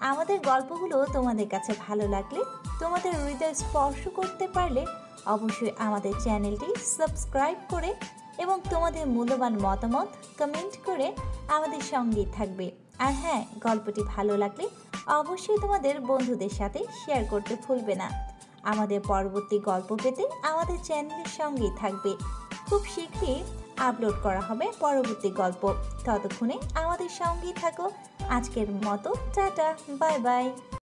আমাদের গল্পগুলো তোমাদের কাছে ভালো লাগলে, তোমাদের হৃদয় স্পর্শ করতে পারলে অবশ্যই আমাদের চ্যানেলটি সাবস্ক্রাইব করে এবং তোমাদের মূল্যবান মতামত কমেন্ট করে আমাদের সঙ্গেই থাকবে। আর হ্যাঁ, গল্পটি ভালো লাগলে অবশ্যই তোমাদের বন্ধুদের সাথে শেয়ার করতে ভুলবে না। আমাদের পরবর্তী গল্প পেতে আমাদের চ্যানেলের সঙ্গেই থাকবে। খুব শীঘ্রই আপলোড করা হবে পরবর্তী গল্প। ততক্ষণে আমাদের সঙ্গেই থাকো। আজকের মতো টাটা, বাই বাই।